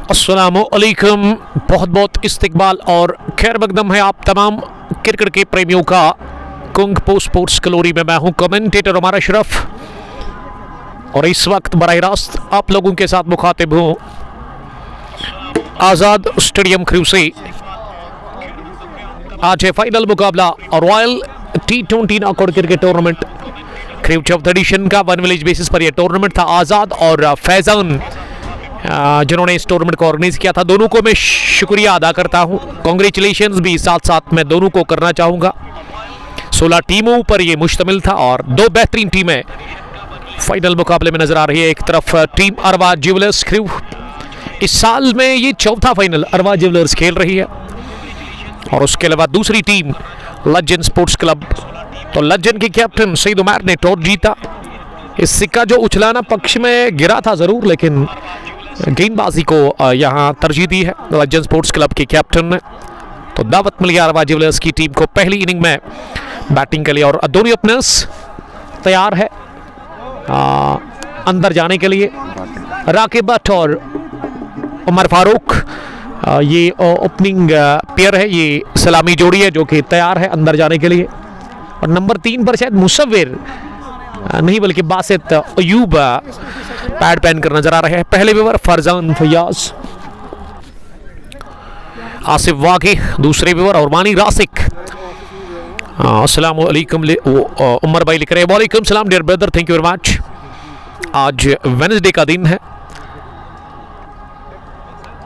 अस्सलामु अलैकुम, बहुत बहुत इस्तकबाल और खैर मकदम है आप तमाम क्रिकेट के प्रेमियों का। कुंग स्पोर्ट्स कलोरी में मैं हूं कमेंटेटर उमर अशरफ और इस वक्त बराह रास्त आप लोगों के साथ मुखातिब हूं आज़ाद स्टेडियम क्रू से। आज है फाइनल मुकाबला royal T20 knockout cricket tournament crew 4th edition का। वन विलेज बेसिस पर यह टूर्नामेंट था। आज़ाद और फैजान जिन्होंने इस टूर्नामेंट को ऑर्गेनाइज किया था, दोनों को मैं शुक्रिया अदा करता हूं। कॉन्ग्रेचुलेशंस भी साथ साथ मैं दोनों को करना चाहूँगा। 16 टीमों पर यह मुश्तमिल था और दो बेहतरीन टीमें फाइनल मुकाबले में नजर आ रही है। एक तरफ टीम अरवा ज्वेलर्स क्रू, इस साल में ये 4था फाइनल अरवा ज्वेलर्स खेल रही है, और उसके अलावा दूसरी टीम लज्जन स्पोर्ट्स क्लब। तो लज्जन के कैप्टन सईद उमर ने टॉस जीता। इस सिक्का जो उछलाना पक्ष में गिरा था जरूर, लेकिन गेंदबाजी को यहां तरजीह दी है लज्जन स्पोर्ट्स क्लब के कैप्टन ने। तो दावत मिली अरवा ज्वेलर्स की टीम को पहली इनिंग में बैटिंग के लिए, और दोनों ओपनर्स तैयार है अंदर जाने के लिए। राकिब भट्ट और उमर फारूक ये ओपनिंग पेयर है, ये सलामी जोड़ी है जो कि तैयार है अंदर जाने के लिए। और नंबर 3 पर शायद मुसव्विर नहीं बल्कि बासित अयूब पैड पहन कर नजर आ रहे हैं। पहले ओवर फरजान फयाज, आसिफ वाक़ी दूसरे ओवर और मानी रासिक। अस्सलाम वालेकुम उमर भाई लिख रहे हैं, वालेकुम सलाम dear brother, thank you very much. आज वेडनेसडे का दिन है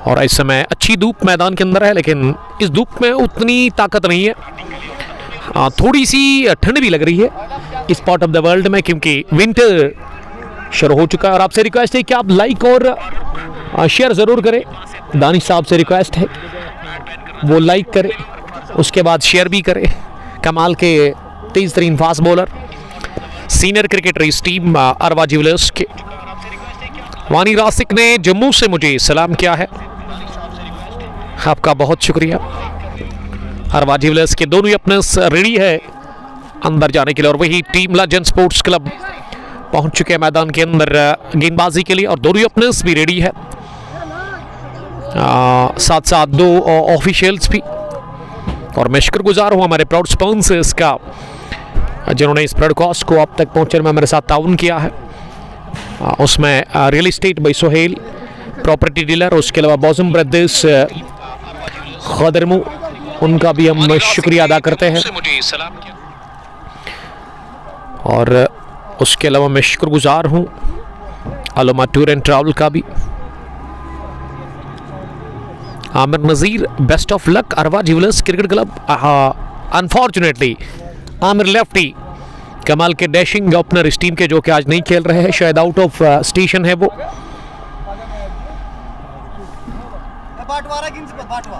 और इस समय अच्छी धूप मैदान के अंदर है, लेकिन इस धूप में उतनी ताकत नहीं है। थोड़ी सी ठंड भी लग रही है इस पार्ट ऑफ द वर्ल्ड में, क्योंकि विंटर शुरू हो चुका है। और आपसे रिक्वेस्ट है कि आप लाइक और शेयर ज़रूर करें। दानिश साहब से रिक्वेस्ट है वो लाइक करें, उसके बाद शेयर भी करें। कमाल के तेज तरीन फास्ट बॉलर, सीनियर क्रिकेटर इस टीम अरवा ज्वेलर्स के। वानी रासिक ने जम्मू से मुझे सलाम किया है, आपका बहुत शुक्रिया। अरवा ज्वेलर्स के दोनों ओपनर्स रेडी है अंदर जाने के लिए, और वही टीम लज्जन स्पोर्ट्स क्लब पहुंच चुके हैं मैदान के अंदर गेंदबाजी के लिए, और दोनों ओपनर्स भी रेडी है, साथ साथ दो ऑफिशियल्स भी। और मैं शुक्रगुजार हूं हमारे प्राउड स्पॉन्सर्स का जिन्होंने इस ब्रॉडकास्ट को आप तक पहुंचने में मेरे साथ ताउन किया है। उसमें real estate by Sohail property dealer, उसके अलावा बॉजम ब्रदर्स खदरमू, उनका भी हम शुक्रिया अदा करते हैं। और उसके अलावा मैं शुक्रगुजार हूँ अलोमा टूर एंड ट्रैवल का भी। Aamir Nazir, best of luck Arwa jewellers cricket club. Unfortunately Aamir lefty, कमाल के डैशिंग ओपनर इस टीम के, जो कि आज नहीं खेल रहे हैं, शायद आउट ऑफ स्टेशन है वो।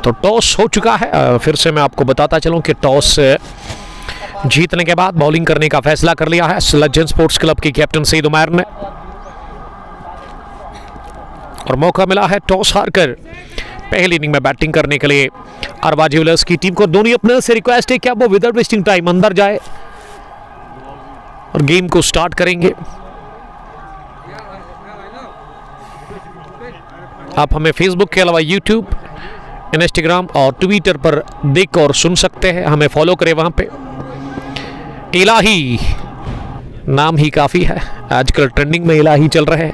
तो टॉस हो चुका है। फिर से मैं आपको बताता चलूं कि टॉस जीतने के बाद बॉलिंग करने का फैसला कर लिया है लज्जन स्पोर्ट्स क्लब के कैप्टन सईद उमर ने, और मौका मिला है टॉस हारकर पहली इनिंग में बैटिंग करने के लिए अरवा ज्वेलर्स की टीम को। दोनों अपने से रिक्वेस्ट है कि आप वो विदाउट वेस्टिंग टाइम अंदर जाए और गेम को स्टार्ट करेंगे। आप हमें फेसबुक के अलावा यूट्यूब, इंस्टाग्राम और ट्विटर पर देख और सुन सकते हैं, हमें फॉलो करें वहां पे। इलाही नाम ही काफ़ी है, आजकल ट्रेंडिंग में इलाही चल रहे हैं।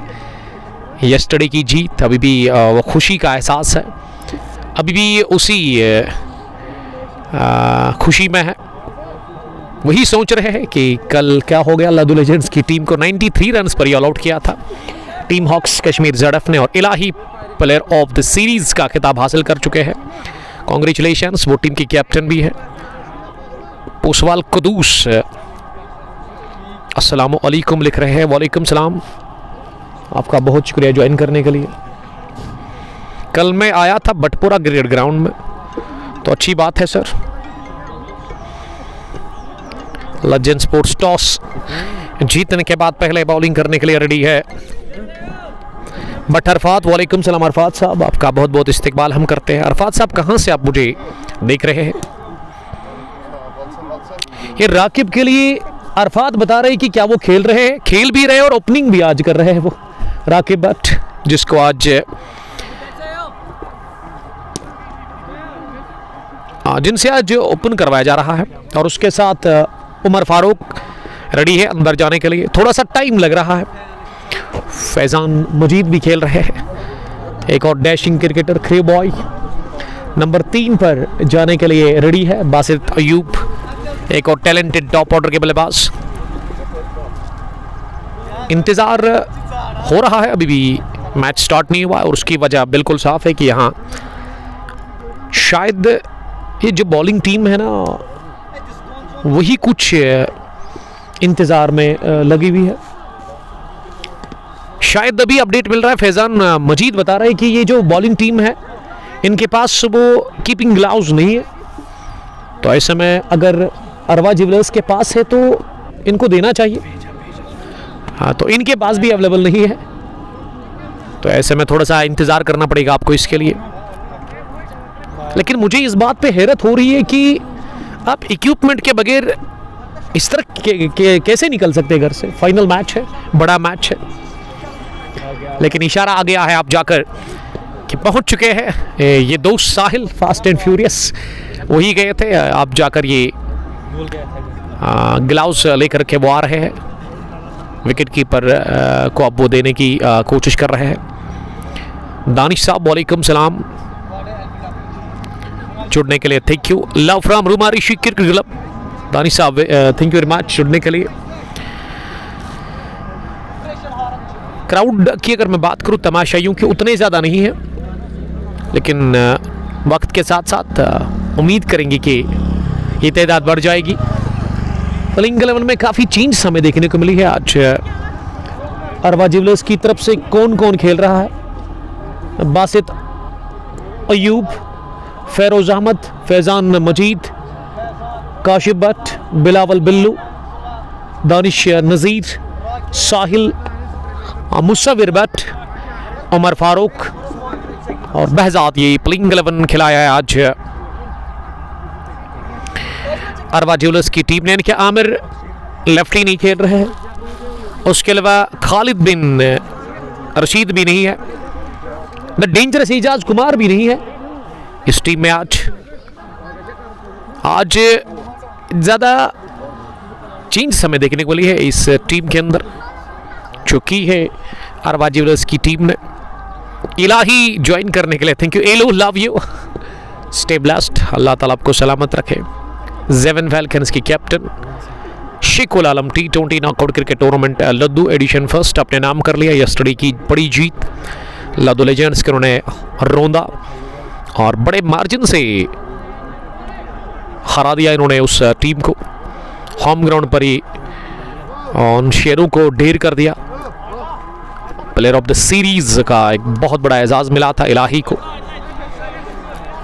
यस्टरडे की जीत अभी भी वो खुशी का एहसास है, अभी भी उसी खुशी में है। वही सोच रहे हैं कि कल क्या हो गया। लद्दू लेजेंड्स की टीम को 93 रन्स पर ऑल आउट किया था टीम हॉक्स कश्मीर ZF ने, और इलाही प्लेयर ऑफ द सीरीज का खिताब हासिल कर चुके हैं। कॉन्ग्रेचुलेशंस, वो टीम की कैप्टन भी है। पोसवाल कुदूस अस्सलाम वालेकुम लिख रहे हैं, वालेकुम सलाम, आपका बहुत शुक्रिया ज्वाइन करने के लिए। कल मैं आया था बटपुरा क्रिकेट ग्राउंड में, तो अच्छी बात है सर। लज्जन स्पोर्ट्स टॉस जीतने के बाद पहले बॉलिंग करने के लिए रेडी है। बट अरफात, वालेकुम सलाम अरफात साहब, आपका बहुत बहुत इस्तकबाल हम करते हैं। अरफात साहब कहाँ से आप मुझे देख रहे हैं? ये राकिब के लिए अरफात बता रहे कि क्या वो खेल रहे हैं, खेल भी रहे हैं और ओपनिंग भी आज कर रहे हैं वो राकिब भट्ट, जिसको आज जिनसे आज ओपन करवाया जा रहा है। और उसके साथ उमर फारूक रेडी है अंदर जाने के लिए, थोड़ा सा टाइम लग रहा है। फैजान मजीद भी खेल रहे हैं, एक और डैशिंग क्रिकेटर ख्रे बॉय नंबर 3 पर जाने के लिए रेडी है। बासित अयूब एक और टैलेंटेड टॉप ऑर्डर के बल्लेबाज। इंतजार हो रहा है, अभी भी मैच स्टार्ट नहीं हुआ और उसकी वजह बिल्कुल साफ है कि यहाँ शायद ये जो बॉलिंग टीम है ना वही कुछ इंतजार में लगी हुई है। शायद अभी अपडेट मिल रहा है, फैजान मजीद बता रहे हैं कि ये जो बॉलिंग टीम है इनके पास वो कीपिंग ग्लव्स नहीं है, तो ऐसे में अगर अरवा ज्वेलर्स के पास है तो इनको देना चाहिए। हाँ, तो इनके पास भी अवेलेबल नहीं है, तो ऐसे में थोड़ा सा इंतज़ार करना पड़ेगा आपको इसके लिए। लेकिन मुझे इस बात पे हैरत हो रही है कि आप इक्विपमेंट के बगैर इस तरह कैसे निकल सकते घर से। फाइनल मैच है, बड़ा मैच है, लेकिन इशारा आ गया है आप जाकर कि पहुंच चुके हैं ये दोस्त साहिल फास्ट एंड फ्यूरियस, वही गए थे। आप जाकर ये ग्लव्स लेकर के वो आ रहे हैं, विकेट कीपर को अब वो देने की कोशिश कर रहे हैं। दानिश साहब वालेकुम सलाम, जुड़ने के लिए thank you. Love from Rumari cricket club, Danish Sahab thank you very much जुड़ने के लिए। क्राउड की अगर मैं बात करूं तमाशाइयों की उतने ज़्यादा नहीं है, लेकिन वक्त के साथ साथ उम्मीद करेंगे कि ये तादाद बढ़ जाएगी। प्लेइंग 11 में काफ़ी चेंज हमें देखने को मिली है आज। अरवा ज्वेलर्स की तरफ से कौन कौन खेल रहा है? बासित अयूब, फेरोज अहमद, फैजान मजीद, काशिफ भट्ट, बिलावल बिल्लू, दानिश नज़ीर, साहिल, मुसविर भट्ट, उमर फारूक और बहजाद। ये प्लेइंग 11 खिलाया है आज अरवा ज्वेलर्स की टीम ने। इनके आमिर लेफ्टी नहीं खेल रहे हैं, उसके अलावा खालिद बिन रशीद भी नहीं है, द डेंजरस एजाज कुमार भी नहीं है इस टीम में। आज ज़्यादा चेंज हमें देखने को मिली है इस टीम के अंदर, जो की है अरवा ज्वेलर्स की टीम ने। इलाही ज्वाइन करने के लिए थैंक यू। एलो love you, stay blessed, Allah ताला आपको सलामत रखे। जेवन फैल्कन्स की captain Shekhul Alam T20 knockout cricket tournament Laddu edition first अपने नाम कर लिया। यस्टरडे की बड़ी जीत लद्दू लेजेंड्स के उन्होंने रोंदा और बड़े मार्जिन से हरा दिया इन्होंने उस टीम को। होम ग्राउंड पर ही उन शेरों को ढेर कर दिया। प्लेयर ऑफ द सीरीज का एक बहुत बड़ा एजाज मिला था इलाही को।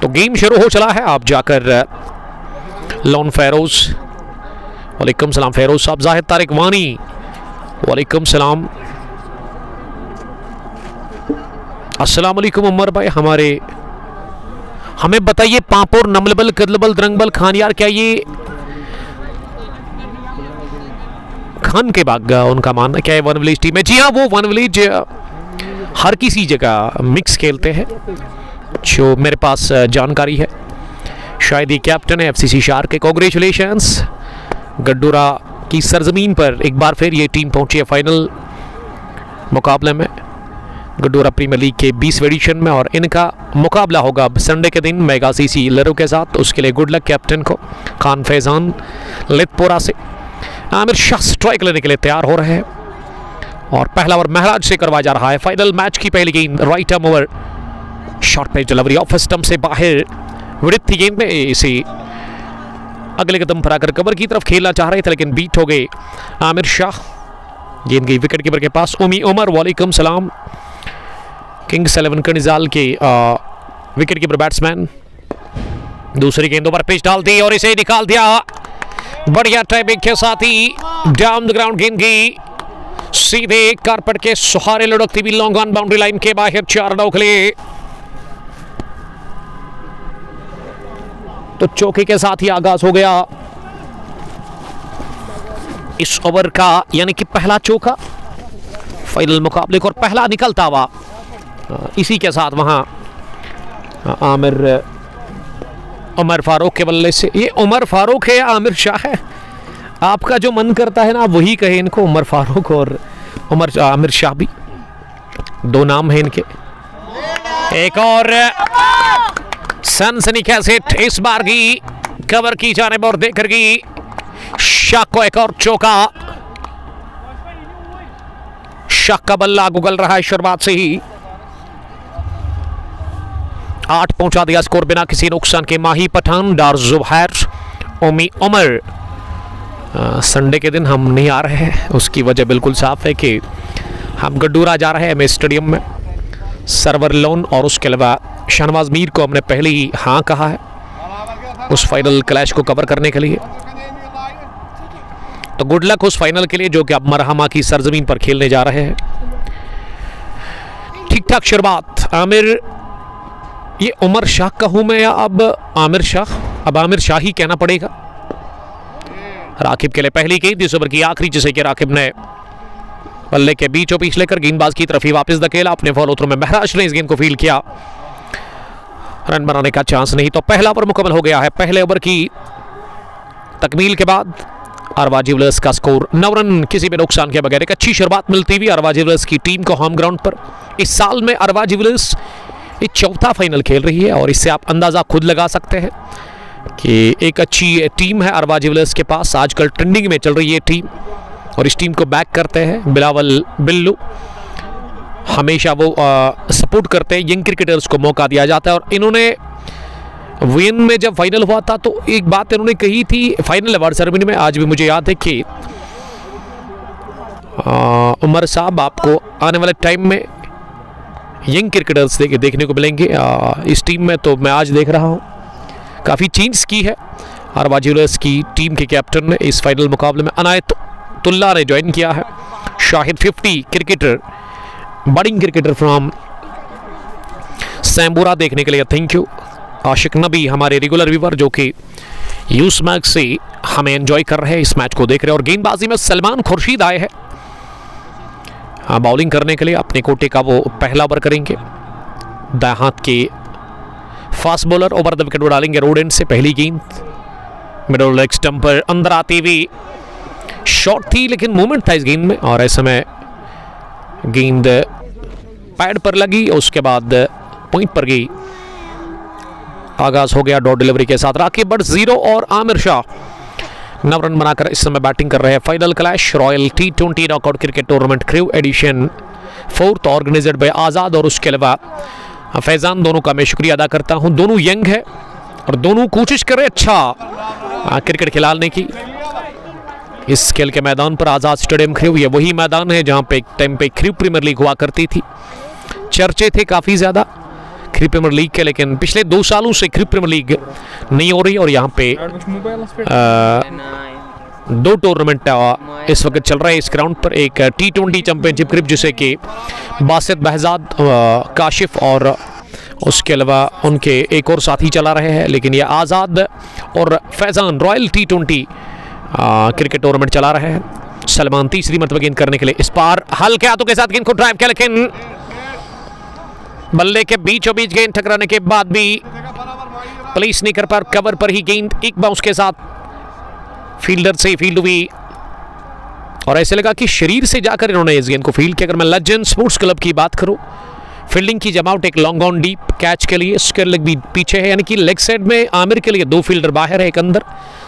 तो गेम शुरू हो चला है, आप जाकर लॉन फेरोज वालेकुम सलाम, फेरोज साहब, जाहिद तारिक वानी वालेकुम सलाम, अस्सलाम वालेकुम उमर भाई। हमें बताइए पांपोर, नमलबल, कदलबल, द्रंगबल, खानियार, क्या ये खान के बाग उनका मानना क्या है वन विलेज टीम है? जी हाँ, वो वन विलेज हर किसी जगह मिक्स खेलते हैं, जो मेरे पास जानकारी है। शायद ये कैप्टन है FCC शार्क के। कांग्रेचुलेशंस, गड्डूरा की सरजमीन पर एक बार फिर ये टीम पहुंची है फाइनल मुकाबले में, गड्डूरा प्रीमियर लीग के 20वें एडिशन में, और इनका मुकाबला होगा अब संडे के दिन मेगा CC लरू के साथ। उसके लिए गुड लक कैप्टन को। खान फैजान लितपुरा से। आमिर शाह स्ट्राइक लेने के लिए तैयार हो रहे हैं और पहला ओवर महराज से करवाया जा रहा है। फाइनल मैच की पहली गेंद, right arm over, short page delivery off stump से बाहर, विडित थी गेंद में, इसे अगले कदम पर आकर कवर की तरफ खेलना चाह रहे थे लेकिन बीट हो गए आमिर शाह। गेंद गई विकेट कीपर के पास। उमी उमर वालेकुम सलाम, किंग्स 11 कर्निजाल के विकेट कीपर बैट्समैन। दूसरी गेंद पर पिच डाल दी और इसे निकाल दिया बढ़िया टाइमिंग के साथ ही। डाउन द ग्राउंड गेंद की सीधे कारपेट के सहारे लुढ़कती हुई लॉन्ग ऑन बाउंड्री लाइन के बाहर 4 रनों के लिए। तो चौके के साथ ही आगाज हो गया इस ओवर का, यानी कि पहला चौका फाइनल मुकाबले को और पहला निकलता हुआ। इसी के साथ वहां उमर फारूक के बल्ले से, ये उमर फारूक है या आमिर शाह है, आपका जो मन करता है ना वही कहे इनको, उमर फारूक और आमिर शाह भी दो नाम हैं इनके। एक और सनसनीखेज हिट इस बार की कवर की जाने और देकर की शाह को एक और चौका। शाह का बल्ला गुगल रहा है शुरुआत से ही। 8 पहुंचा दिया स्कोर बिना किसी नुकसान के। माही पठान, डार जुबैर, ओमी उमर। संडे के दिन हम नहीं आ रहे हैं, उसकी वजह बिल्कुल साफ है कि हम गड्डूरा जा रहे हैं एमए स्टेडियम में सर्वर लोन, और उसके अलावा शहनवाज मीर को हमने पहले ही हाँ कहा है उस फाइनल क्लैश को कवर करने के लिए। तो गुड लक उस फाइनल के लिए जो कि अब मरहमा की सरजमीन पर खेलने जा रहे हैं। ठीक ठाक शुरुआत। आमिर, ये उमर शाह कहूं मैं या अब आमिर शाह? अब आमिर शाह ही कहना पड़ेगा। राकिब के लिए पहली गेंद इस ओवर की आखिरी, जिसे कि राकिब ने बल्ले के बीचों बीच लेकर गेंदबाज की तरफ ही वापस धकेला। अपने फॉलो थ्रू में महराज ने इस गेंद को फील्ड किया, रन बनाने का चांस नहीं। तो पहला ओवर मुकम्मल हो गया है। पहले ओवर की तकमील के बाद अरवा ज्वेलर्स का स्कोर 9 रन किसी भी नुकसान के बगैर। एक अच्छी शुरुआत मिलती हुई अरवा ज्वेलर्स की टीम को होम ग्राउंड पर। इस साल में अरवा ज्वेलर्स ये चौथा फाइनल खेल रही है और इससे आप अंदाज़ा खुद लगा सकते हैं कि एक अच्छी टीम है अरवा ज्वेलर्स के पास। आजकल ट्रेंडिंग में चल रही है टीम और इस टीम को बैक करते हैं बिलावल बिल्लू, हमेशा वो सपोर्ट करते हैं। यंग क्रिकेटर्स को मौका दिया जाता है और इन्होंने वियन में जब फाइनल हुआ था तो एक बात इन्होंने कही थी फाइनल अवार्ड सेरेमनी में, आज भी मुझे याद है कि उमर साहब आपको आने वाले टाइम में यंग क्रिकेटर्स देखने को मिलेंगे इस टीम में। तो मैं आज देख रहा हूँ काफ़ी चेंज की है अरवा ज्वेलर्स की टीम के कैप्टन ने। इस फाइनल मुकाबले में अनायतुल्लाह ने ज्वाइन किया है। Shahid 50 cricketer, budding cricketer from Sambura देखने के लिए थैंक यू। आशिक नबी हमारे रेगुलर व्यूवर जो कि यूस मैच से हमें एंजॉय कर रहे हैं, इस मैच को देख रहे हैं। और गेंदबाजी में सलमान खुर्शीद आए हैं बॉलिंग करने के लिए। अपने कोटे का वो पहला ओवर करेंगे। दाएं हाथ के fast bowler over the wicket डालेंगे रोड एंड से। पहली गेंद मिडल लेग स्टंप पर अंदर आती हुई शॉट थी, लेकिन मूवमेंट था इस गेंद में और ऐसे में गेंद पैड पर लगी। उसके बाद पॉइंट पर गई। आगाज हो गया डॉट डिलीवरी के साथ। राकिब बट 0 और आमिर शाह 9 रन बनाकर इस समय बैटिंग कर रहे हैं। Final clash royal T20 knockout cricket tournament crew edition 4th organised by Azad और उसके अलावा फैजान, दोनों का मैं शुक्रिया अदा करता हूं। दोनों यंग है और दोनों कोशिश कर रहे अच्छा क्रिकेट खिलाने की। इस खेल के मैदान पर आज़ाद स्टेडियम क्रू, ये वही मैदान है जहां पे एक टाइम पे क्रू प्रीमियर लीग हुआ करती थी। चर्चे थे काफ़ी ज़्यादा क्रू प्रीमियर लीग के, लेकिन पिछले 2 सालों से क्रू प्रीमियर लीग नहीं हो रही और यहाँ पे 2 टूर्नामेंट इस वक्त चल रहा है इस ग्राउंड पर। एक T20 चैंपियनशिप क्रिप जिसे कि बासित बहजाद, काशिफ और उसके अलावा उनके एक और साथी चला रहे हैं, लेकिन ये आज़ाद और Faizan royal T20 cricket tournament चला रहे हैं। सलमान तीसरी मरतबा गेंद करने के लिए इस पार हल्के हाथों के साथ गेंद को ड्राइव किया, लेकिन बल्ले के बीचों बीच गेंद टकराने के बाद भी पुलिस नहीं कर पा। कवर पर ही गेंद एक बाउंस के साथ फील्डर से फील्ड हुई और ऐसे लगा कि शरीर से जाकर इन्होंने इस गेंद को फील्ड किया। अगर मैं लेजेंड स्पोर्ट्स क्लब की बात करूं, फील्डिंग की जमावट एक लॉन्ग ऑन डीप कैच के लिए स्क्वायर लेग भी पीछे है, यानी कि लेग साइड में आमिर के लिए 2 फील्डर बाहर है, एक अंदर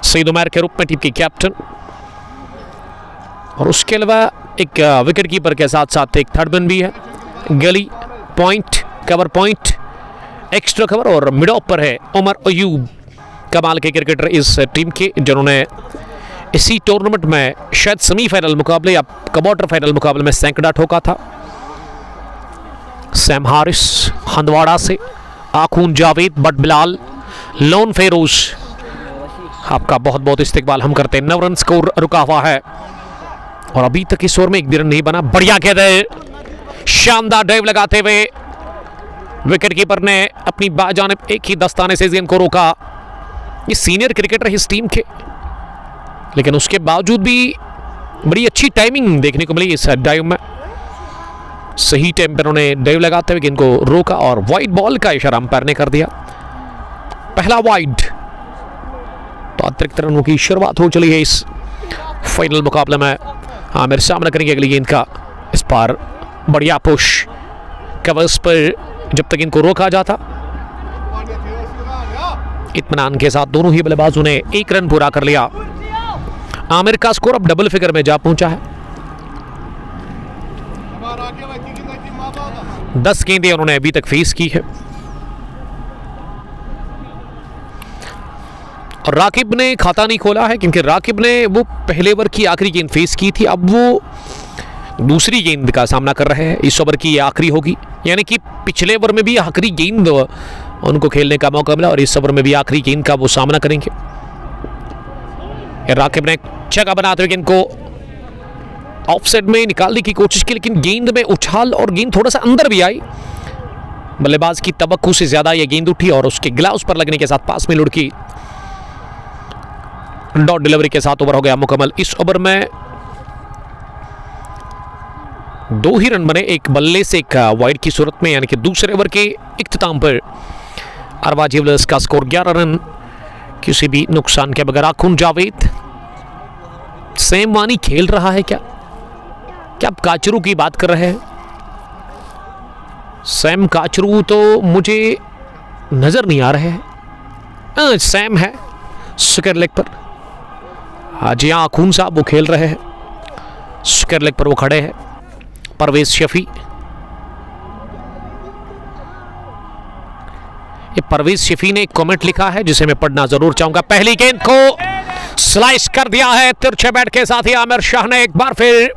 सईद उमर के रूप में टीम की कैप्टन और उसके अलावा एक विकेट कीपर के साथ साथ एक थर्ड मैन भी है। गली point, cover point, extra cover और मिड ऑफ पर है उमर अयूब, कमाल के क्रिकेटर इस टीम के, जिन्होंने इसी टूर्नामेंट में शायद सेमीफाइनल मुकाबले या क्वार्टर फाइनल मुकाबले में सैकड़ा ठोका था। सैम हारिस हंदवाड़ा से, आखून जावेद, बट बिलाल, लोन फेरोज, आपका बहुत बहुत इस्तेकबाल हम करते हैं। 9 रन स्कोर रुका हुआ है और अभी तक इस ओवर में एक भी रन नहीं बना। बढ़िया खेल है, शानदार ड्राइव लगाते हुए विकेट कीपर ने अपनी बाजानिब एक ही दस्ताने से इस गेंद को रोका। ये सीनियर क्रिकेटर इस टीम के, लेकिन उसके बावजूद भी बड़ी अच्छी टाइमिंग देखने को मिली इस डाइव में। सही टाइम पर उन्होंने डाइव लगाते हुए गेंद को रोका और वाइड बॉल का इशारा अंपायर ने कर दिया। पहला वाइड। तो अतिरिक्त रनों की शुरुआत हो चली है इस फाइनल मुकाबले में। आमिर सामना करेंगे अगली गेंद का। इस पर बढ़िया पुश कवर्स पर जब तक इनको रोका जाता, इत्मीनान के साथ दोनों ही बल्लेबाजों ने 1 रन पूरा कर लिया। आमिर का स्कोर अब डबल फिगर में जा पहुंचा है। 10 गेंदें उन्होंने अभी तक फेस की है और राकिब ने खाता नहीं खोला है क्योंकि राकिब ने वो पहले ओवर की आखिरी गेंद फेस की थी। अब वो दूसरी गेंद का सामना कर रहे हैं। इस ओवर की ये आखिरी होगी, यानी कि पिछले ओवर में भी आखिरी गेंद उनको खेलने का मौका मिला और इस ओवर में भी आखिरी गेंद का वो सामना करेंगे। राकिब ने जगह बनाते हुए गेंद को ऑफसाइड में निकालने की कोशिश की, लेकिन गेंद में उछाल और गेंद थोड़ा सा अंदर भी आई। बल्लेबाज की तवक्कु से ज्यादा यह गेंद उठी और उसके ग्लव्स पर लगने के साथ पास में लुढ़की। डॉट डिलीवरी के साथ ओवर हो गया मुकम्मल। इस ओवर में 2 ही रन बने, एक बल्ले से एक वाइड की सूरत में, यानी कि दूसरे ओवर के इख्तिताम पर अरवा ज्वेलर्स का स्कोर 11 रन किसी भी नुकसान के बगैर। आखुन जावेद सैम वानी खेल रहा है क्या आप काचरू की बात कर रहे हैं? सैम काचरू तो मुझे नजर नहीं आ रहे हैं। सैम है स्क्वायर लेग पर। आज यहाँ आखून साहब वो खेल रहे हैं, स्क्वायर लेग पर वो खड़े हैं। परवेज शफी, ये परवेज शफी ने एक कमेंट लिखा है जिसे मैं पढ़ना जरूर चाहूंगा। पहली गेंद को स्लाइस कर दिया है तिरछे बैट के साथ ही आमिर शाह ने एक बार फिर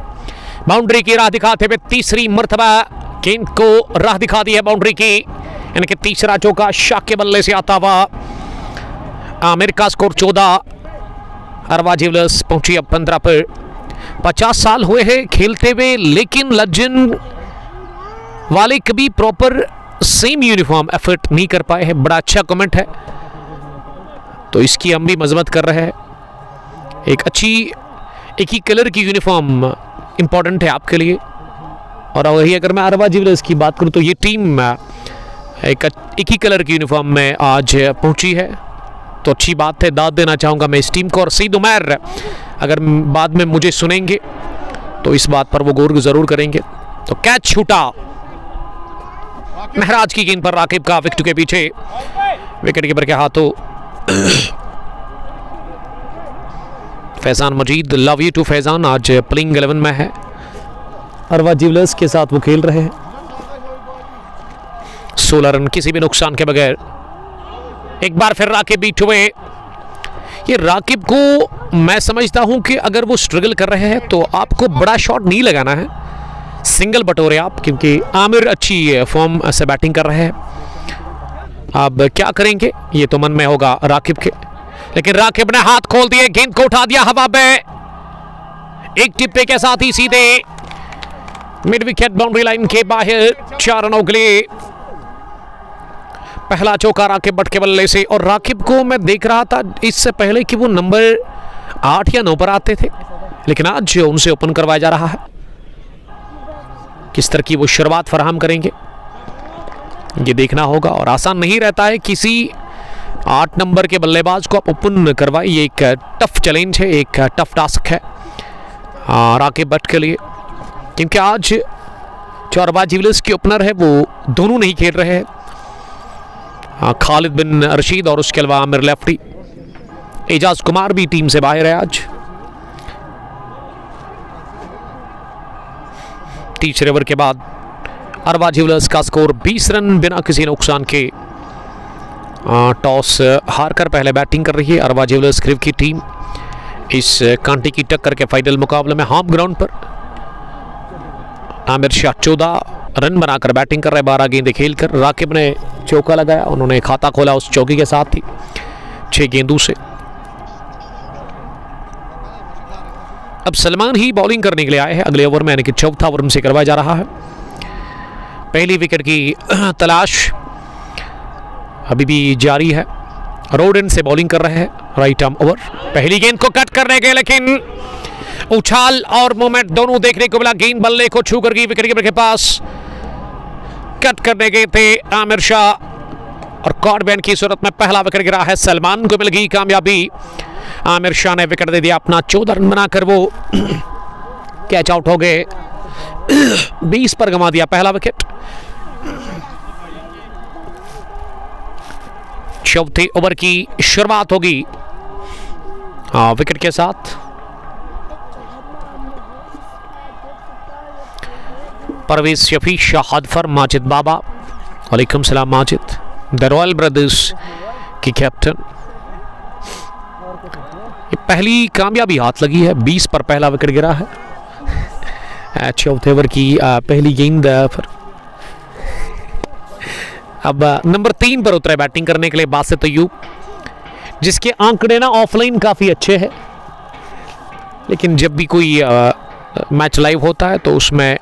बाउंड्री की राह दिखाते हुए तीसरी मर्तबा गेंद को राह दिखा दी है बाउंड्री की, यानी कि तीसरा चौका शाह के बल्ले से आता हुआ। आमिर का स्कोर 14, अरवा ज्वेलर्स पहुंची अब 15 पर। 50 साल हुए हैं खेलते हुए, लेकिन लेजेंड वाले कभी प्रॉपर सेम यूनिफॉर्म एफर्ट नहीं कर पाए हैं। बड़ा अच्छा कमेंट है, तो इसकी हम भी मजम्मत कर रहे हैं। एक अच्छी एक ही कलर की यूनिफॉर्म इंपॉर्टेंट है आपके लिए। और वही अगर मैं अरवा ज्वेलर्स की बात करूं तो ये टीम एक ही कलर की यूनिफॉर्म में आज पहुंची है, तो अच्छी बात है। दाद देना चाहूंगा मैं इस टीम को। और सईद उमैर अगर बाद में मुझे सुनेंगे तो इस बात पर वो गौर जरूर करेंगे। तो कैच छूटा महराज की गेंद पर राकिब का विकेट के पीछे, विकेट कीपर के हाथों। फैजान मजीद, लव यू टू फैजान, आज प्लेइंग 11 में है। अरवा ज्वेलर्स के साथ वो खेल रहे हैं। 16 रन किसी भी नुकसान के बगैर। एक बार फिर राकिब बीट हुए। ये राकिब को मैं समझता हूं कि अगर वो स्ट्रगल कर रहे हैं तो आपको बड़ा शॉट नहीं लगाना है, सिंगल बटोरे आप, क्योंकि आमिर अच्छी फॉर्म से बैटिंग कर रहे हैं। अब क्या करेंगे ये तो मन में होगा राकिब के, लेकिन राकिब ने हाथ खोल दिए, गेंद को उठा दिया हवा में, एक टिप्पे के साथ ही सीधे मिड विकेट बाउंड्री लाइन के बाहर 4 रनों के लिए। पहला चौका राकिब भट्ट के बल्ले से। और राकिब को मैं देख रहा था इससे पहले कि वो नंबर 8 या 9 पर आते थे, लेकिन आज उनसे ओपन करवाया जा रहा है। किस तरह की वो शुरुआत फराहम करेंगे ये देखना होगा, और आसान नहीं रहता है किसी 8 नंबर के बल्लेबाज को आप ओपन करवाए। ये एक टफ चैलेंज है, एक टफ टास्क है राकिब भट्ट के लिए, क्योंकि आज जो अरवा ज्वेलर्स के ओपनर है वो दोनों नहीं खेल रहे हैं। खालिद बिन रशीद और उसके अलावा आमिर लेफ्टी। एजाज कुमार भी टीम से बाहर है आज। तीसरे ओवर के बाद अरवा ज्वेलर्स का स्कोर 20 रन बिना किसी नुकसान के। टॉस हारकर पहले बैटिंग कर रही है अरवा ज्वेलर्स क्रिव की टीम इस कांटे की टक्कर के फाइनल मुकाबले में। होम ग्राउंड पर आमिर शाह 14 रन बनाकर बैटिंग कर रहे, 12 गेंदें खेलकर। राकिब ने चौका लगाया, उन्होंने खाता खोला उस चौके के साथ ही 6 गेंदों से। अब सलमान ही बॉलिंग करने के लिए आए हैं अगले ओवर में, यानी कि चौथा ओवर से करवाया जा रहा है। पहली विकेट की तलाश अभी भी जारी है। रोडन से बॉलिंग कर रहे हैं राइट आर्म ओवर। पहली गेंद को कट करने गए, लेकिन उछाल और मूवमेंट दोनों देखने को मिला। गेंद बल्ले को छू कर गई विकेट कीपर के पास। कट करने गए थे आमिर शाह और कॉर्ड बैन की सूरत में पहला विकेट गिरा है। सलमान को मिल गई कामयाबी। आमिर शाह ने विकेट दे दिया अपना। 14 रन बनाकर वो कैच आउट हो गए। 20 पर गंवा दिया पहला विकेट। चौथे ओवर की शुरुआत होगी विकेट के साथ। परवेज शफी, शाहद फर, माजिद बाबा। वालेकुम सलाम माजिद। द रॉयल ब्रदर्स की कैप्टन। ये पहली कामयाबी हाथ लगी है। 20 पर पहला विकेट गिरा है चौथे ओवर की पहली गेंद पर। अब नंबर 3 पर उतरे बैटिंग करने के लिए बासित अय्यूब, जिसके आंकड़े ना ऑफलाइन काफ़ी अच्छे हैं, लेकिन जब भी कोई मैच लाइव होता है तो उसमें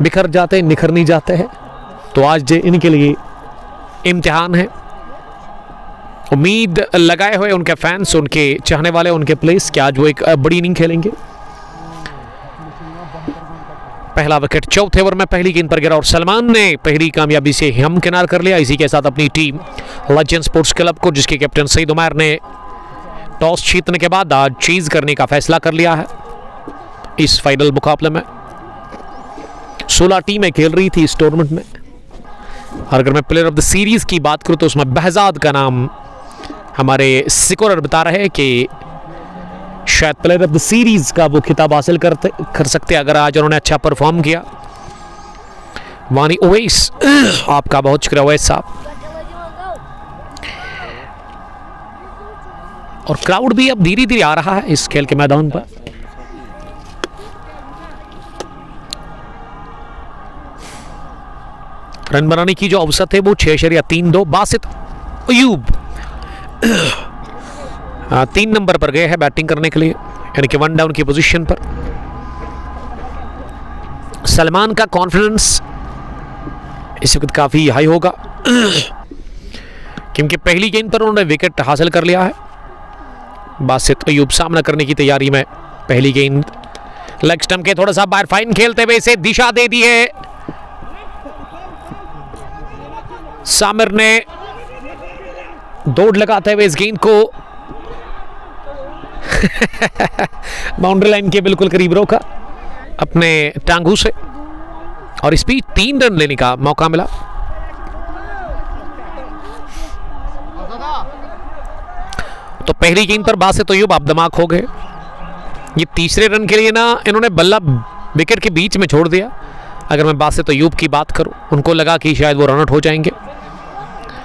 बिखर जाते हैं, निखर नहीं जाते हैं। तो आज इनके लिए इम्तिहान है। उम्मीद लगाए हुए उनके फैंस, उनके चाहने वाले, उनके प्लेयर्स कि आज वो एक बड़ी इनिंग खेलेंगे। पहला विकेट चौथे ओवर में पहली गेंद पर गिरा और सलमान ने पहली कामयाबी से हमकिनार कर लिया। इसी के साथ अपनी टीम लेजेंड स्पोर्ट्स क्लब को, जिसके कैप्टन सईद उमर ने टॉस जीतने के बाद आज चेज करने का फैसला कर लिया है। इस फाइनल मुकाबले में 16 टीमें खेल रही थी इस टूर्नामेंट में। और अगर मैं प्लेयर ऑफ द सीरीज की बात करूं तो उसमें बहजाद का नाम हमारे स्कोरर बता रहे हैं कि शायद प्लेयर ऑफ द सीरीज का वो खिताब हासिल कर सकते अगर आज उन्होंने अच्छा परफॉर्म किया। वानी ओवैस, आपका बहुत शुक्रिया ओवैस साहब। और क्राउड भी अब धीरे धीरे आ रहा है इस खेल के मैदान पर। रन बनाने की जो औसत है वो 6.32। बासित अय्यूब 3 नंबर पर गए हैं बैटिंग करने के लिए, यानी कि 1 डाउन की पोजीशन पर। सलमान का कॉन्फिडेंस इस वक्त काफी हाई होगा क्योंकि पहली गेंद पर उन्होंने विकेट हासिल कर लिया है। बासित अय्यूब सामना करने की तैयारी में। पहली गेंद लेग स्टंप के थोड़ा सा बाहर, फाइन खेलते हुए इसे दिशा दे दी है। सामिर ने दौड़ लगाते हुए इस गेंद को बाउंड्री लाइन के बिल्कुल करीब रोका अपने टांगू से और इस बीच 3 रन लेने का मौका मिला। तो पहली गेंद पर बासित अय्यूब आप दिमाग हो गए। ये तीसरे रन के लिए ना इन्होंने बल्ला विकेट के बीच में छोड़ दिया। अगर मैं बासित अय्यूब की बात करूं, उनको लगा कि शायद वो रन आउट हो जाएंगे,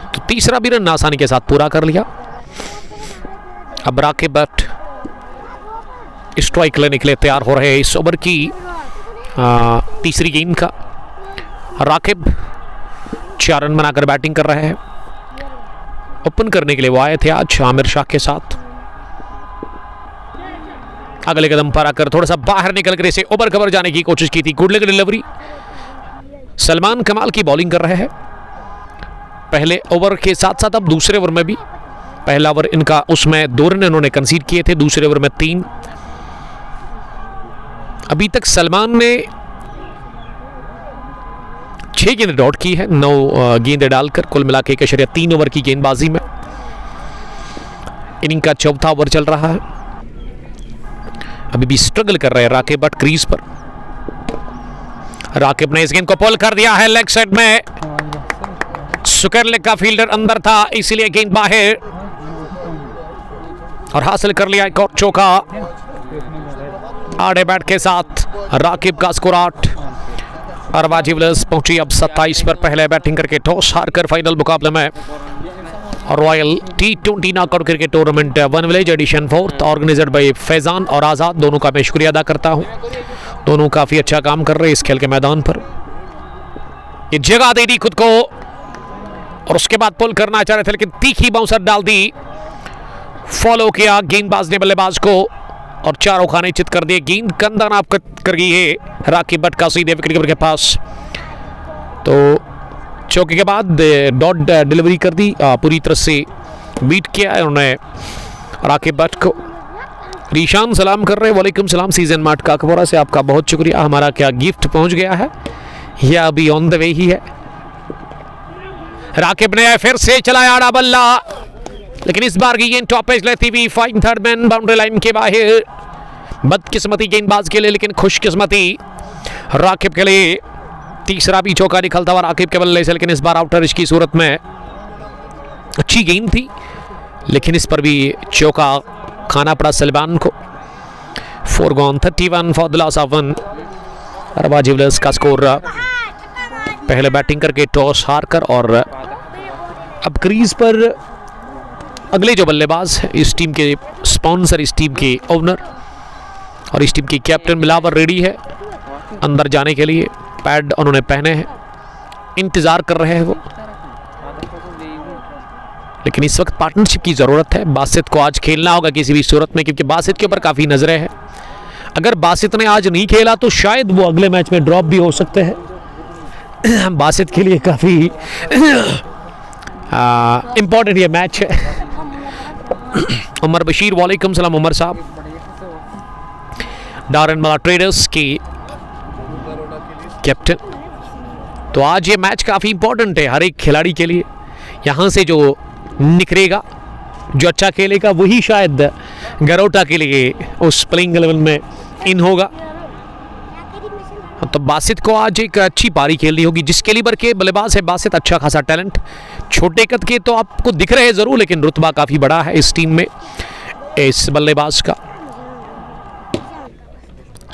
तो तीसरा भी रन आसानी के साथ पूरा कर लिया। अब राकिब भट्ट स्ट्राइक लेने के लिए तैयार हो रहे हैं इस ओवर की तीसरी गेंद का। राकिब 4 रन बनाकर बैटिंग कर रहे हैं। ओपन करने के लिए वो आए थे आज आमिर शाह के साथ। अगले कदम पर आकर थोड़ा सा बाहर निकल कर इसे ओवर कवर जाने की कोशिश की थी। Good leg delivery. सलमान कमाल की बॉलिंग कर रहे हैं पहले ओवर के साथ साथ अब दूसरे ओवर में भी। पहला ओवर इनका, उसमें 2 रन इन्होंने कंसीड किए थे, दूसरे ओवर में 3। अभी तक सलमान ने 6 गेंदें डॉट की है, 9 गेंदें डालकर, कुल मिला के 1.3 ओवर की गेंदबाजी में। इनिंग का चौथा ओवर चल रहा है। अभी भी स्ट्रगल कर रहे हैं राकिब भट्ट क्रीज पर। राकिब ने इस गेंद को पुल कर दिया है लेग साइड में। सुकर लेग का फील्डर अंदर था, इसीलिए गेंद बाहर और हासिल कर लिया एक और चौका। आड़े बैट के साथ राकिब का स्कोर 8 और वाजिबलस पहुंची अब 27 पर पहले बैटिंग करके टॉस हारकर फाइनल मुकाबले में। Royal T20 knockout cricket tournament 1 village edition 4th organised by Faizan और आज़ाद, दोनों का मैं शुक्रिया अदा करता हूं। दोनों काफ़ी अच्छा काम कर रहे हैं इस खेल के मैदान पर। ये जगह दे दी खुद को और उसके बाद पुल करना चाह रहे थे, लेकिन तीखी बाउंसर डाल दी। फॉलो किया गेंदबाज ने बल्लेबाज को और चारों खाने चित कर दिए। गेंद कंधा नाप कर गई है राकिब भट्ट का सीधे विकेट कीपर के पास। तो चौके के बाद डॉट डिलीवरी कर दी, पूरी तरह से बीट किया है उन्होंने राकिब भट्ट को। रीशान सलाम कर रहे हैं, वालेकुम सलाम। सीजन मार्ट काकपोरा से आपका बहुत शुक्रिया। हमारा क्या गिफ्ट पहुंच गया है या अभी ऑन द वे ही है? राकिब ने फिर से चलाया आड़ा बल्ला, लेकिन इस बार की गेंद टॉप एज लेती हुई fine third man boundary line के बाहर। बदकिस्मती गेंदबाज के लिए, लेकिन खुशकिस्मती राकिब के लिए। तीसरा भी चौका निकलता हुआ राकिब के बल्ले से, लेकिन इस बार आउटर की सूरत में। अच्छी गेंद थी, लेकिन इस पर भी चौका खाना पड़ा सलमान को। 4 gone 31 for the loss of 1। अरबा ज्वेलर्स का स्कोर पहले बैटिंग करके टॉस हारकर, और अब क्रीज पर अगले जो बल्लेबाज हैं, इस टीम के स्पॉन्सर, इस टीम के ओनर और इस टीम की कैप्टन बिलावल रेडी है अंदर जाने के लिए। पैड उन्होंने पहने हैं, इंतजार कर रहे हैं वो, लेकिन इस वक्त पार्टनरशिप की ज़रूरत है। बासित को आज खेलना होगा किसी भी सूरत में, क्योंकि बासित के ऊपर काफ़ी नज़रें हैं। अगर बासित ने आज नहीं खेला तो शायद वो अगले मैच में ड्रॉप भी हो सकते हैं। बासित के लिए काफ़ी इम्पोर्टेंट ये मैच है। उमर बशीर, वालेकुम सलाम उमर साहब। डारन मला ट्रेडर्स की कैप्टन। तो आज ये मैच काफ़ी इंपॉर्टेंट है हर एक खिलाड़ी के लिए। यहाँ से जो निकलेगा, जो अच्छा खेलेगा, वही शायद गरोटा के लिए उस प्लेइंग 11 में इन होगा। तो बासित को आज एक अच्छी पारी खेलनी होगी। जिस कैलिबर के बल्लेबाज है बासित, अच्छा खासा टैलेंट, छोटे कद के तो आपको दिख रहे हैं ज़रूर, लेकिन रुतबा काफ़ी बड़ा है इस टीम में इस बल्लेबाज का।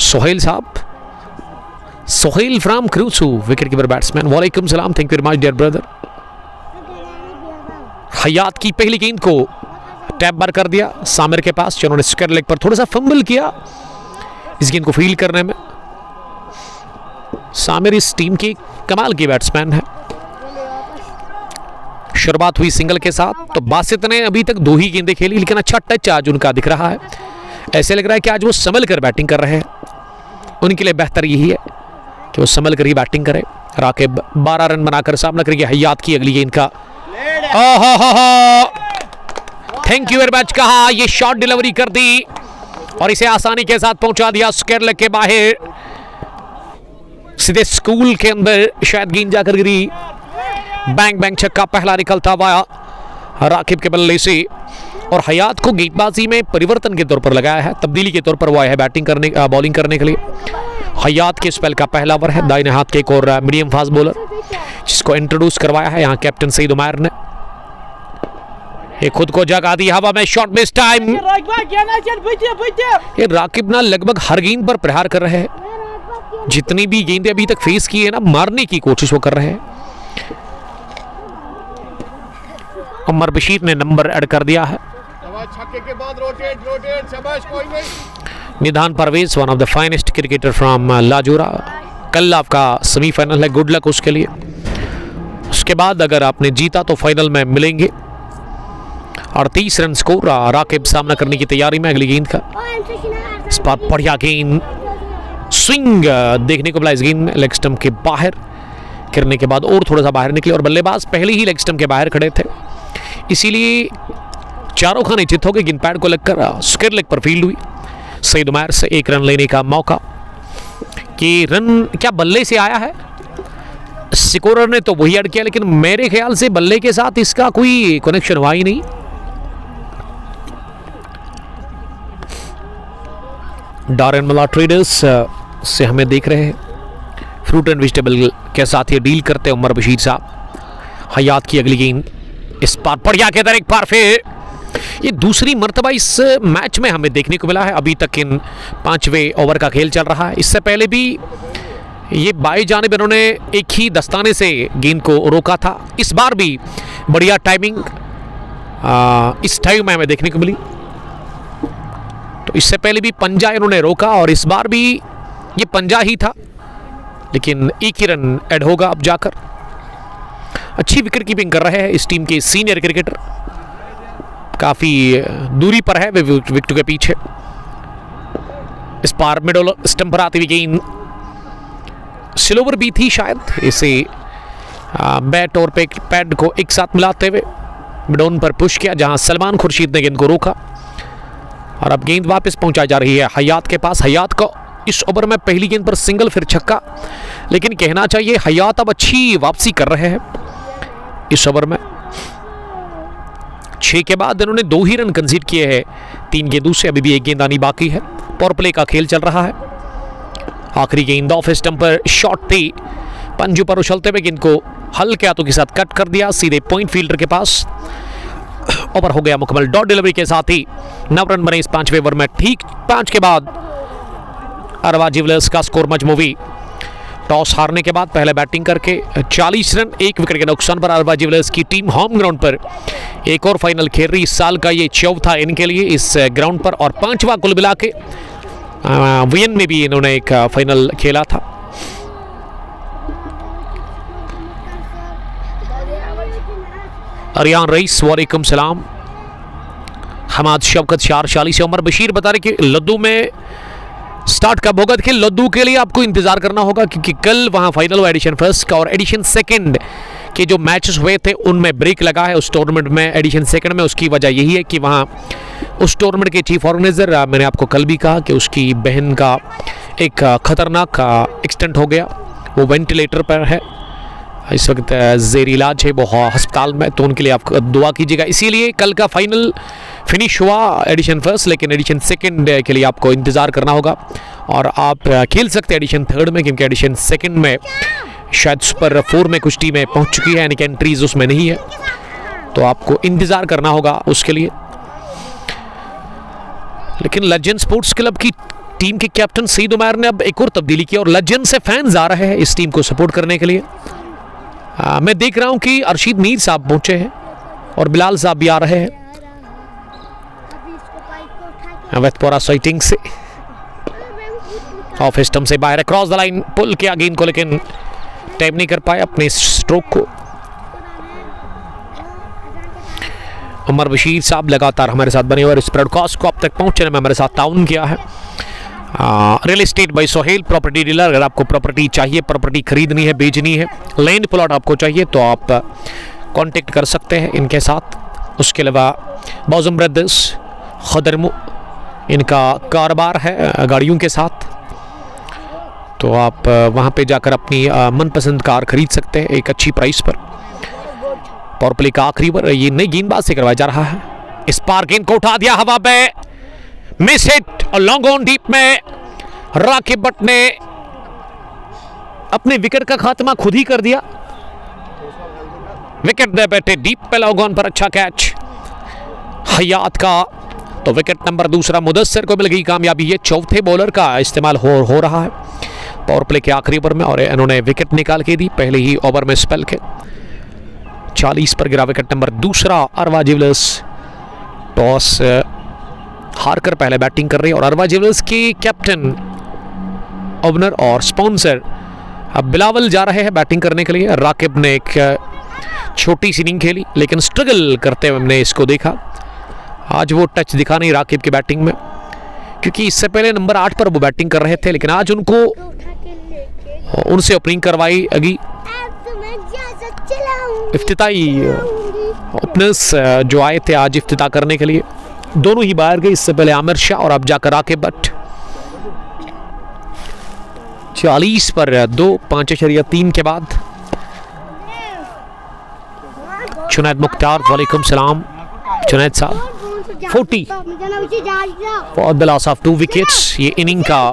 Sohail Sahab, Sohail from Krusu, wicket keeper batsman, वालेकुम सलाम, thank you very much dear brother. Hayat की पहली गेंद को टैप बार कर दिया सामिर के पास, जिन्होंने स्क्वायर लेग पर थोड़ा सा फंबल किया इस गेंद को फील्ड करने में। सामिर इस टीम की कमाल की बैट्समैन है। शुरुआत हुई सिंगल के साथ, तो बासित ने अभी तक 2 ही गेंदें खेली, लेकिन अच्छा टच आज उनका दिख रहा है। ऐसे लग रहा है कि आज वो संभल कर बैटिंग कर रहे हैं। उनके लिए बेहतर यही है कि वो संभल कर ही बैटिंग करे। राकिब 12 रन बनाकर सामना करेंगे हयात की अगली गेंद का। थैंक यू वेरी मच कहा, ये शॉट डिलीवरी कर दी और इसे आसानी के साथ पहुंचा दिया स्क्वायर लेग के बाहर, सीधे स्कूल के अंदर शायद गेंद जाकर गिरी। बैंग बैंग छक्का पहला निकलता हुआ राकिब के बल्ले से, और हयात को गेंदबाजी में परिवर्तन के तौर पर लगाया है, तब्दीली के तौर पर वो आया है बैटिंग करने, बॉलिंग करने के लिए। हयात के स्पेल का पहला ओवर है, दाहिने हाथ के एक और मीडियम फास्ट बॉलर जिसको इंट्रोड्यूस करवाया है यहाँ कैप्टन सईद उमैर ने। ये खुद को जगा दी हवा में, शॉट मिस टाइम। ये राकिब ना लगभग हर गेंद पर प्रहार कर रहे हैं। जितनी भी गेंदें अभी तक फेस की है ना, मारने की कोशिश वो कर रहे हैं। उमर बशीर ने नंबर ऐड कर दिया है। के बाद रोटेट शाबाश, कोई नहीं। Nidhan Parvez, one of the finest cricketer from Lajora. कल आपका सेमीफाइनल है, गुड लक उसके लिए। उसके बाद अगर आपने जीता तो फाइनल में मिलेंगे। और 30 रन स्कोर, राकिब सामना करने की तैयारी में अगली गेंद का। इस बार बढ़िया गेंद, स्विंग देखने को मिला इस गेंद में, लेग स्टंप के बाहर करने के बाद और थोड़ा सा बाहर निकले, और बल्लेबाज पहले ही लेग स्टंप के बाहर खड़े थे, इसीलिए चारों खाने चित हो गए। गेंद पैड को लगकर स्क्वायर लेग पर फील्ड हुई। सईद उमैर से 1 रन लेने का मौका। कि रन क्या बल्ले से आया है, स्कोरर ने तो वही ऐड किया, लेकिन मेरे ख्याल से बल्ले के साथ इसका कोई कनेक्शन हुआ ही नहीं। डारन मला ट्रेडर्स से हमें देख रहे हैं, फ्रूट एंड वेजिटेबल के साथ ये डील करते हैं उमर बशीर साहब। हयात की अगली गेंद, इस बार बढ़िया के अंदर एक बार फिर ये दूसरी मर्तबा इस मैच में हमें देखने को मिला है। अभी तक इन 5वें ओवर का खेल चल रहा है। इससे पहले भी ये बाएं जानिब इन्होंने एक ही दस्ताने से गेंद को रोका था। इस बार भी बढ़िया टाइमिंग इस टाइम में हमें देखने को मिली। तो इससे पहले भी पंजा इन्होंने रोका और इस बार भी ये पंजा ही था, लेकिन 1 ही रन ऐड होगा अब जाकर। अच्छी विकेट कीपिंग कर रहे हैं इस टीम के सीनियर क्रिकेटर, काफी दूरी पर है वे विकेट के पीछे। इस बार मिडल स्टंप पर आती हुई गेंद स्लोवर भी थी शायद, इसे बैट और पैड को एक साथ मिलाते हुए मिडोन पर पुश किया, जहां सलमान खुर्शीद ने गेंद को रोका और अब गेंद वापस पहुंचाई जा रही है हयात के पास। हयात को इस ओवर में पहली गेंद पर सिंगल फिर छक्का, लेकिन कहना चाहिए हयात अब अच्छी वापसी कर रहे हैं इस ओवर में। 6 के बाद इन्होंने 2 ही रन कंसीड किए हैं 3 गेंदों से, अभी भी 1 गेंद आनी बाकी है। पावर प्ले का खेल चल रहा है। आखिरी गेंद ऑफ स्टंप पर शॉट थी, पंजू पर उछलते हुए गेंद को हल्के हाथों के साथ कट कर दिया सीधे पॉइंट फील्डर के पास। ओवर हो गया मुकम्मल। डॉट डिलीवरी के साथ ही 9 रन बने इस 5वें ओवर में। ठीक 5 के बाद अरवा ज्वेलर्स का स्कोर मजमूवी। टॉस हारने के बाद पहले बैटिंग करके 40 रन 1 विकेट के नुकसान पर अरवा ज्वेलर्स की टीम होम ग्राउंड पर एक और फाइनल खेल रही। इस साल का ये 4था इनके लिए इस ग्राउंड पर और 5वां कुल मिला के। वियन में भी इन्होंने एक फाइनल खेला था। अरियान रईस वालेकुम सलाम। हमाद शौकत 40 उम्र। बशीर बता रहे कि लद्दू में स्टार्ट कब होगा? देखिए लद्दू के लिए आपको इंतजार करना होगा क्योंकि कल वहां फाइनल हुआ एडिशन फर्स्ट का और एडिशन सेकंड के जो मैचेस हुए थे उनमें ब्रेक लगा है उस टूर्नामेंट में। एडिशन सेकंड में उसकी वजह यही है कि वहां उस टूर्नामेंट के चीफ ऑर्गेनाइजर, मैंने आपको कल भी कहा कि उसकी बहन का एक खतरनाक एक्सीडेंट हो गया। वो वेंटिलेटर पर है इस वक्त, ज़ेर इलाज है वो अस्पताल में, तो उनके लिए आप दुआ कीजिएगा। इसीलिए कल का फाइनल फिनिश हुआ एडिशन फर्स्ट, लेकिन एडिशन सेकंड के लिए आपको इंतज़ार करना होगा और आप खेल सकते हैं एडिशन थर्ड में, क्योंकि एडिशन सेकंड में शायद सुपर 4 में कुछ टीमें पहुंच चुकी है, यानी कि एंट्रीज उसमें नहीं है, तो आपको इंतज़ार करना होगा उसके लिए। लेकिन लेजेंड स्पोर्ट्स क्लब की टीम के कैप्टन सईद उमैर ने अब एक और तब्दीली की और लेजेंड से फैंस आ रहे हैं इस टीम को सपोर्ट करने के लिए। मैं देख रहा हूं कि अरशीद मीर साहब पहुंचे हैं और बिलाल साहब भी आ रहे हैं अवैधपुरा साइटिंग से। ऑफ स्टंप से बाहर क्रॉस द लाइन पुल किया गेंद को, लेकिन टैप नहीं कर पाए अपने स्ट्रोक को। उमर बशीर साहब लगातार हमारे साथ बने हुए और इस ब्रॉडकास्ट को अब तक पहुंचने में हमारे साथ ताउन किया है। Real estate by Sohail property dealer. अगर आपको प्रॉपर्टी चाहिए, प्रॉपर्टी खरीदनी है, बेचनी है, लैंड प्लॉट आपको चाहिए तो आप कांटेक्ट कर सकते हैं इनके साथ। उसके अलावा बौजम ब्रदर्स खदरमू, इनका कारोबार है गाड़ियों के साथ, तो आप वहाँ पे जाकर अपनी मनपसंद कार खरीद सकते हैं एक अच्छी प्राइस पर। पावर प्ले का आखिरी ओवर ये नई गेंदबाज से करवाया जा रहा है। इस पार गेंद को उठा दिया हवा पे, मिस हिट और लॉन्ग ऑन डीप में राकिब भट्ट ने अपने विकेट का खात्मा खुद ही कर दिया। विकेट दे बैठे डीप पे लॉन्ग ऑन पर अच्छा कैच हयात का, तो विकेट नंबर दूसरा मुदस्सिर को मिल गई कामयाबी। ये चौथे बॉलर का इस्तेमाल हो रहा है पावर प्ले के आखिरी ओवर में और इन्होंने विकेट निकाल के दी पहले ही ओवर में स्पेल के। 40 पर गिरा विकेट नंबर दूसरा। अरवा ज्वेलर्स टॉस हारकर पहले बैटिंग कर रही है और अरवा ज्वेलर्स के कैप्टन, ओपनर और स्पॉन्सर अब बिलावल जा रहे हैं बैटिंग करने के लिए। राकिब ने एक छोटी सी इनिंग खेली लेकिन स्ट्रगल करते हुए हमने इसको देखा। आज वो टच दिखा नहीं राकिब की बैटिंग में, क्योंकि इससे पहले नंबर 8 पर वो बैटिंग कर रहे थे, लेकिन आज उनसे ओपनिंग करवाई गई। इफ्तिताई ओपनर्स जो आए थे आज इफ्तिता करने के लिए, दोनों ही बाहर गए। इससे पहले आमिर शाह और अब जाकर राकिब भट्ट। 40 पर 2, 5.3 के बाद जुनैद मुख्तार वालेकुम सलाम। जुनैद साहब 40 for the loss of 2 wickets. ये इनिंग का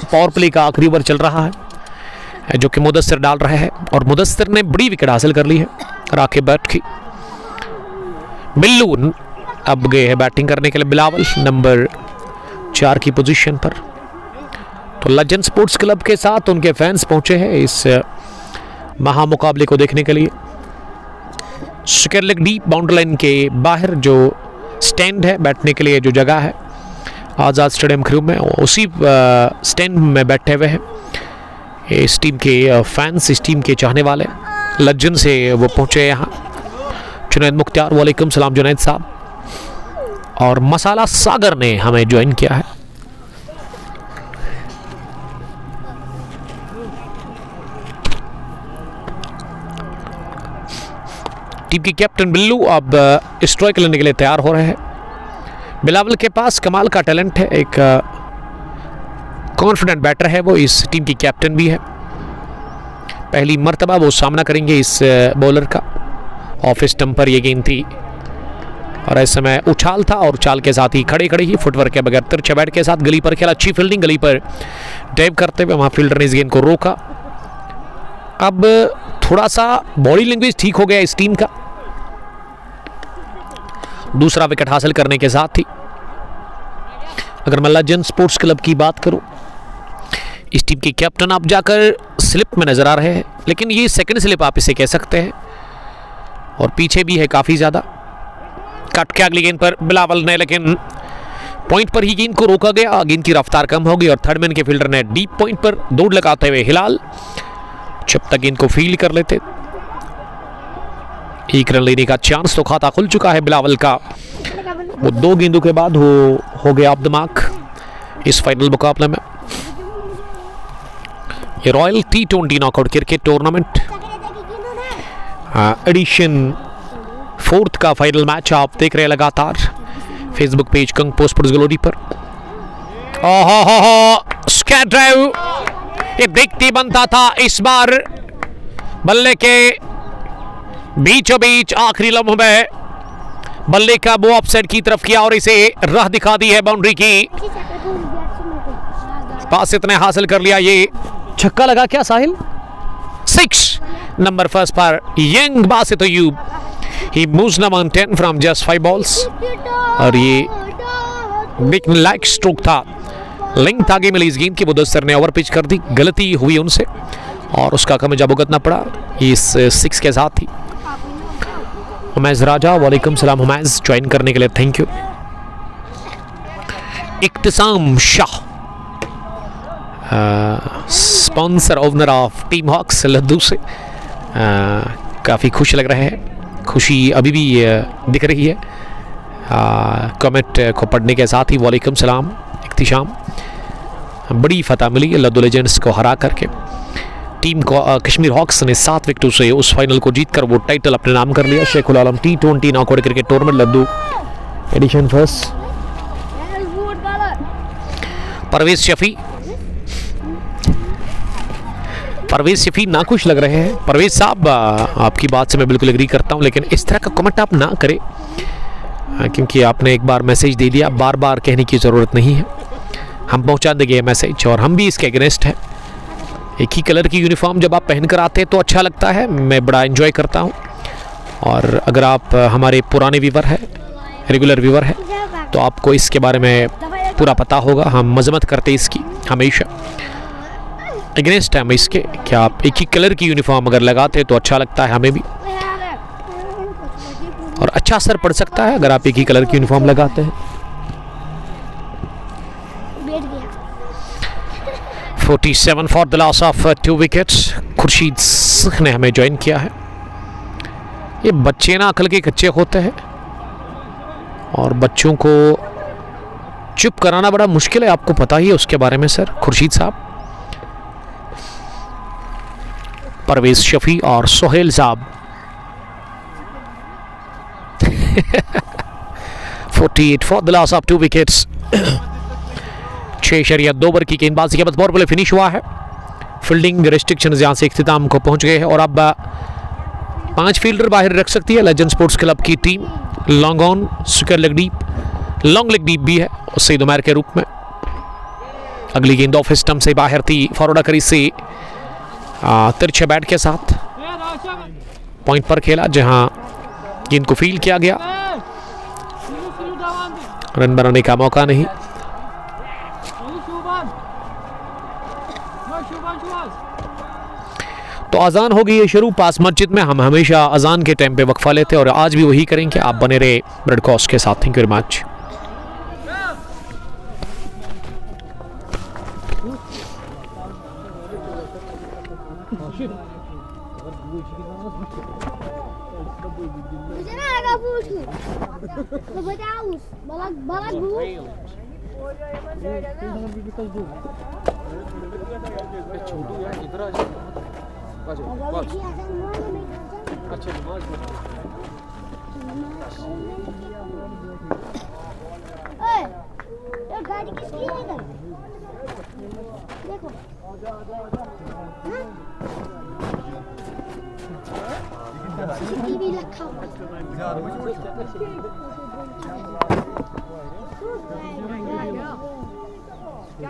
पावर प्ले का आखिरी ओवर चल रहा है जो कि मुदस्सिर डाल रहे हैं और मुदस्सिर ने बड़ी विकेट हासिल कर ली है राकिब भट्ट की। बिल्लू अब गए हैं बैटिंग करने के लिए, बिलावल नंबर 4 की पोजीशन पर। तो लेजेंड स्पोर्ट्स क्लब के साथ उनके फैंस पहुंचे हैं इस महामुकाबले को देखने के लिए। Square leg deep boundary line के बाहर जो स्टैंड है बैठने के लिए, जो जगह है आज़ाद स्टेडियम क्रू में, उसी स्टैंड में बैठे हुए हैं इस टीम के फैंस, इस टीम के चाहने वाले। लेजेंड से वो पहुंचे यहाँ। जुनैद मुख्तार वालेकुम सलाम जुनैद साहब, और मसाला सागर ने हमें ज्वाइन किया है। टीम की कैप्टन बिल्लू अब स्ट्राइक लेने के लिए तैयार हो रहे हैं। बिलावल के पास कमाल का टैलेंट है, एक कॉन्फिडेंट बैटर है, वो इस टीम की कैप्टन भी है। पहली मर्तबा वो सामना करेंगे इस बॉलर का। ऑफ स्टंप पर ये गेंद थी और इस समय उछाल था और उछाल के साथ ही खड़े खड़े ही फुटवर्क के बगैर तिरछे बैट के साथ गली पर खेला। अच्छी फील्डिंग, गली पर डाइव करते हुए वहां फील्डर ने इस गेंद को रोका। अब थोड़ा सा बॉडी लैंग्वेज ठीक हो गया इस टीम का। दूसरा विकेट हासिल करने के साथ ही अगर मैं लज्जन स्पोर्ट्स क्लब की बात करूं, इस टीम के कैप्टन आप जाकर स्लिप में नजर आ रहे हैं, लेकिन ये सेकंड स्लिप आप इसे कह सकते हैं और पीछे भी है काफी ज्यादा। कट के अगली गेंद पर बिलावल ने, लेकिन पॉइंट पर ही गेंद को रोका गया। गेंद की रफ्तार कम हो गई और थर्ड मैन के फील्डर ने डीप पॉइंट पर दौड़ लगाते हुए हिलाल जब तक गेंद को फील्ड कर लेते। एक रन लेने का चांस तो खाता खुल चुका है बिलावल का। वो 2 गेंदों के बाद हो गया ऑफ द मार्क इस फाइनल मुकाबले में। ये royal T20 knockout cricket tournament edition 4th का फाइनल मैच आप देख रहे हैं लगातार फेसबुक पेज कंगपो स्पोर्ट्स ग्लोरी पर। स्क्वायर ड्राइव, ये देखते बनता था। इस बार बल्ले के बीचों बीच आखिरी लम्हों में बल्ले का वो ऑफसाइड की तरफ किया और इसे राह दिखा दी है बाउंड्री की। पास इतने हासिल कर लिया, ये छक्का लगा क्या साहिल? 6 नंबर फर्स्ट पर young Basit Ayub, he moves number 10 from just 5 balls और ये बिग लाइक स्ट्रोक था। लेंथ आगे मिली इस गेंद की, मुदस्सिर ने ओवर पिच कर दी, गलती हुई उनसे और उसका खमियाजा भुगतना पड़ा इस 6 के साथ ही। हुमैज राजा, वालेकुम सलाम हुमैज, ज्वाइन करने के लिए thank you. Iktisam Shah, sponsor owner of team hawks Laddu से, काफ़ी खुश लग रहे हैं। खुशी अभी भी दिख रही है कमेंट को पढ़ने के साथ ही। वालेकुम सलाम इक्तिशाम, बड़ी फतह मिली लद्दू लेजेंड्स को हरा करके। टीम को कश्मीर हॉक्स ने 7 विकेटों से उस फाइनल को जीतकर वो टाइटल अपने नाम कर लिया। Shekhul Alam T20 knockout cricket tournament Laddu edition 1। Parvez Shafi नाखुश लग रहे हैं। परवेज साहब, आपकी बात से मैं बिल्कुल एग्री करता हूं, लेकिन इस तरह का कमेंट आप ना करें क्योंकि आपने एक बार मैसेज दे दिया, बार बार कहने की ज़रूरत नहीं है। हम पहुंचा देंगे ये मैसेज और हम भी इसके अगेंस्ट है। एक ही कलर की यूनिफॉर्म जब आप पहन कर आते हैं तो अच्छा लगता है, मैं बड़ा एंजॉय करता हूं। और अगर आप हमारे पुराने व्यूवर हैं, रेगुलर व्यूवर हैं, तो आपको इसके बारे में पूरा पता होगा। हम मजम्मत करते इसकी हमेशा, अगेंस्ट है हम इसके कि आप एक ही कलर की यूनिफॉर्म अगर लगाते हैं तो अच्छा लगता है हमें भी, और अच्छा असर पड़ सकता है अगर आप एक ही कलर की यूनिफॉर्म लगाते हैं। 47 for the loss of 2 wickets. Khurshid Sikh ने हमें ज्वाइन किया है। ये बच्चे ना अकल के कच्चे होते हैं और बच्चों को चुप कराना बड़ा मुश्किल है, आपको पता ही है उसके बारे में सर खुर्शीद साहब। परवेज शफी और सोहेल साहब 48 for the loss of 2 wickets. 6.2 over की गेंदबाजी के बाद पावर प्ले फिनिश हुआ है। फील्डिंग रिस्ट्रिक्शंस यहां से इख्तिताम को पहुंच गए हैं और अब 5 फील्डर बाहर रख सकती है लेजेंड स्पोर्ट्स क्लब की team. Long on, square leg deep, long leg deep भी है सईद उमर के रूप में। अगली गेंद ऑफ स्टंप से बाहर थी, फॉरवर्ड करी से तिरछे बैट के साथ पॉइंट पर खेला जहां गेंद को फील्ड किया गया। रन बनाने का मौका नहीं। तो अजान हो गई है शुरू पास मस्जिद में। हम हमेशा अजान के टाइम पे वक्फा लेते हैं और आज भी वही करेंगे। आप बने रहे ब्रॉडकास्ट के साथ। Thank you very much. ये गाड़ी किसकी है इधर? देखो टीवी रखा हुआ ये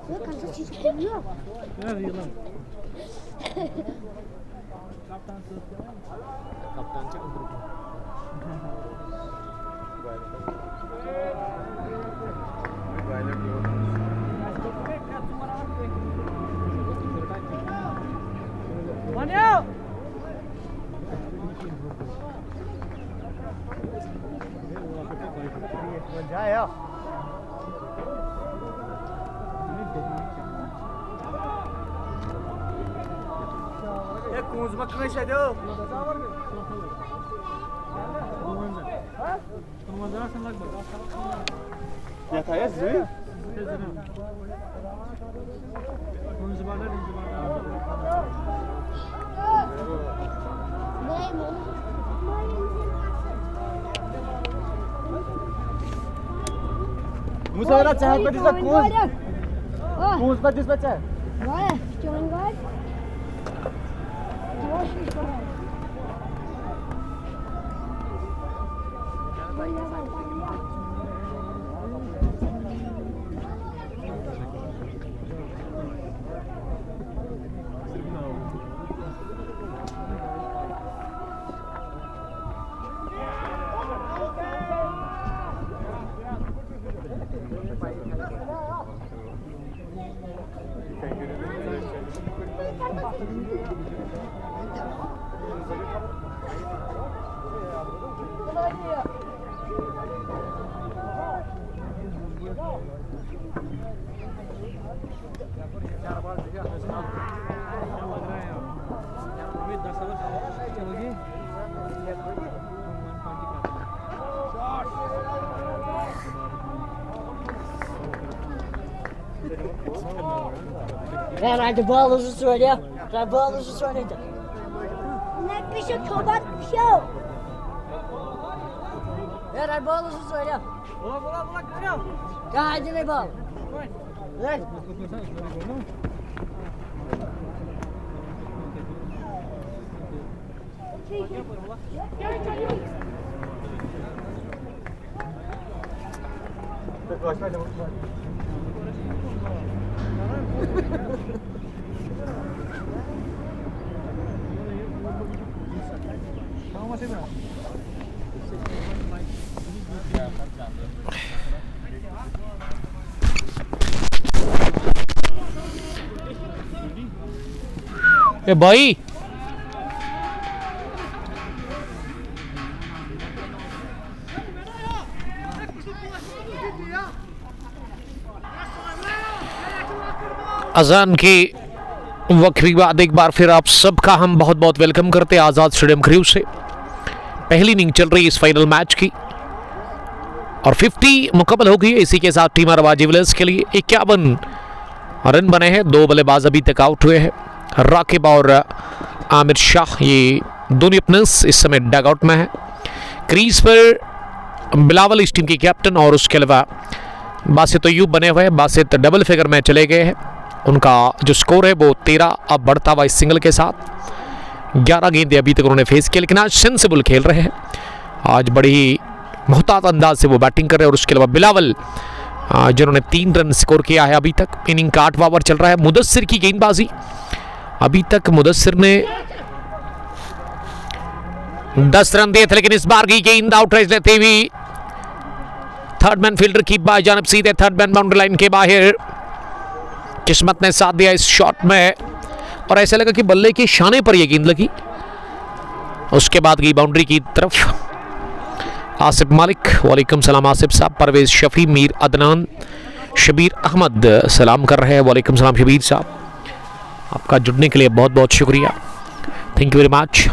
कौन सा चीज है? Musa cahaya pada satu kus pada baca. Why? Join God? Josh is for us. Man, de bal is het ja. De bal is het niet. Net bir şey çoban show. Ja, de bal is het ja. Ga je de bal. Nee. ए भाई अजान के वक्त के बाद एक बार फिर आप सबका हम बहुत बहुत वेलकम करते हैं आज़ाद स्टेडियम क्रीव से। पहली इनिंग चल रही है इस फाइनल मैच की और 50 मुकम्मल हो गई है। इसी के साथ टीम अरवा जुवेलर्स के लिए 51 रन बने हैं। 2 बल्लेबाज अभी तक आउट हुए हैं, राकिब और आमिर शाह। ये दोनों ओपनर्स इस समय डगआउट में है। क्रीज पर बिलावल इस टीम के कैप्टन और उसके अलावा बासित अयूब बने हुए हैं। बासित डबल फिगर में चले गए हैं। उनका जो स्कोर है वो 13 अब बढ़ता हुआ इस सिंगल के साथ। 11 गेंदें अभी तक उन्होंने फेस किया, लेकिन आज सेंसिबल खेल रहे हैं। आज बड़ी ही मोहतात अंदाज से वो बैटिंग कर रहे हैं। और उसके अलावा बिलावल जिन्होंने 3 रन स्कोर किया है अभी तक। इनिंग का 8वां ओवर चल रहा है। मुदस्सिर की गेंदबाजी अभी तक मुदस्सिर ने 10 रन दिए थे, लेकिन इस बार की गेंद आउटरेज लेते हुए थर्ड मैन फील्डर की बाईजानिब सीधे थर्ड मैन बाउंड्री लाइन के बाहर। किस्मत ने साथ दिया इस शॉट में और ऐसा लगा कि बल्ले के शाने पर यह गेंद लगी। उसके बाद गई बाउंड्री की तरफ। आसिफ मालिक, वालेकुम सलाम आसिफ साहब। परवेज शफी, मीर अदनान, शबीर अहमद सलाम कर रहे हैं। वालेकुम सलाम शबीर साहब, आपका जुड़ने के लिए बहुत बहुत शुक्रिया, थैंक यू वेरी मच।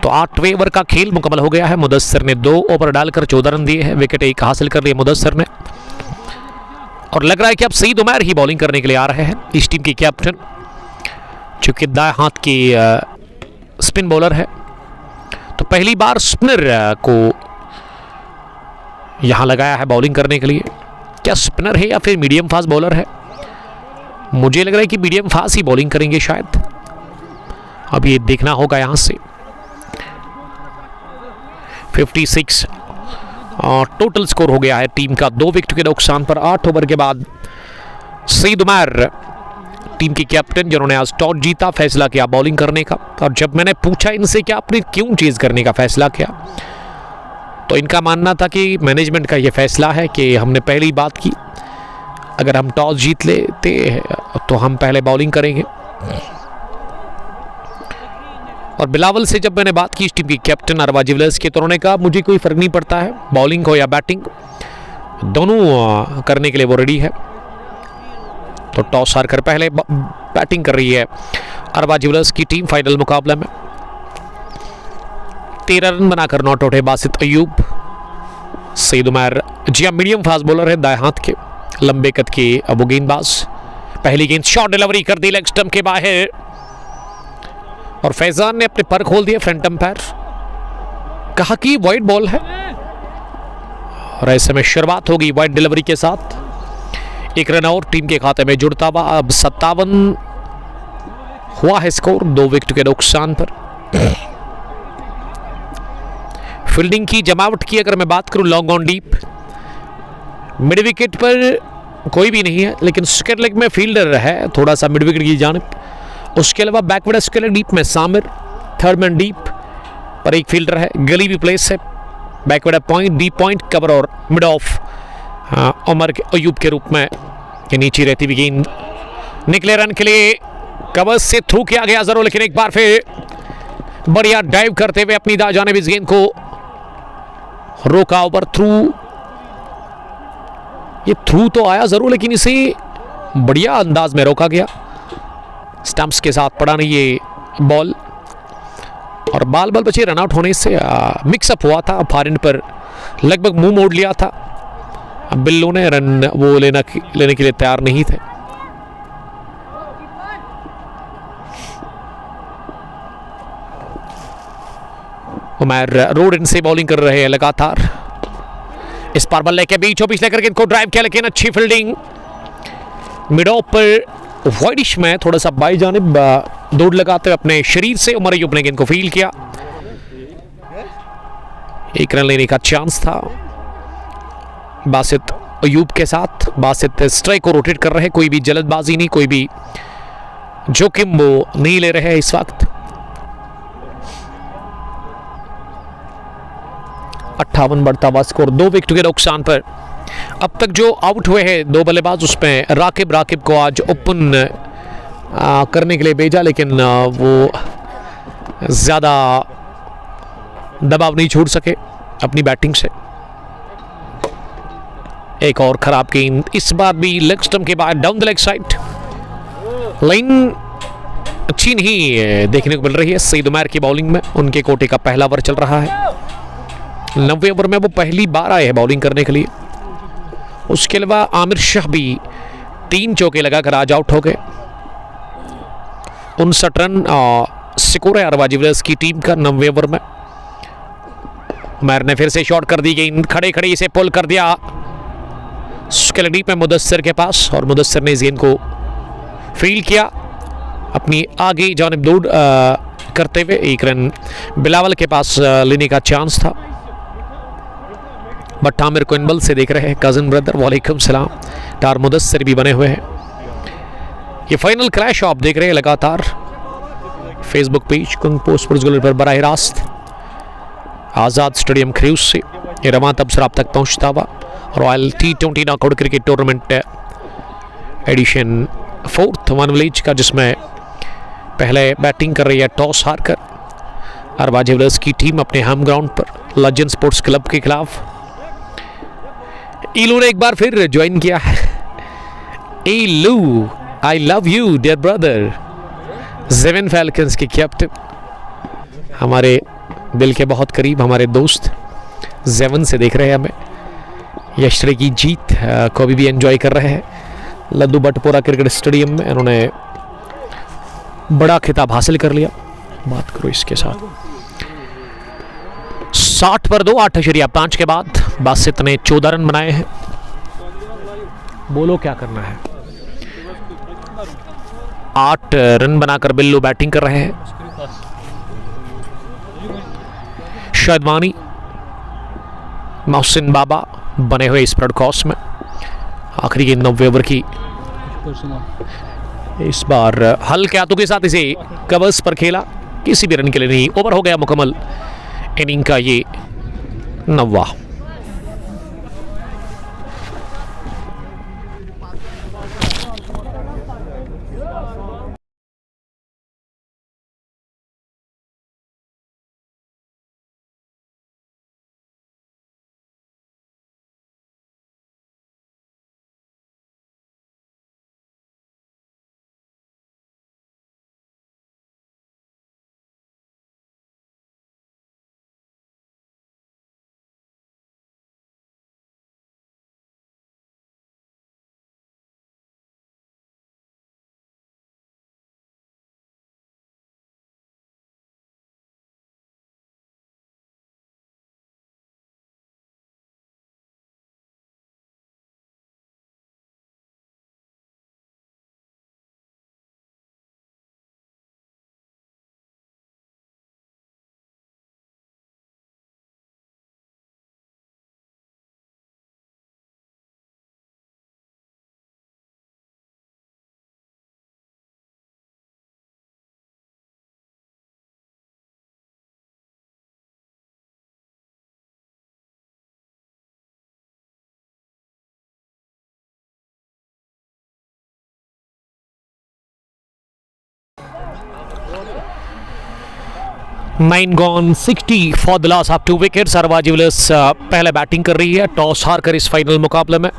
तो 8वें ओवर का खेल मुकम्मल हो गया है। मुदस्सिर ने 2 ओवर डालकर 14 रन दिए हैं। विकेट 1 हासिल कर लिया मुदस्सिर ने और लग रहा है कि अब सईद उमैर ही बॉलिंग करने के लिए आ रहे हैं। इस टीम के कैप्टन, चूंकि दाएं हाथ की स्पिन बॉलर है, तो पहली बार स्पिनर को यहाँ लगाया है बॉलिंग करने के लिए। क्या स्पिनर है या फिर मीडियम फास्ट बॉलर है? मुझे लग रहा है कि मीडियम फास्ट ही बॉलिंग करेंगे शायद। अब ये देखना होगा यहाँ से। 56 टोटल स्कोर हो गया है टीम का 2 विकेट के नुकसान पर। 8 ओवर के बाद सईद उमर टीम के कैप्टन, जिन्होंने आज टॉस जीता, फैसला किया बॉलिंग करने का। और जब मैंने पूछा इनसे कि आपने क्यों चेज करने का फैसला किया, तो इनका मानना था कि मैनेजमेंट का यह फैसला है कि हमने पहली बात की, अगर हम टॉस जीत लेते तो हम पहले बॉलिंग करेंगे। और बिलावल से जब मैंने बात की इस टीम की कैप्टन अरवा जुवेलर्स के, तो उन्होंने कहा मुझे कोई फ़र्क नहीं पड़ता है, बॉलिंग हो या बैटिंग, दोनों करने के लिए वो रेडी है। तो टॉस हार कर पहले बैटिंग कर रही है अरवा जुवेलर्स की टीम फाइनल मुकाबला में। 13 रन बनाकर नॉट आउट है बासित अयूब। सईद उमर जी हाँ मीडियम फास्ट बॉलर है, दाएं हाथ के लंबे कद के अबू गेंदबाज। पहली गेंद शॉट डिलीवरी कर दी लेग स्टंप के बाहर, और फैजान ने अपने पर खोल दिए फ्रंट अंपायर, कहा कि वाइड बॉल है। और ऐसे में शुरुआत होगी वाइड डिलीवरी के साथ। 1 रन और टीम के खाते में जुड़ता हुआ। अब 57 हुआ है स्कोर 2 विकेट के नुकसान पर। फील्डिंग की जमावट की अगर मैं बात करूं, long on deep, mid wicket पर कोई भी नहीं है, लेकिन सेकंड लेग में फील्डर है थोड़ा सा मिड विकेट की जानिब। उसके अलावा बैकवर्ड स्क्वायर डीप में सामिर, थर्ड मैन डीप पर एक फील्डर है, गली भी प्लेस है, backward point, deep point, cover और मिड ऑफ उमर अयूब के रूप में ये नीचे रहती हुई गेंद निकले रन के लिए। कवर से थ्रू किया गया जरूर, लेकिन एक बार फिर बढ़िया डाइव करते हुए अपनी दाएं जानिब इस गेंद को रोका। ओवर थ्रू, ये थ्रू तो आया जरूर, लेकिन इसे बढ़िया अंदाज में रोका गया। स्टंप्स के साथ पड़ा नहीं ये बॉल, और बाल बल बचे रनआउट होने से मिक्सअप हुआ था। फॉरएंड पर लगभग मुंह मोड़ लिया था। बिल्लू ने रन वो लेने के लिए तैयार नहीं थे। उमर रोड इन से बॉलिंग कर रहे हैं लगातार। इस पार बल्ले के बीचों बीच लेकर इनको ड्राइव किया, लेकिन अच्छी फील्डिंग मिड ऑफ पर वाइडिश में थोड़ा सा बाई जानिब दौड़ लगाते हुए अपने शरीर से उमर अयूब ने गेंद को फील्ड किया। 1 रन लेने का चांस था बासित अयूब के साथ। बासित स्ट्राइक को रोटेट कर रहे हैं, कोई भी जल्दबाजी नहीं, कोई भी जोखिम वो नहीं ले रहे हैं इस वक्त। 58 बढ़ता हुआ स्कोर 2 विकेट के नुकसान पर। अब तक जो आउट हुए हैं 2 बल्लेबाज, उसमें राकिब को आज ओपन करने के लिए भेजा, लेकिन वो ज़्यादा दबाव नहीं छोड़ सके अपनी बैटिंग से। एक और खराब गेंद, इस बार भी लेग स्टंप के बाद down the leg side. Line अच्छी नहीं देखने को मिल रही है सईद उमर की बॉलिंग में। उनके कोटे का पहला ओवर चल रहा है। 90 ओवर में वो पहली बार आए हैं बॉलिंग करने के लिए। उसके अलावा आमिर शाह भी 3 चौके लगाकर आज आउट हो गए। 59 रन स्कोर है अरवा जुवेलर्स की टीम का 90 ओवर में। उमर ने फिर से शॉट कर दी गेंद, खड़े खड़े इसे पुल कर दिया डीप में मुदस्सिर के पास, और मुदस्सिर ने इस गेंद को फील्ड किया अपनी आगे जानिब दौड़ करते हुए। 1 रन बिलावल के पास लेने का चांस था, बट आमिर को इनबल से देख रहे हैं कजन ब्रदर। वालेकुम सलाम। टार मुदस्सिर भी बने हुए हैं। ये फाइनल क्रैश आप देख रहे हैं लगातार फेसबुक पेज कुंग पोस्ट पर बराह रास्त आज़ाद स्टेडियम क्रूज से ये रवां तबसर आप तक पहुंचता हुआ। Royal T20 knockout cricket tournament edition 4th one village का, जिसमें पहले बैटिंग कर रही है टॉस हारकर अरवा जुवेलर्स की टीम अपने होम ग्राउंड पर लेजेंड स्पोर्ट्स क्लब के खिलाफ। ईलू ने एक बार फिर ज्वाइन किया है। ईलू, I love you dear brother. 7 Falcons के कैप्टन, हमारे दिल के बहुत करीब, हमारे दोस्त 7 से देख रहे हैं हमें। यशरे की जीत को भी एंजॉय कर रहे हैं लद्दू बटपोरा क्रिकेट स्टेडियम में। इन्होंने बड़ा खिताब हासिल कर लिया। बात करो इसके साथ 60 पर 2, 8.5 के बाद बासित ने 14 रन बनाए हैं। बोलो क्या करना है। 8 रन बनाकर बिल्लू बैटिंग कर रहे हैं। शाहिद वानी, मोहसिन बाबा बने हुए इस ब्रॉड कॉस्ट में। आखिरी गेंद 90 ओवर की। इस बार हल्के हाथों के साथ इसे कवर्स पर खेला, किसी भी रन के लिए नहीं। ओवर हो गया मुकम्मल इनिंग का ये 90वां। Nine gone 60 for the loss of 2 wickets. Arwa jewellers पहले बैटिंग कर रही है टॉस हार कर इस फाइनल मुकाबले में।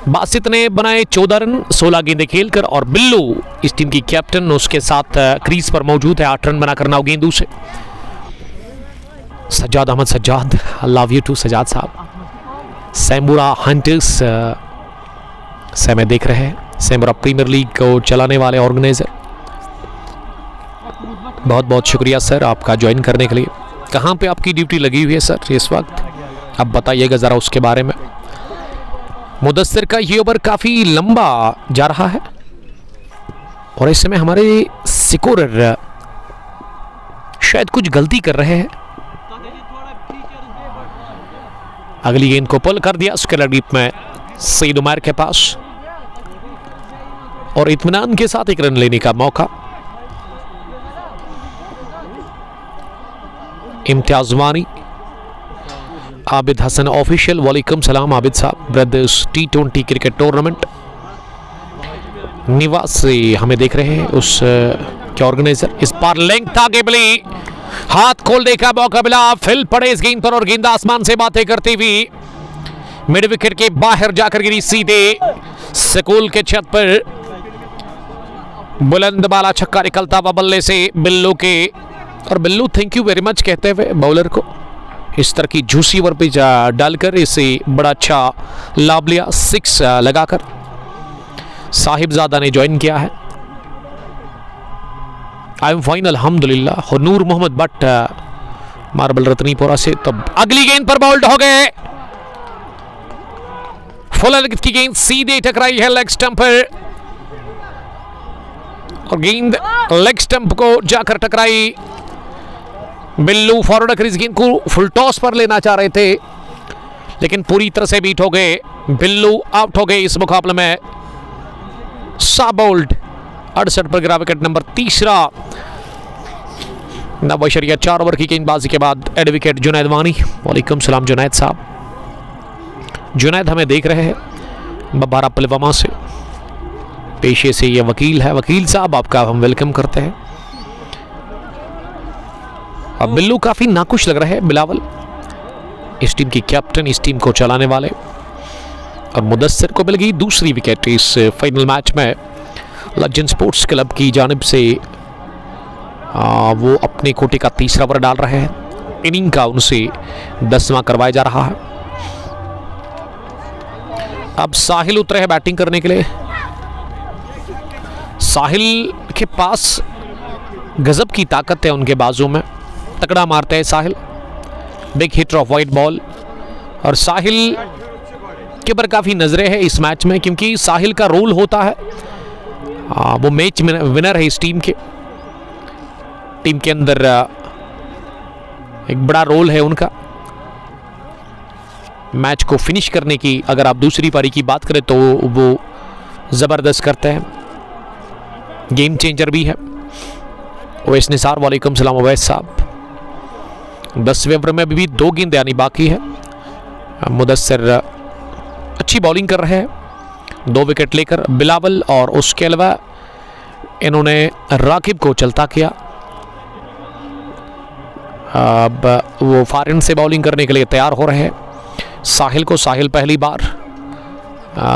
बासित ने बनाए 14 रन 16 गेंदें खेलकर और बिल्लू इस टीम की कैप्टन उसके साथ क्रीज पर मौजूद है 8 रन बनाकर 9 गेंदों से। Sajjad Ahmed Sajjad, I love you too Sajjad साहब। सैम्बुरा हंटर्स से मैं देख रहे हैं, सैम्बुरा प्रीमियर लीग को चलाने वाले ऑर्गेनाइजर। बहुत बहुत शुक्रिया सर आपका ज्वाइन करने के लिए। कहाँ पे आपकी ड्यूटी लगी हुई है सर इस वक्त, अब बताइएगा ज़रा उसके बारे में। मुदस्सिर का ये ओवर काफ़ी लंबा जा रहा है और इस समय हमारे स्कोरर शायद कुछ गलती कर रहे हैं। अगली गेंद को पुल कर दिया स्केलर डीप में सईद उमर के पास और इत्मीनान के साथ एक रन लेने का मौका। इम्तियाज वानी, आबिद हसन ऑफिशियल, वालेकुम सलाम आबिद साहब। ब्रदर्स T20 क्रिकेट टूर्नामेंट निवास से हमें देख रहे हैं उस के ऑर्गेनाइजर। इस बार लेंथ आगे मिली, हाथ खोलने का मौका मिला, फिल पड़े इस गेंद पर और गेंद आसमान से बातें करती हुई मिड विकेट के बाहर जाकर गिरी सीधे स्कूल के छत पर। बुलंद बाला छक्का निकलता हुआ बल्ले से बिल्लू के, और Billu thank you very much कहते हुए बॉलर को इस तरह की झूसी ओवर पे डालकर इसे बड़ा अच्छा लाभ लिया 6 लगाकर। साहिबजादा ने ज्वाइन किया है। आई एम फाइन अल्हम्दुलिल्लाह। नूर मोहम्मद बट मार्बल रतनीपुरा से। तब अगली गेंद पर बाउल्ड हो गए। फुल लेंथ की गेंद सीधे टकराई है लेग स्टंप पर और गेंद लेग स्टंप को जाकर टकराई। बिल्लू फॉरवर्ड कर इस गेंद को फुल टॉस पर लेना चाह रहे थे लेकिन पूरी तरह से बीट हो गए। बिल्लू आउट हो गए इस मुकाबले में। साबोल्ड 68 पर गिरा विकेट नंबर 3। 9.4 ओवर की गेंदबाजी के बाद एड विकेट जुनैद वानी। वालेकुम सलाम जुनैद साहब। जुनैद हमें देख रहे हैं बबारा पुलवामा से, पेशे से ये वकील है। वकील साहब आपका हम वेलकम करते हैं। अब बिल्लू काफी नाखुश लग रहे हैं बिलावल, इस टीम की कैप्टन, इस टीम को चलाने वाले। और मुदस्सिर को मिल गई दूसरी विकेट इस फाइनल मैच में। लज्जन स्पोर्ट्स क्लब की जानिब से वो अपने कोटे का 3रा ओवर डाल रहे हैं। इनिंग का उनसे 10वां करवाया जा रहा है। अब साहिल उतरे हैं बैटिंग करने के लिए। साहिल के पास गजब की ताकत है, उनके बाजू में तगड़ा मारते हैं Sahil. Big hitter of white ball और साहिल के ऊपर काफ़ी नज़रें हैं इस मैच में, क्योंकि साहिल का रोल होता है वो मैच विनर है इस टीम के अंदर एक बड़ा रोल है उनका मैच को फिनिश करने की। अगर आप दूसरी पारी की बात करें तो वो ज़बरदस्त करते हैं, गेम चेंजर भी है। ओवैस निसार, वालेकुम सलाम ओवैस साहब। 10वें ओवर में अभी भी 2 गेंद आनी बाकी है। मुदस्सिर अच्छी बॉलिंग कर रहे हैं, 2 विकेट लेकर। बिलावल और उसके अलावा इन्होंने राकिब को चलता किया। अब वो फारिन से बॉलिंग करने के लिए तैयार हो रहे हैं। साहिल पहली बार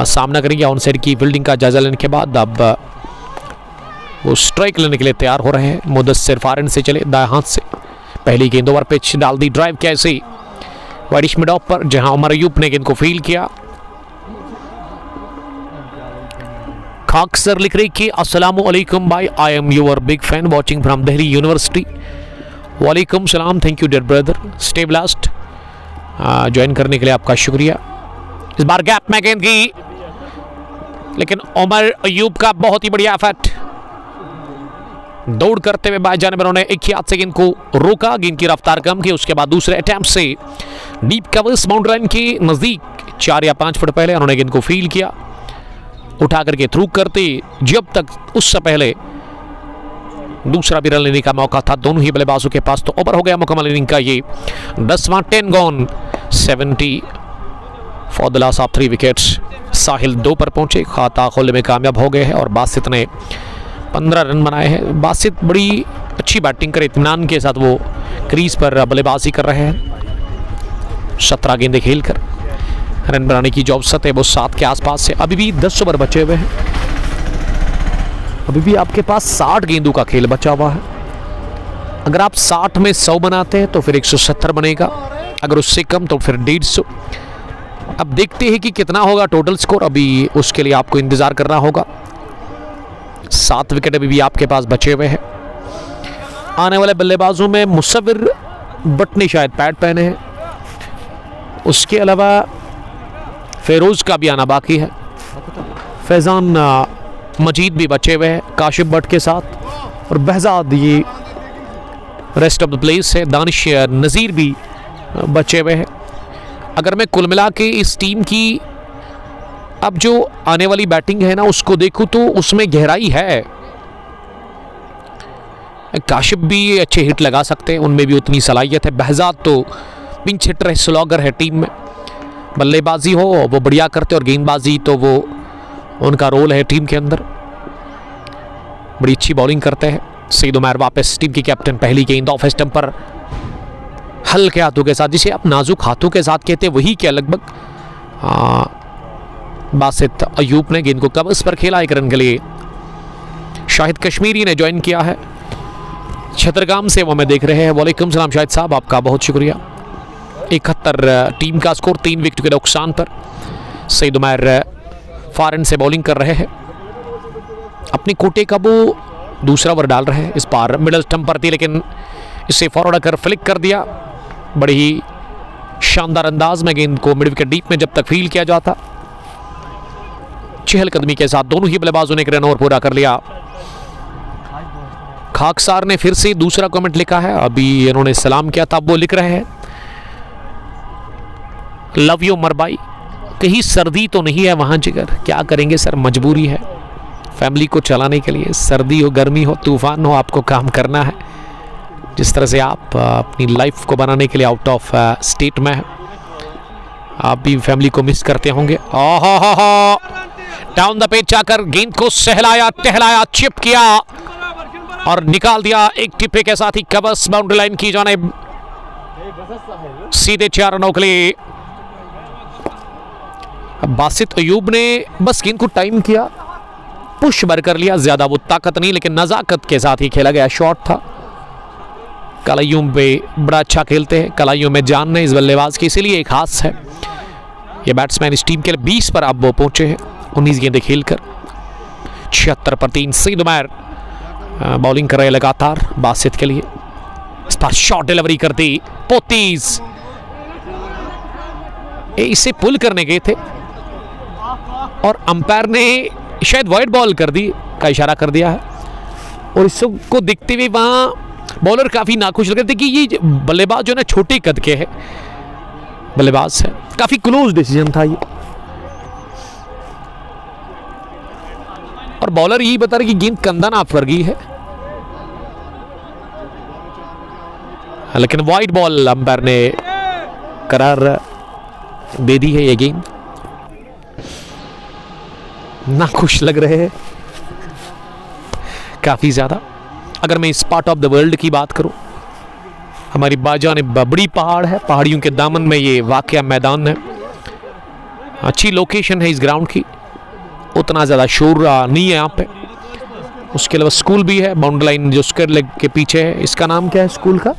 सामना करेंगे ऑन साइड की फील्डिंग का जायजा लेने के बाद। अब वो स्ट्राइक लेने के लिए तैयार हो रहे हैं। मुदस्सिर फारिन से चले दाएं हाथ से, पहली गेंद ओवर पिच डाल दी ड्राइव कैसे वाइडिश मिड ऑफ पर, जहां उमर अयूब ने गेंद को फील किया। खाक सर लिख रही कि अस्सलाम वालेकुम भाई, I am your big fan watching from Delhi university. वालेकुम सलाम, thank you dear brother, stay blessed. Join करने के लिए आपका शुक्रिया। इस बार गैप में गेंद की, लेकिन उमर अयूब का बहुत ही बढ़िया एफर्ट, दौड़ करते हुए बाएं जाने पर उन्होंने एक ही हाथ से गेंद को रोका, गेंद की रफ्तार कम की। उसके बाद दूसरे अटेम्प्ट से डीप कवर्स बाउंड्री लाइन के नजदीक 4 या 5 फुट पहले उन्होंने गेंद को फील किया, उठा करके थ्रू करते। जब तक उससे पहले दूसरा भी रन लेने का मौका था दोनों ही बल्लेबाजों के पास, तो ओवर हो गया मुकम्मल इनिंग का ये 10वां 10 gone 70 for the loss of 3 wickets. Sahil 2 पर पहुंचे, खाता खोलने में कामयाब हो गए हैं और बासित ने 15 रन बनाए हैं। बासित बड़ी अच्छी बैटिंग कर इत्मीनान के साथ वो क्रीज पर बल्लेबाजी कर रहे हैं। 17 गेंदें खेलकर रन बनाने की जो औसत है वो 7 के आसपास है। अभी भी 10 ओवर बचे हुए हैं, अभी भी आपके पास 60 गेंदों का खेल बचा हुआ है। अगर आप 60 में 100 बनाते हैं तो फिर 170 बनेगा, अगर उससे कम तो फिर 150। अब देखते हैं कि कितना होगा टोटल स्कोर, अभी उसके लिए आपको इंतजार करना होगा। 7 विकेट अभी भी आपके पास बचे हुए हैं। आने वाले बल्लेबाजों में मुसव्विर बट ने शायद पैड पहने हैं, उसके अलावा फेरोज का भी आना बाकी है। फैजान मजीद भी बचे हुए हैं काशिफ बट के साथ, और बहजाद ये रेस्ट ऑफ द प्लेस है। दानिश नज़ीर भी बचे हुए हैं। अगर मैं कुल मिला के इस टीम की अब जो आने वाली बैटिंग है ना उसको देखूं तो उसमें गहराई है। काशिफ भी अच्छे हिट लगा सकते हैं, उनमें भी उतनी सलाहियत है। बहजाद तो पिंच हिटर है, स्लॉगर है टीम में। बल्लेबाजी हो वो बढ़िया करते और गेंदबाजी तो वो उनका रोल है टीम के अंदर, बड़ी अच्छी बॉलिंग करते हैं। सईद उमर वापस टीम की कैप्टन, पहली गेंद ऑफ स्टंप पर हल्के हाथों के साथ, जिसे आप नाजुक हाथों के साथ कहते हैं वही क्या लगभग, बासित अयूब ने गेंद को कवर्स पर खेला 1 रन के लिए। शाहिद कश्मीरी ने ज्वाइन किया है छतरगाम से, वो हमें देख रहे हैं। वालेकुम सलाम शाहिद साहब, आपका बहुत शुक्रिया। 71 टीम का स्कोर 3 विकेट के नुकसान पर। सईद उमर फारन से बॉलिंग कर रहे हैं, अपनी कोटे का वो दूसरा ओवर डाल रहे हैं। इस बार मिडल स्टंप पर थी, लेकिन इसे फॉरवर्ड कर फ्लिक कर दिया बड़ी ही शानदार अंदाज में। गेंद को मिड विकेट डीप में जब तक फील किया जाता, चहलकदमी के साथ दोनों ही बल्लेबाजों ने एक रन ओवर पूरा कर लिया। खाकसार ने फिर से दूसरा कमेंट लिखा है, अभी इन्होंने सलाम किया था, वो लिख रहे हैं लव यू उमर भाई, कहीं सर्दी तो नहीं है वहां जिगर, क्या करेंगे सर, मजबूरी है फैमिली को चलाने के लिए। सर्दी हो गर्मी हो तूफान हो, आपको काम करना है। जिस तरह से आप अपनी लाइफ को बनाने के लिए आउट ऑफ स्टेट में हैं, आप भी फैमिली को मिस करते होंगे। डाउन द पिच आकर गेंद को सहलाया टहलाया, चिप किया और निकाल दिया एक टिप्पे के साथ ही कवर्स बाउंड्री लाइन की जानिब, सीधे 4 रनों के लिए। बासित अयूब ने बस गेंद को टाइम किया, पुश भर कर लिया, ज्यादा वो ताकत नहीं लेकिन नजाकत के साथ ही खेला गया शॉट था। कलाइयों पे बड़ा अच्छा खेलते हैं, कलाइयों में जान है इस बल्लेबाज की, इसीलिए एक खास है ये बैट्समैन। इस टीम के लिए 20 पर अब वो पहुंचे हैं 19 गेंदें खेलकर। 76 पर 3 सईद उमर बॉलिंग कर रहे लगातार बासित के लिए। इस पर शॉट डिलीवरी कर दी पोतीज, इसे पुल करने गए थे और अंपायर ने शायद वाइड बॉल कर दी का इशारा कर दिया है। और इसको देखते हुए वहाँ बॉलर काफ़ी नाखुश लग रहे थे कि ये बल्लेबाज जो है ना छोटे कद के है बल्लेबाज है। काफ़ी क्लोज डिसीजन था ये। और बॉलर यही बता रहे कि गेंद कंधा नाप कर गई है, लेकिन वाइड बॉल अंपायर ने करार दे दी है। ये गेंद नाखुश लग रहे हैं काफी ज्यादा। अगर मैं इस पार्ट ऑफ द वर्ल्ड की बात करूं, हमारी बाजानिब बड़ी पहाड़ है, पहाड़ियों के दामन में ये वाकया मैदान है। अच्छी लोकेशन है इस ग्राउंड की, उतना ज़्यादा शोर नहीं है यहाँ पे। उसके अलावा स्कूल भी है, बाउंड्री लाइन जो स्क्वायर लेग के पीछे है। इसका नाम क्या है स्कूल का?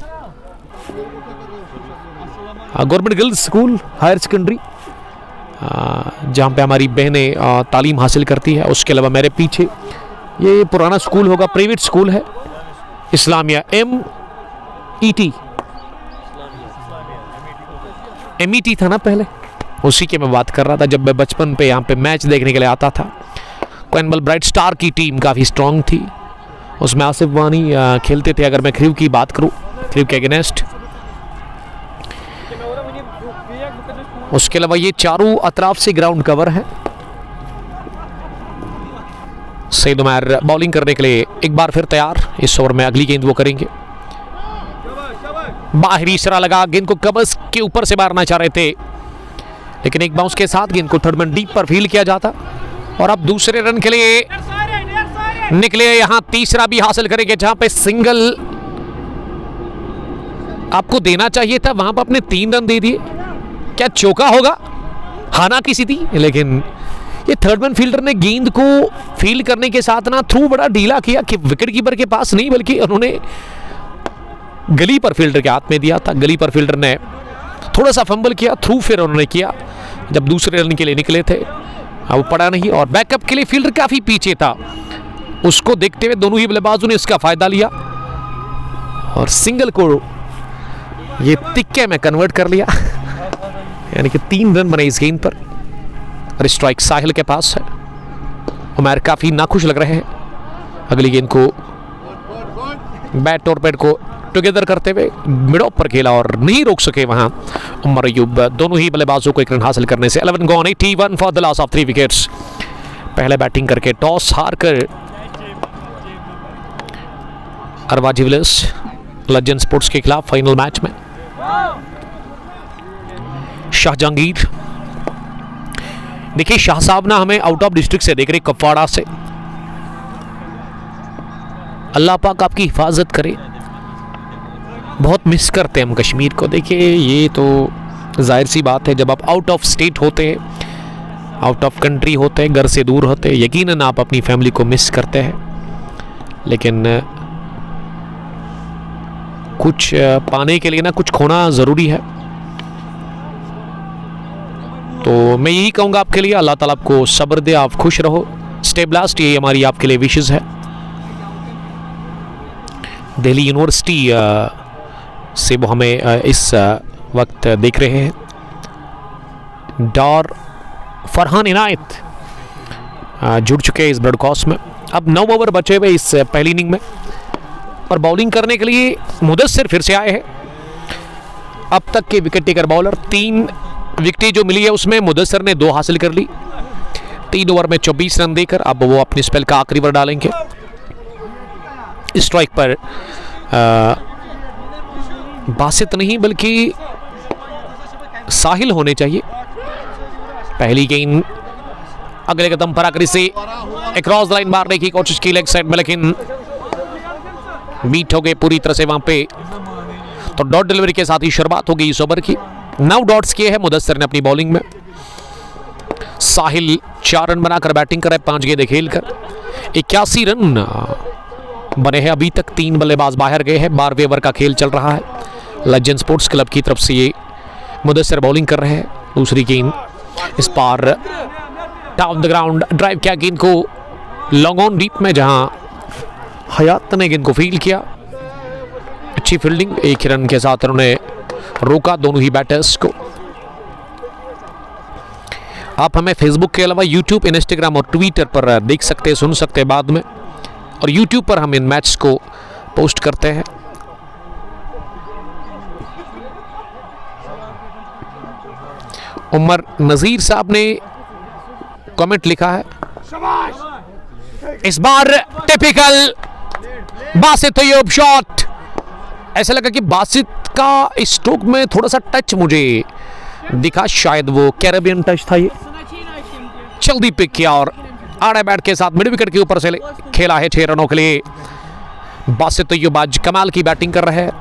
Government girls school higher secondary, जहाँ पे हमारी बहनें तालीम हासिल करती है। उसके अलावा मेरे पीछे ये पुराना स्कूल होगा, प्राइवेट स्कूल है इस्लामिया MET था ना पहले, उसी के मैं बात कर रहा था जब मैं बचपन पे यहाँ पे मैच देखने के लिए आता था। क्वेनबल ब्राइट स्टार की टीम काफ़ी स्ट्रांग थी, उसमें आसिफ वानी खेलते थे। अगर मैं खरीव की बात करूँ, खरीव के अगेंस्ट। उसके अलावा ये चारों अतराफ से ग्राउंड कवर है। सईद उमर बॉलिंग करने के लिए एक बार फिर तैयार। इस ओवर में अगली गेंद वो करेंगे। बाहरी इशारा लगा, गेंद को कबस के ऊपर से मारना चाह रहे थे, लेकिन एक बाउंस के साथ गेंद को थर्ड मैन डीप पर फील्ड किया जाता। और अब दूसरे रन के लिए निकले, यहां तीसरा भी हासिल करेंगे, जहां पे सिंगल आपको देना चाहिए था, वहां पर आपने 3 रन दे दिए। क्या चौका होगा? हाना किसी थी, लेकिन ये थर्ड मैन फील्डर ने गेंद को फील्ड करने के साथ ना थ्रू बड़ा ढीला किया कि विकेट कीपर के पास नहीं, बल्कि उन्होंने गली पर फील्डर के हाथ में दिया था। गली पर फील्डर ने थोड़ा सा फंबल किया, थ्रू फिर उन्होंने किया जब दूसरे रन के लिए निकले थे, वो पड़ा नहीं। और बैकअप के लिए फील्डर काफी पीछे था, उसको देखते हुए दोनों ही बल्लेबाजों ने इसका फायदा लिया और सिंगल को ये तिक्के में कन्वर्ट कर लिया। यानी कि 3 रन बने इस गेंद पर। और स्ट्राइक साहिल के पास है। उमर काफी नाखुश लग रहे हैं। अगली गेंद को बैट और पैड को टुगेदर करते हुए मिड ऑफ पर खेला और नहीं रोक सके वहां उमर अयूब। दोनों ही बल्लेबाजों को 1 रन हासिल करने से 11 gone, 81 for the loss of 3 wickets. पहले बैटिंग करके टॉस हार कर अरवा जुवेलर्स लेजेंड स्पोर्ट्स के खिलाफ फाइनल मैच में शाहजहांगीर। देखिए शाह साहब ना हमें आउट ऑफ डिस्ट्रिक्ट से देख रहे, कुपवाड़ा से। अल्लाह पाक आपकी हिफाजत करे। बहुत मिस करते हैं हम कश्मीर को। देखिए ये तो जाहिर सी बात है, जब आप आउट ऑफ स्टेट होते हैं, आउट ऑफ कंट्री होते हैं, घर से दूर होते हैं, यकीनन आप अपनी फैमिली को मिस करते हैं। लेकिन कुछ पाने के लिए ना कुछ खोना ज़रूरी है। तो मैं यही कहूँगा आपके लिए, अल्लाह ताला आपको सब्र दे, आप खुश रहो, स्टे ब्लास्ट, यही हमारी आपके लिए विशेष है। दिल्ली यूनिवर्सिटी से वो हमें इस वक्त देख रहे हैं। डॉर फरहान इनायत जुड़ चुके हैं इस ब्रॉडकास्ट में। अब 9 ओवर बचे हुए इस पहली इनिंग में और बॉलिंग करने के लिए मुदस्सिर फिर से आए हैं। अब तक के विकेट टेकर बॉलर, 3 विकेटें जो मिली है उसमें मुदस्सिर ने 2 हासिल कर ली। 3 ओवर में 24 रन देकर अब वो अपनी स्पेल का आखिरी ओवर डालेंगे। स्ट्राइक पर बासित नहीं बल्कि साहिल होने चाहिए। पहली गेंद अगले कदम पर आकर इसे क्रॉस लाइन मारने की कोशिश की लेग साइड में, लेकिन बीट हो गए पूरी तरह से वहां पे। तो डॉट डिलीवरी के साथ ही शुरुआत हो गई इस ओवर की। 9 डॉट्स किए हैं मुदस्सिर ने अपनी बॉलिंग में। साहिल 4 रन बनाकर बैटिंग कर रहे, 5 गेंदें खेलकर 81 रन बने हैं अभी तक। 3 बल्लेबाज बाहर गए हैं। 12वें ओवर का खेल चल रहा है। लेजेंड स्पोर्ट्स क्लब की तरफ से ये मुदस्सिर बॉलिंग कर रहे हैं। दूसरी गेंद इस पार डाउन द ग्राउंड ड्राइव किया गेंद को लॉन्ग ऑन डीप में, जहां हयात ने गेंद को फील्ड किया। अच्छी फील्डिंग, 1 रन के साथ उन्होंने रोका दोनों ही बैटर्स को। आप हमें फेसबुक के अलावा यूट्यूब, इंस्टाग्राम और ट्विटर पर देख सकते हैं, सुन सकते हैं बाद में, और यूट्यूब पर हम इन मैच को पोस्ट करते हैं। उमर नज़ीर साहब ने कमेंट लिखा है, इस बार टिपिकल बासित तैयब शॉट। ऐसा लगा कि बासित का स्ट्रोक में थोड़ा सा टच मुझे दिखा, शायद वो कैरेबियन टच था। ये जल्दी पिक किया और आड़े बैट के साथ मिड विकेट के ऊपर से खेला है 6 रनों के लिए। बासित तैयब आज कमाल की बैटिंग कर रहे हैं,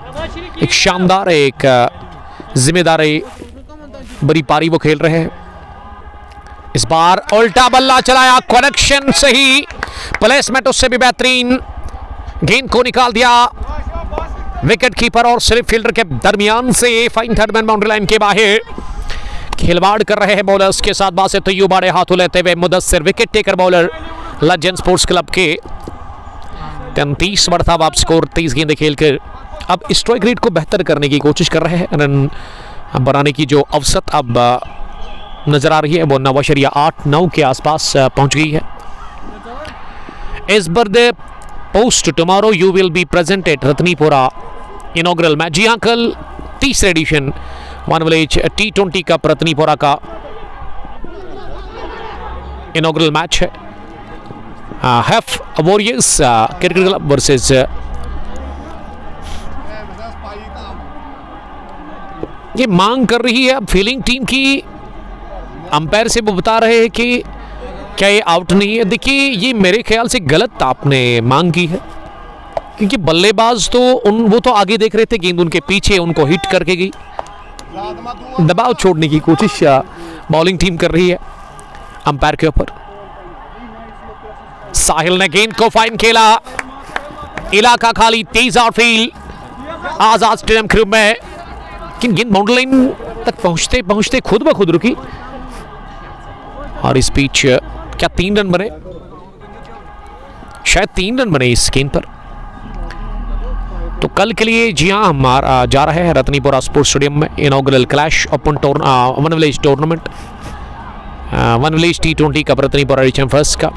एक शानदार, एक जिम्मेदारी बड़ी पारी वो खेल रहे हैं। इस बार उल्टा बल्ला चलाया, कनेक्शन सही, प्लेसमेंट उससे भी बेहतरीन, गेंद को निकाल दिया विकेट कीपर और स्लिप फील्डर के दरमियान से fine third man boundary line के बाहर। खिलवाड़ कर रहे हैं बॉलर्स के साथ बासित तैयब, बड़े हाथों लेते हुए Mudassir wicket taker bowler legend sports club के। 33 बढ़ता अब स्कोर 23 गेंदें खेलकर अब स्ट्राइक रेट को बेहतर करने की कोशिश कर रहे हैं। रन बनाने की जो अवसर अब नजर आ रही है वो 9.8-9 के आसपास पहुंच गई है। इस birthday post tomorrow you will be present at Ratnipura inaugural match. जी हाँ, कल तीसरे edition one village T20 cup Ratnipura का इनॉग्रल मैच है। हैफ वॉरियर्स क्रिकेट क्लब वर्सेस ये मांग कर रही है अब फील्डिंग टीम की। अंपायर से वो बता रहे हैं कि क्या ये आउट नहीं है। देखिए, ये मेरे ख्याल से गलत आपने मांग की है, क्योंकि बल्लेबाज तो वो तो आगे देख रहे थे, गेंद उनके पीछे उनको हिट करके गई। दबाव छोड़ने की कोशिश बॉलिंग टीम कर रही है अंपायर के ऊपर। साहिल ने गेंद को फाइन खेला, इलाका खाली, तेज आउटफील्ड आजाद स्टेडियम क्रीब में, लेकिन गेंद बाउंड्री लाइन तक पहुंचते पहुंचते खुद ब खुद रुकी और इस पिच क्या 3 रन बने, शायद 3 रन बने इस गेंद पर। तो कल के लिए जी हाँ हमारा जा रहे हैं रत्नीपुरा स्पोर्ट्स स्टेडियम में inaugural clash open one village tournament, one village T20 cup Ratnipura edition first का।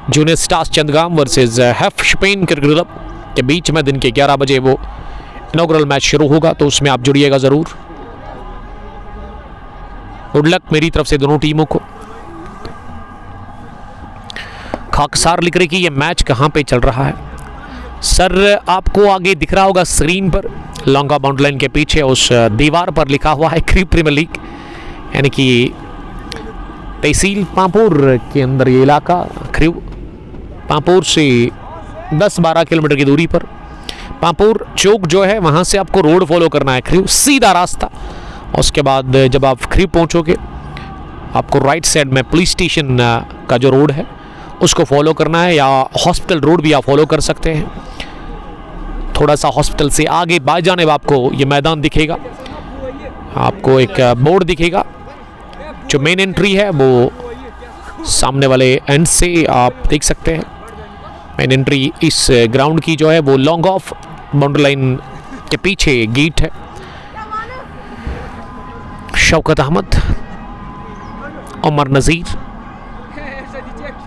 जूनियर स्टार्स चंदगाम वर्सेस हैफ स्पेन क्रिकेट क्लब के बीच में दिन के 11 बजे वो इनॉग्रल मैच शुरू होगा, तो उसमें आप जुड़िएगा ज़रूर। गुड लक मेरी तरफ से दोनों टीमों को। खाकसार लिख रहे कि ये मैच कहाँ पे चल रहा है। सर आपको आगे दिख रहा होगा स्क्रीन पर, लॉन्गा बाउंड्री लाइन के पीछे उस दीवार पर लिखा हुआ है क्रीव प्रीमियर लीग, यानी कि तहसील पांपुर के अंदर ये इलाका क्रीव, पांपुर से 10-12 किलोमीटर की दूरी पर पांपुर चौक जो है वहाँ से आपको रोड फॉलो करना है, क्रीव सीधा रास्ता। उसके बाद जब आप क्रीव पहुँचोगे आपको राइट साइड में पुलिस स्टेशन का जो रोड है उसको फॉलो करना है, या हॉस्पिटल रोड भी आप फॉलो कर सकते हैं। थोड़ा सा हॉस्पिटल से आगे बाएं जाने आपको ये मैदान दिखेगा, आपको एक बोर्ड दिखेगा, जो मेन एंट्री है वो सामने वाले एंड से आप देख सकते हैं। मेन एंट्री इस ग्राउंड की जो है वो लॉन्ग ऑफ बाउंड्री लाइन के पीछे गेट है। शौकत अहमद, उमर नज़ीर,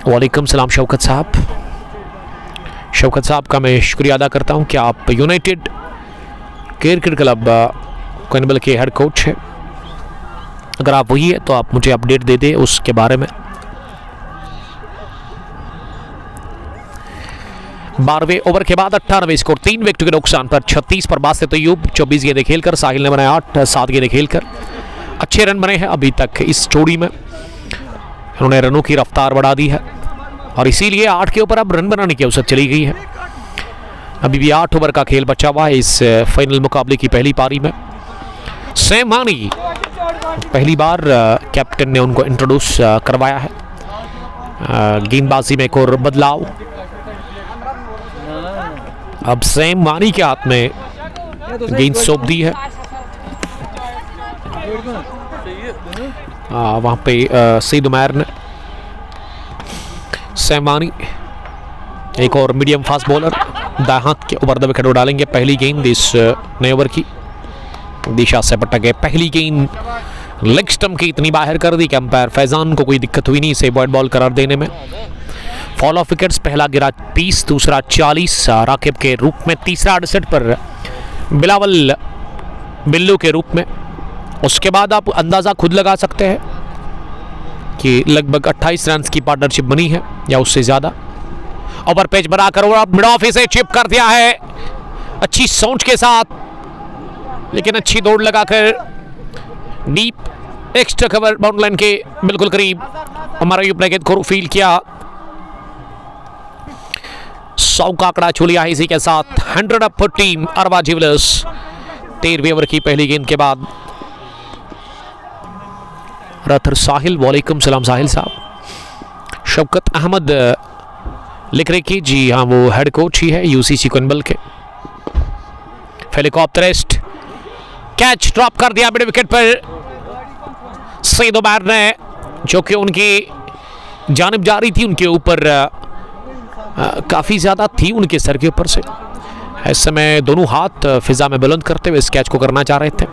वालेकुम सलाम शौकत साहब। शौकत साहब का मैं शुक्रिया अदा करता हूं कि आप यूनाइटेड क्रिकेट क्लब कनबल के हेड कोच हैं। अगर आप वही है तो आप मुझे अपडेट दे दें उसके बारे में। 12वें ओवर के बाद 98 स्कोर, 3 विकेट के नुकसान पर 36 पर बासित तैयब 24 गेंदें खेलकर, साहिल ने बनाया 8, 7 गेंदें खेलकर अच्छे रन बने हैं अभी तक इस जोड़ी में। उन्होंने रनों की रफ्तार बढ़ा दी है और इसीलिए 8 के ऊपर अब रन बनाने की अवसर चली गई है। अभी भी 8 ओवर का खेल बचा हुआ है इस फाइनल मुकाबले की पहली पारी में। सैम मानी पहली बार कैप्टन ने उनको इंट्रोड्यूस करवाया है। गेंदबाजी में एक और बदलाव, अब सैम मानी के हाथ में गेंद सौंप दी है। वहाँ पे सईद उमैर ने, सैम मानी एक और मीडियम फास्ट बॉलर, दाएं हाथ के ऊपर द विकेट डालेंगे। पहली गेंद इस नए ओवर की दिशा से पटक गए, पहली गेंद लेग स्टंप की इतनी बाहर कर दी कि अंपायर फैजान को कोई दिक्कत हुई नहीं इसे बॉयड बॉल करार देने में। फॉल ऑफ विकेट्स, पहला गिरा 30, दूसरा 40 राकिब के रूप में, तीसरा 68 पर बिलावल बिल्लू के रूप में। उसके बाद आप अंदाज़ा खुद लगा सकते हैं कि लगभग 28 रन की पार्टनरशिप बनी है या उससे ज़्यादा। ओवर पेच बनाकर और मिड ऑफ इसे चिप कर दिया है अच्छी सोच के साथ, लेकिन अच्छी दौड़ लगाकर deep extra cover bound line के बिल्कुल करीब हमारा यूपी गेंद को फील किया। 100 का आंकड़ा छू लिया है इसी के साथ 100 अप फॉर टीम अरबा ज्वेलर्स। 13वें ओवर की पहली गेंद के बाद रथर साहिल, वालेकुम सलाम साहिल साहब। शौकत अहमद लिख रहे कि जी हाँ वो हेड कोच ही है यूसीसी कुनबल के। हेलीकॉप्टरिस्ट कैच ड्रॉप कर दिया मिड विकेट पर सईद उमर ने, जो कि उनकी जानिब जा रही थी, उनके ऊपर काफ़ी ज़्यादा थी उनके सर के ऊपर से। इस समय दोनों हाथ फिजा में बुलंद करते हुए इस कैच को करना चाह रहे थे,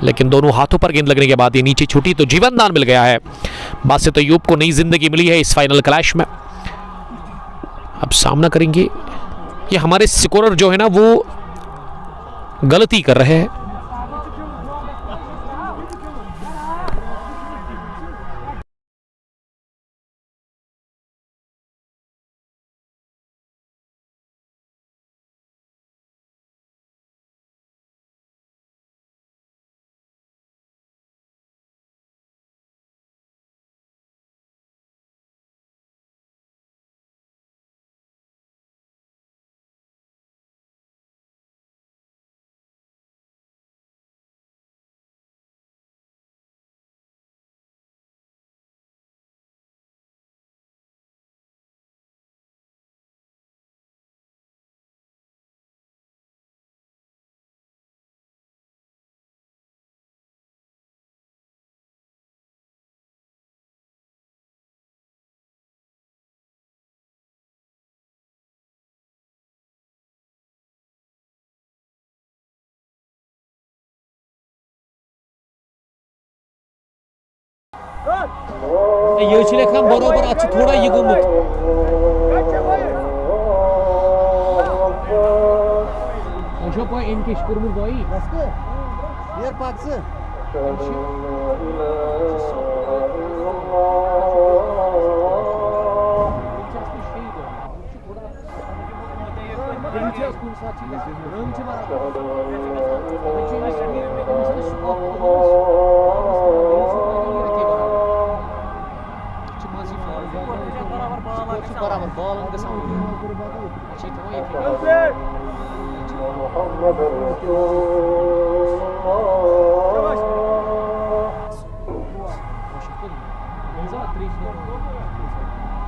लेकिन दोनों हाथों पर गेंद लगने के बाद ये नीचे छूटी तो जीवन दान मिल गया है। बासित अय्यूब को नई जिंदगी मिली है इस फाइनल क्लैश में। अब सामना करेंगे, ये हमारे स्कोरर जो है ना वो गलती कर रहे हैं। ये लेखन बरोबर अच्छी थोड़ा ये गोमुत अशो पॉय इनके स्कोर बोई Yer paksı. बराबर बॉल उनके सामने अच्छी तो ये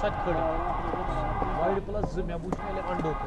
सच खड़ी वाइड प्लस मैं पूछने ले अंडो को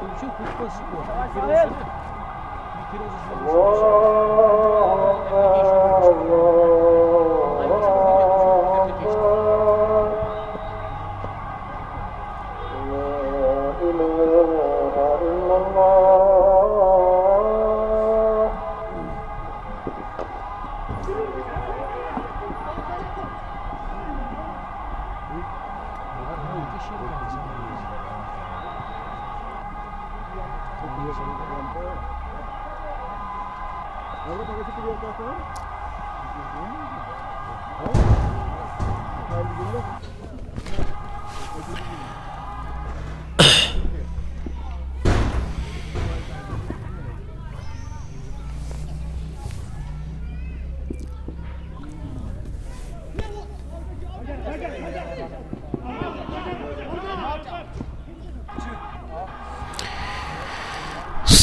तुम शो खुद को स्कोर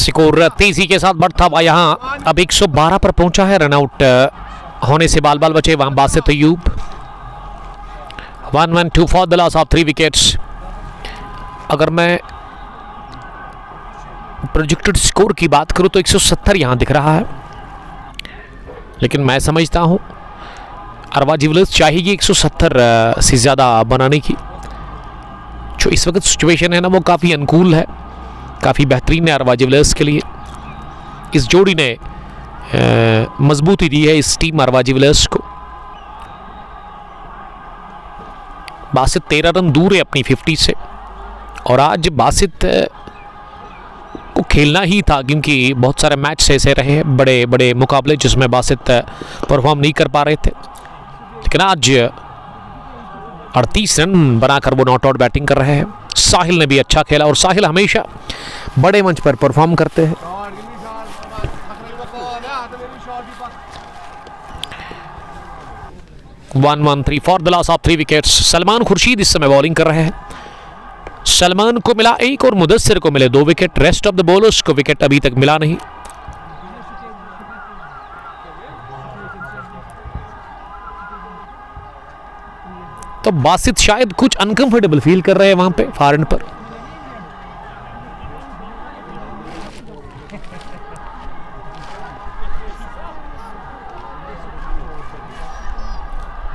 स्कोर तेजी के साथ बढ़ता हुआ यहाँ अब 112 पर पहुंचा है। रनआउट होने से बाल बाल बचे वहां Basit Ayub. 1-1-2 for the loss of 3 wickets. अगर मैं प्रोजेक्टेड स्कोर की बात करूं तो 170 यहां दिख रहा है, लेकिन मैं समझता हूं अरवा जुवेलर्स चाहेगी 170 से ज़्यादा बनाने की। जो इस वक्त सिचुएशन है ना वो काफ़ी अनुकूल है, काफ़ी बेहतरीन है अरवा जुवेलर्स के लिए। इस जोड़ी ने मजबूती दी है इस टीम अरवा जुवेलर्स को। बासित 13 रन दूर है अपनी 50 से, और आज बासित को खेलना ही था क्योंकि बहुत सारे मैच ऐसे रहे हैं, बड़े बड़े मुकाबले जिसमें बासित परफॉर्म नहीं कर पा रहे थे, लेकिन आज 38 रन बनाकर वो नॉट आउट बैटिंग कर रहे हैं। साहिल ने भी अच्छा खेला, और साहिल हमेशा बड़े मंच पर परफॉर्म करते हैं। One 1-3 for the loss of 3 wickets. Salman Khurshid इस समय बॉलिंग कर रहे हैं। सलमान को मिला 1 और मुदस्सिर को मिले 2 wicket. Rest of the bowlers को विकेट अभी तक मिला नहीं। तो बासित शायद कुछ अनकंफर्टेबल फील कर रहे हैं वहां पे फार एंड पर।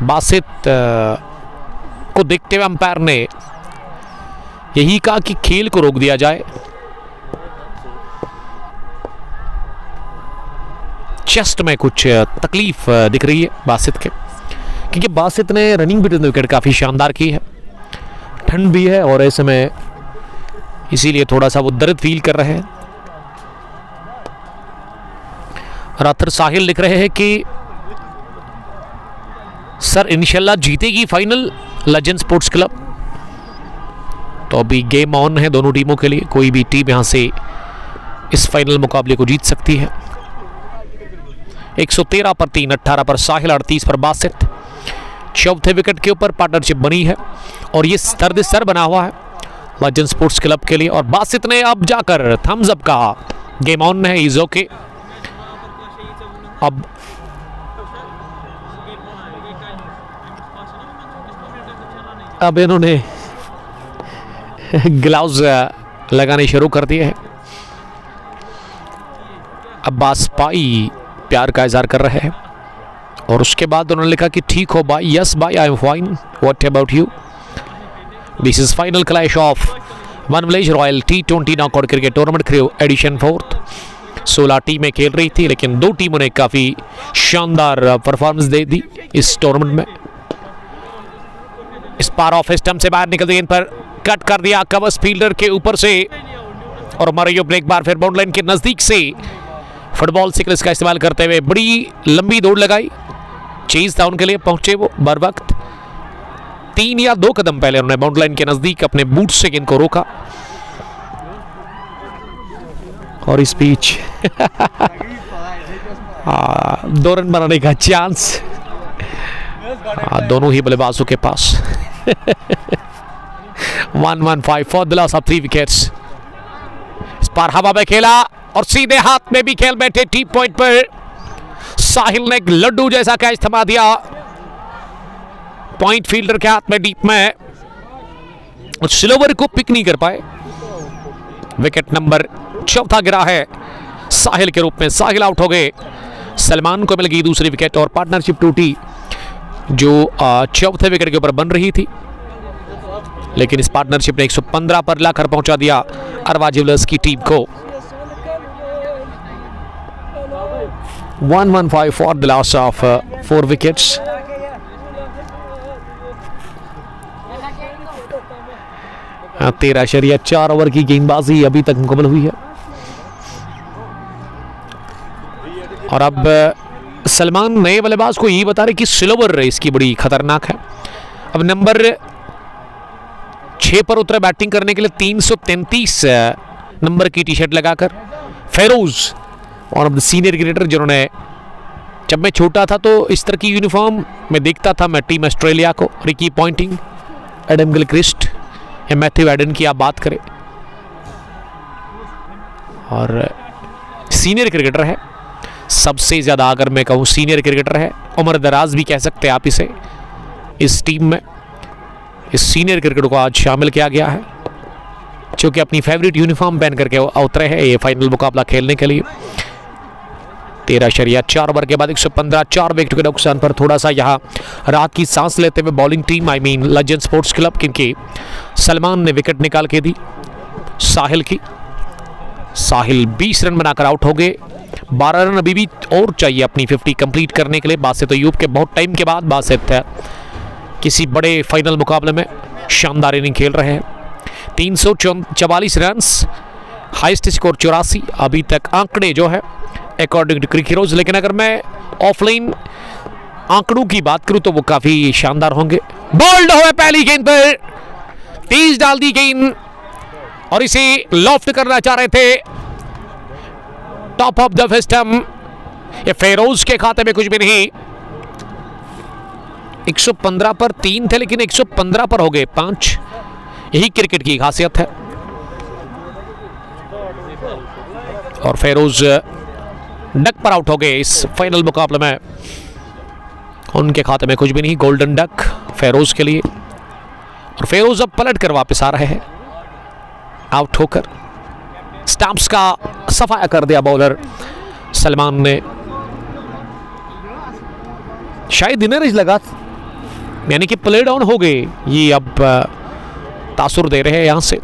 बासित को देखते हुए अंपायर ने यही कहा कि खेल को रोक दिया जाए। चेस्ट में कुछ तकलीफ दिख रही है बासित के, क्योंकि बासित ने रनिंग बिटवीन द विकेट काफ़ी शानदार की है। ठंड भी है और ऐसे में इसीलिए थोड़ा सा वो दर्द फील कर रहे हैं। रात्र साहिल लिख रहे हैं कि सर इंशाल्लाह जीतेगी फाइनल लेजेंड स्पोर्ट्स क्लब। तो अभी गेम ऑन है दोनों टीमों के लिए, कोई भी टीम यहां से इस फाइनल मुकाबले को जीत सकती है। 113 पर 3, 18 पर साहिल, 38 पर बासित। चौथे विकेट के ऊपर पार्टनरशिप बनी है और ये सर्द सर बना हुआ है लेजेंड स्पोर्ट्स क्लब के लिए। और बासित ने अब जाकर थम्स अप कहा, गेम ऑन है, इज ओके। अब इन्होंने ग्लव्स लगाने शुरू कर दिए हैं। अब्बास पाई प्यार का इजहार कर रहे हैं, और उसके बाद उन्होंने लिखा कि ठीक हो भाई, यस भाई I am fine, what about you. This is final clash of one village royal T20 knockout cricket tournament crew edition 4। 16 टीमें खेल रही थी, लेकिन 2 टीमों ने काफ़ी शानदार परफॉर्मेंस दे दी इस टूर्नामेंट में। इस पार ऑफ स्टंप से बाहर निकलते इन पर कट कर दिया कवर्स फील्डर के ऊपर से, और मरियो एक बार फिर बाउंड लाइन के नज़दीक से फुटबॉल सिकल्स का इस्तेमाल करते हुए बड़ी लंबी दौड़ लगाई। चेज था उनके लिए, पहुंचे वो बर वक्त। 3 या 2 कदम पहले उन्होंने बाउंड लाइन के नज़दीक अपने बूट से इनको रोका, और इस बीच 2 रन बनाने का चांस दोनों ही बल्लेबाजों के पास। 1-1-5 for the loss of 3 wickets. इस पार हवा में खेला और सीधे हाथ में भी खेल बैठे टी पॉइंट पर। साहिल ने एक लड्डू जैसा कैच थमा दिया पॉइंट फील्डर के हाथ में डीप में, और स्लोवर को पिक नहीं कर पाए। विकेट नंबर 4 गिरा है साहिल के रूप में। साहिल आउट हो गए। सलमान को मिल गई दूसरी विकेट, और पार्टनरशिप टूटी जो 4थे विकेट के ऊपर बन रही थी, लेकिन इस पार्टनरशिप ने 115 पर लाकर पहुंचा दिया अरवा जुवेलर्स की टीम को। 1-1-5 for the loss of 4 wickets. हाँ, 13.4 ओवर की गेंदबाजी अभी तक मुकम्मल हुई है, और अब सलमान नए बल्लेबाज को यही बता रहे कि स्लोवर रेस की बड़ी खतरनाक है। अब नंबर 6 पर उतरे बैटिंग करने के लिए 333 नंबर की टी-शर्ट लगाकर Feroz, one of the senior cricketer, जिन्होंने, जब मैं छोटा था तो इस तरह की यूनिफॉर्म में देखता था मैं टीम ऑस्ट्रेलिया को, रिकी पॉन्टिंग, एडम गिलक्रिस्ट या मैथ्यू एडन की आप बात करें, और सीनियर क्रिकेटर है, सबसे ज़्यादा अगर मैं कहूँ सीनियर क्रिकेटर है, उम्र दराज भी कह सकते हैं आप इसे। इस टीम में इस सीनियर क्रिकेटर को आज शामिल किया गया है, क्योंकि अपनी फेवरेट यूनिफॉर्म पहन करके उतरे हैं ये फाइनल मुकाबला खेलने के लिए। 13.4 ओवर के बाद 115, 4 विकेट के नुकसान पर थोड़ा सा यहाँ राहत की सांस लेते हुए bowling team legend sports club, क्योंकि सलमान ने विकेट निकाल के दी साहिल की। साहिल 20 रन बनाकर आउट हो गए। 12 रन अभी भी और चाहिए अपनी 50 कंप्लीट करने के लिए। बासित अयूब के बहुत टाइम के बाद बासित किसी बड़े फाइनल मुकाबले में शानदार इनिंग खेल रहे हैं। 344 रन, हाईएस्ट स्कोर 84 अभी तक आंकड़े जो है अकॉर्डिंग टू क्रिक हीरोज। लेकिन अगर मैं ऑफलाइन आंकड़ों की बात करूं तो वो काफी शानदार होंगे। बोल्ड हुए पहली गेंद पर, तेज डाल दी गेंद और इसे लॉफ्ट करना चाह रहे थे टॉप ऑफ द फिस्टम। ये फेरोज के खाते में कुछ भी नहीं। 115 पर 3 थे लेकिन 115 पर हो गए 5। यही क्रिकेट की खासियत है। और फेरोज डक पर आउट हो गए इस फाइनल मुकाबले में। उनके खाते में कुछ भी नहीं, गोल्डन डक फेरोज के लिए। और फेरोज अब पलट कर वापस आ रहे हैं आउट होकर। स्टंप्स का सफाया कर दिया बॉलर सलमान ने। शायद इनर लगा, यानी कि प्ले डाउन हो गए। ये अब तासुर दे रहे हैं यहां से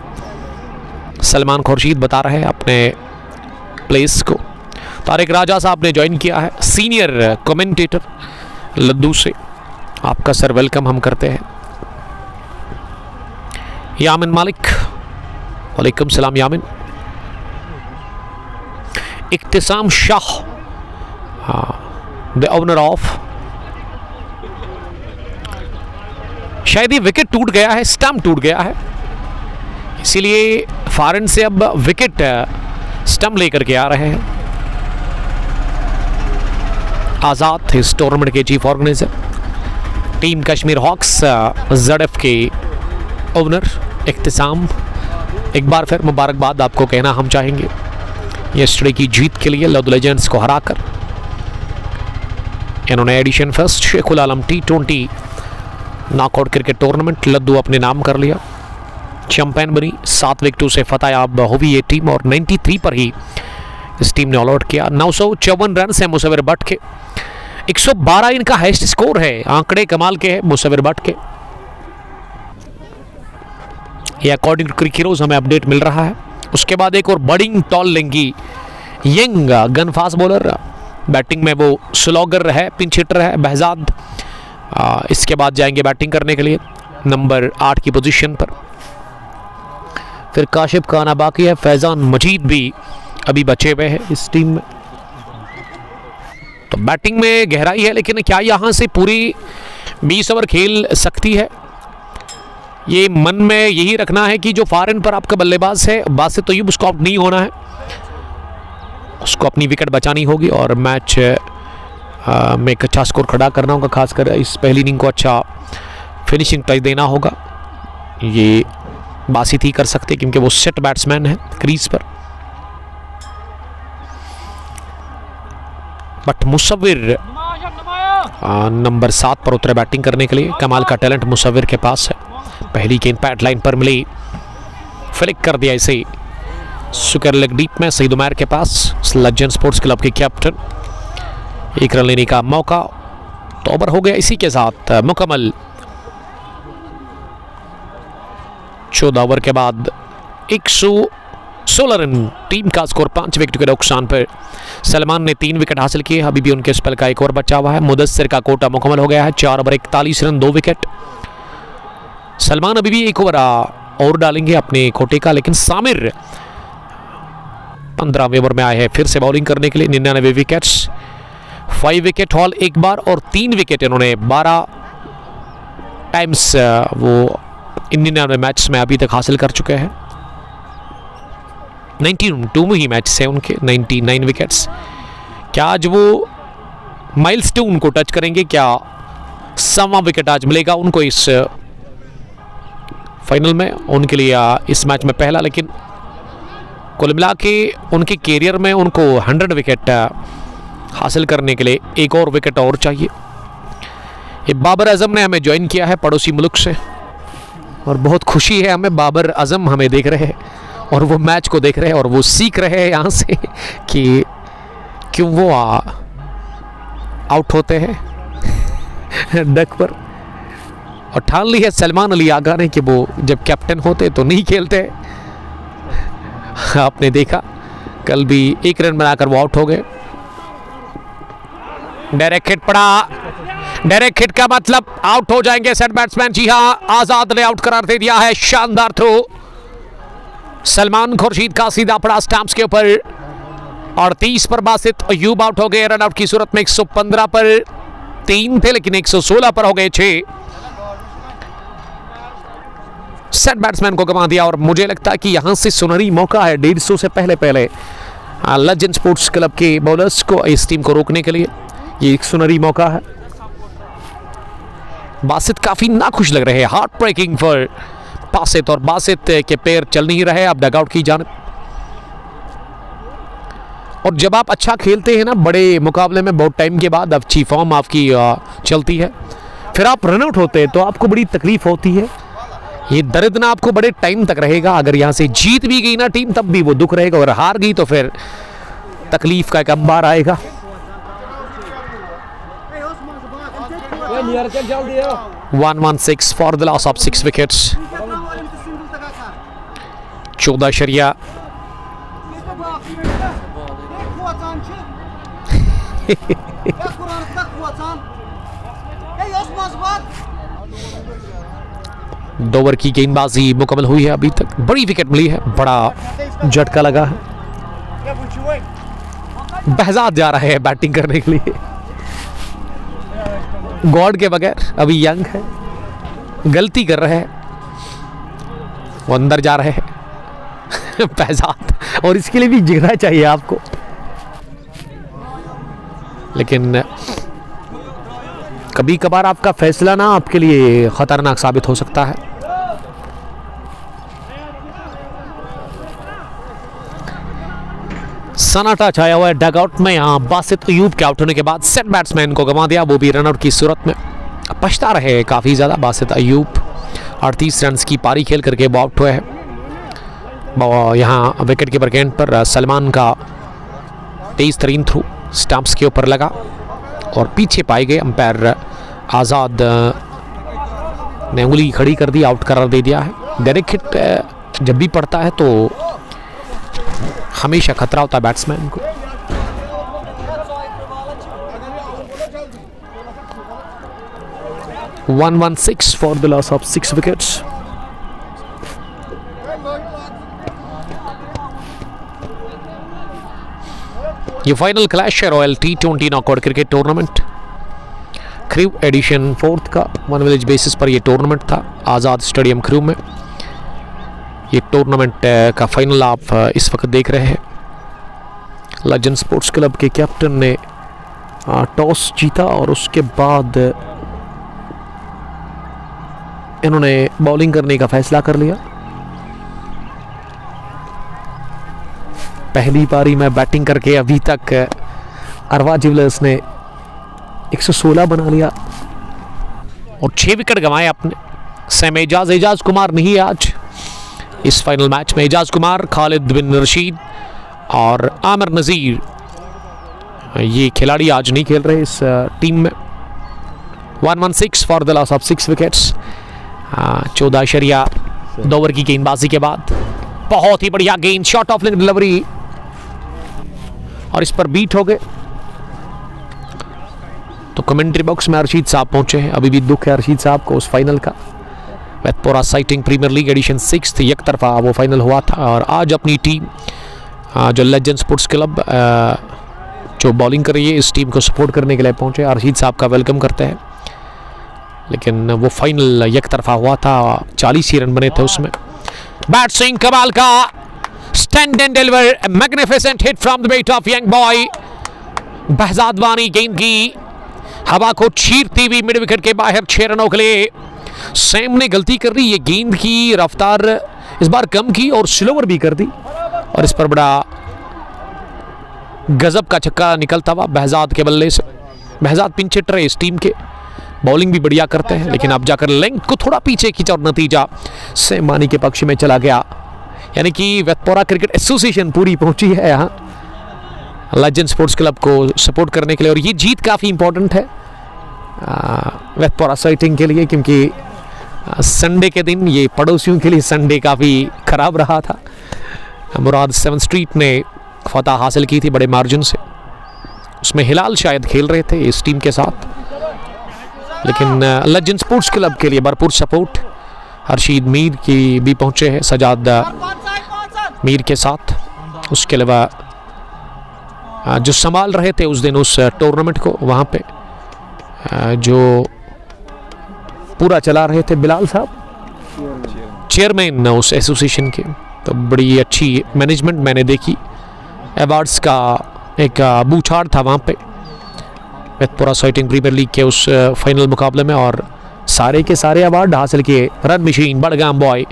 सलमान खुर्शीद बता रहे हैं अपने प्लेस को। तारिक राजा साहब ने ज्वाइन किया है, सीनियर कमेंटेटर लद्दू से। आपका सर वेलकम हम करते हैं। यामिन मालिक, वालेकुम सलाम Yamin. Ikhtisam Shah, the owner of, शायद ये विकेट टूट गया है, स्टंप टूट गया है, इसीलिए फॉरेन से अब विकेट स्टंप लेकर के आ रहे हैं। आज़ाद इस टूर्नामेंट के chief organiser, team Kashmir hawks ZF के ओनर इख्तिसाम, एक बार फिर मुबारकबाद आपको कहना हम चाहेंगे यस्टरडे की जीत के लिए लद्दू लेजेंड्स को हराकर। इन्होंने एडिशन फर्स्ट शेखुल Alam T20 knockout cricket tournament लद्दू अपने नाम कर लिया, चैंपियन बनी। 7 विकेटों से फतेहाब हुई ये टीम और 93 पर ही इस टीम ने ऑल आउट किया। 954 रन है मुसव्विर भट्ट के, 112 इनका हाईएस्ट स्कोर है। आंकड़े कमाल के हैं मुसव्विर भट्ट के। ये अकॉर्डिंग टू क्रिक हीरोज हमें अपडेट मिल रहा है। उसके बाद एक और बडिंग टॉल लेंगी young gun fast bowler, batting में वो स्लॉगर है, पिंच हिटर है बहजाद। इसके बाद जाएंगे बैटिंग करने के लिए नंबर 8 की पोजीशन पर। फिर काशिफ का आना बाकी है, फैजान मजीद भी अभी बचे हुए हैं इस टीम में। तो बैटिंग में गहराई है, लेकिन क्या यहां से पूरी 20 ओवर खेल सकती है? ये मन में यही रखना है कि जो फॉरेन पर आपका बल्लेबाज है बासित अयूब, उसको आउट नहीं होना है, उसको अपनी विकेट बचानी होगी और मैच में एक अच्छा स्कोर खड़ा करना होगा। खासकर इस पहली इनिंग को अच्छा फिनिशिंग टच देना होगा। ये बासित ही कर सकते क्योंकि वो सेट बैट्समैन है क्रीज पर। बट मुसव्विर नंबर 7 पर उतरे बैटिंग करने के लिए। कमाल का टैलेंट मुसव्विर के पास है। पहली गेंद पैड लाइन पर मिली, फ्लिक कर दिया इसे सुकर लेग डीप में सईद उमैर के पास, लेजेंड स्पोर्ट्स क्लब के कैप्टन। 1 रन लेने का मौका, तो ओवर हो गया इसी के साथ मुकम्मल। 14 ओवर के बाद 116 रन, टीम का स्कोर 5 विकेट के नुकसान पर। सलमान ने 3 विकेट हासिल किए, अभी भी उनके स्पेल का एक और बचा हुआ है। मुदस्सिर का कोटा मुकम्मल हो गया है, 4 ओवर 41 रन 2 विकेट। सलमान अभी भी 1 ओवर और डालेंगे अपने कोटे का, लेकिन सामिर 15वें ओवर में आए हैं फिर से बॉलिंग करने के लिए। 99 विकेट्स, 5 विकेट हॉल एक बार और 3 विकेट इन्होंने 12 टाइम्स वो 99 मैच में अभी तक हासिल कर चुके हैं। 92 ही मैच से उनके 99 विकेट्स। क्या आज वो माइलस्टोन को टच करेंगे? क्या 100वां विकेट आज मिलेगा उनको इस फाइनल में? उनके लिए इस मैच में पहला, लेकिन कुल मिला के उनके कैरियर में उनको 100 विकेट हासिल करने के लिए एक और विकेट और चाहिए। ये बाबर आजम ने हमें ज्वाइन किया है पड़ोसी मुल्क से, और बहुत खुशी है हमें, बाबर आजम हमें देख रहे हैं और वो मैच को देख रहे हैं और वो सीख रहे हैं यहाँ से कि क्यों वो आउट होते हैं डक पर। और ठान ली है सलमान अली आगा ने कि वो जब कैप्टन होते तो नहीं खेलते। आपने देखा कल भी 1 रन बनाकर वो आउट हो गए। डायरेक्ट हिट पड़ा, डायरेक्ट हिट का मतलब आउट हो जाएंगे सेट बैट्समैन। जी हां, आजाद ने आउट करार दे दिया है। शानदार थ्रो सलमान खुर्शीद का सीधा पड़ा स्टंप्स के ऊपर, और 30 पर बासित अयूब आउट हो गए। रन आउट की सूरत में 115 पर 3 थे, लेकिन 116 पर हो गए 6। सेट बैट्समैन को गंवा दिया, और मुझे लगता है कि यहां से सुनहरी मौका है 150 से पहले लेजेंड स्पोर्ट्स क्लब के बॉलर्स को इस टीम को रोकने के लिए। ये एक सुनहरी मौका है। बासित काफी नाखुश लग रहे हैं, हार्ट ब्रेकिंग फॉर बासित, और बासित के पैर चल नहीं रहे अब डगआउट की जानिब। और जब आप अच्छा खेलते हैं ना बड़े मुकाबले में, बहुत टाइम के बाद अच्छी फॉर्म आपकी चलती है, फिर आप रन आउट होते हैं तो आपको बड़ी तकलीफ होती है। ये दर्द ना आपको बड़े टाइम तक रहेगा। अगर यहाँ से जीत भी गई ना टीम तब भी वो दुख रहेगा, और हार गई तो फिर तकलीफ का एक अंबार आएगा। 116 for the loss of 6 wickets. 14 शरिया दो ओवर की गेंदबाजी मुकम्मल हुई है अभी तक। बड़ी विकेट मिली है, बड़ा झटका लगा है। बहजाद जा रहे हैं बैटिंग करने के लिए, गॉड के बगैर। अभी यंग है, गलती कर रहे हैं, वो अंदर जा रहे हैं बहजाद, और इसके लिए भी जिगरा चाहिए आपको। लेकिन कभी कभार आपका फैसला ना आपके लिए खतरनाक साबित हो सकता है। सन्नाटा छाया हुआ है डगआउट में। यहाँ बासित अयूब के आउट होने के बाद सेट बैट्समैन को गंवा दिया, वो भी रनआउट की सूरत में। पछता रहे हैं काफ़ी ज़्यादा बासित अयूब। 38 रन की पारी खेल करके वो आउट हुए हैं। यहाँ विकेट कीपर के एंड पर सलमान का तेज तरीन थ्रू स्टंप्स के ऊपर लगा और पीछे पाए गए। अंपायर आज़ाद ने उंगली खड़ी कर दी, आउट करार दे दिया है। डायरेक्ट हिट जब भी पड़ता है तो हमेशा खतरा होता है बैट्समैन को। One 116 for the loss of 6 wickets. ये फाइनल क्लैश है royal T20 knockout cricket tournament crew edition 4th का 1 विलेज बेसिस पर यह टूर्नामेंट था आज़ाद स्टेडियम क्रू में। ये टूर्नामेंट का फाइनल आप इस वक्त देख रहे हैं। लेजेंड स्पोर्ट्स क्लब के कैप्टन ने टॉस जीता और उसके बाद इन्होंने बॉलिंग करने का फैसला कर लिया। पहली पारी में बैटिंग करके अभी तक अरवा ज्वेलर्स ने 116 बना लिया और 6 विकेट गंवाए अपने। सेम एजाज कुमार नहीं है आज इस फाइनल मैच में। एजाज कुमार, खालिद बिन रशीद और आमिर नज़ीर, ये खिलाड़ी आज नहीं खेल रहे इस टीम में। 116 for the loss of 6 wickets. 14 शरिया 2 ओवर की गेंदबाजी के बाद बहुत ही बढ़िया गेंद, शॉट ऑफ लेग डिलीवरी, और इस पर बीट हो गए। तो कमेंट्री बॉक्स में अर्शीद साहब पहुंचे हैं। अभी भी दुख है अर्शीद साहब को उस फाइनल का। वेतपोरा साइटिंग प्रीमियर लीग एडिशन 6 एक तरफा वो फाइनल हुआ था, और आज अपनी टीम जो लेजेंड स्पोर्ट्स क्लब जो बॉलिंग कर रही है इस टीम को सपोर्ट करने के लिए पहुंचे। अर्शीद साहब का वेलकम करते हैं। लेकिन वो फाइनल एक तरफा हुआ था, 40 ही रन बने थे उसमें। बैट स्विंग कमाल का, stand and deliver, magnificent hit from the bat of young boy. Behzad वानी गेंद की हवा को चीरती हुई मिड विकेट के बाहर 6 रनों के लिए। सैम ने गलती कर दी, ये गेंद की रफ्तार इस बार कम की और स्लोवर भी कर दी, और इस पर बड़ा गजब का छक्का निकलता हुआ बहजाद के बल्ले से। बहजाद पिंच हिटर है इस टीम के, बॉलिंग भी बढ़िया करते हैं, लेकिन अब जाकर लेंथ को थोड़ा पीछे खींचा और नतीजा सेमानी के पक्ष में चला गया। यानी कि वेतपोरा क्रिकेट एसोसिएशन पूरी पहुंची है यहाँ लेजेंड स्पोर्ट्स क्लब को सपोर्ट करने के लिए, और ये जीत काफ़ी इंपॉर्टेंट है वेतपोरा साइटिंग के लिए, क्योंकि संडे के दिन ये पड़ोसियों के लिए संडे काफ़ी ख़राब रहा था। मुराद 7 स्ट्रीट ने फतह हासिल की थी बड़े मार्जिन से, उसमें हिलाल शायद खेल रहे थे इस टीम के साथ, लेकिन लेजेंड स्पोर्ट्स क्लब के लिए भरपूर सपोर्ट हर्षीद मीर की भी पहुंचे हैं सजाद मीर के साथ। उसके अलावा जो संभाल रहे थे उस दिन उस टूर्नामेंट को वहाँ पे जो पूरा चला रहे थे बिलाल साहब, चेयरमैन उस एसोसिएशन के, तो बड़ी अच्छी मैनेजमेंट मैंने देखी। अवार्ड्स का एक बूछाड़ था वहाँ पे वेतपोरा साइटिंग प्रीमियर लीग के उस फाइनल मुकाबले में, और सारे के सारे अवार्ड हासिल किए run machine, Budgam boy,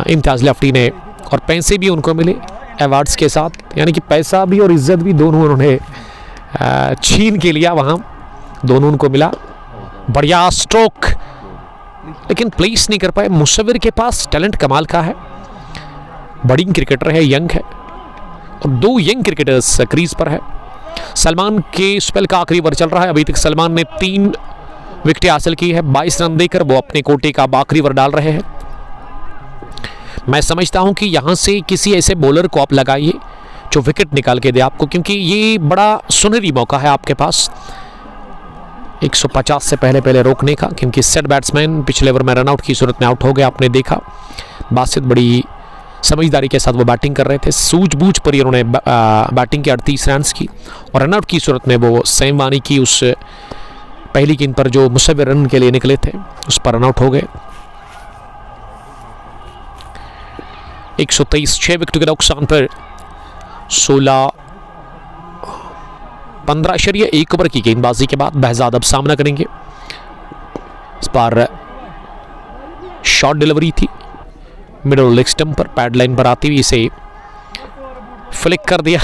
Imtiyaz lefty ने, और पैसे भी उनको मिले अवार्ड्स के साथ, यानी कि पैसा भी और इज्जत भी दोनों उन्होंने छीन के लिया वहाँ, दोनों उनको मिला। बढ़िया स्ट्रोक, लेकिन प्लेस नहीं कर पाए। मुसव्विर के पास टैलेंट कमाल का है, बड़ी क्रिकेटर है, यंग है, और 2 यंग क्रिकेटर्स क्रीज पर है। सलमान के स्पेल का आखिरी ओवर चल रहा है, अभी तक सलमान ने 3 विकेटें हासिल की है, 22 रन देकर वो अपने कोटे का आखिरी ओवर डाल रहे हैं। मैं समझता हूं कि यहां से किसी ऐसे बॉलर को आप लगाइए जो विकेट निकाल के दे आपको, क्योंकि ये बड़ा सुनहरी मौका है आपके पास 150 से पहले रोकने का, क्योंकि सेट बैट्समैन पिछले ओवर में रनआउट की सूरत में आउट हो गया। आपने देखा बासित बड़ी समझदारी के साथ वो बैटिंग कर रहे थे, सूझबूझ पर ही उन्होंने बैटिंग की 38 रन की, और रनआउट की सूरत में वो सेमानी की उस पहली गेंद पर जो मुसव्विर रन के लिए निकले थे उस पर रनआउट हो गए। 123 6 विकेट के नुकसान पर 15.1 ओवर की गेंदबाजी के बाद बहजाद अब सामना करेंगे। इस बार शॉर्ट डिलीवरी थी, मिडल लेग स्टंप पर पैड लाइन पर आती हुई इसे फ्लिक कर दिया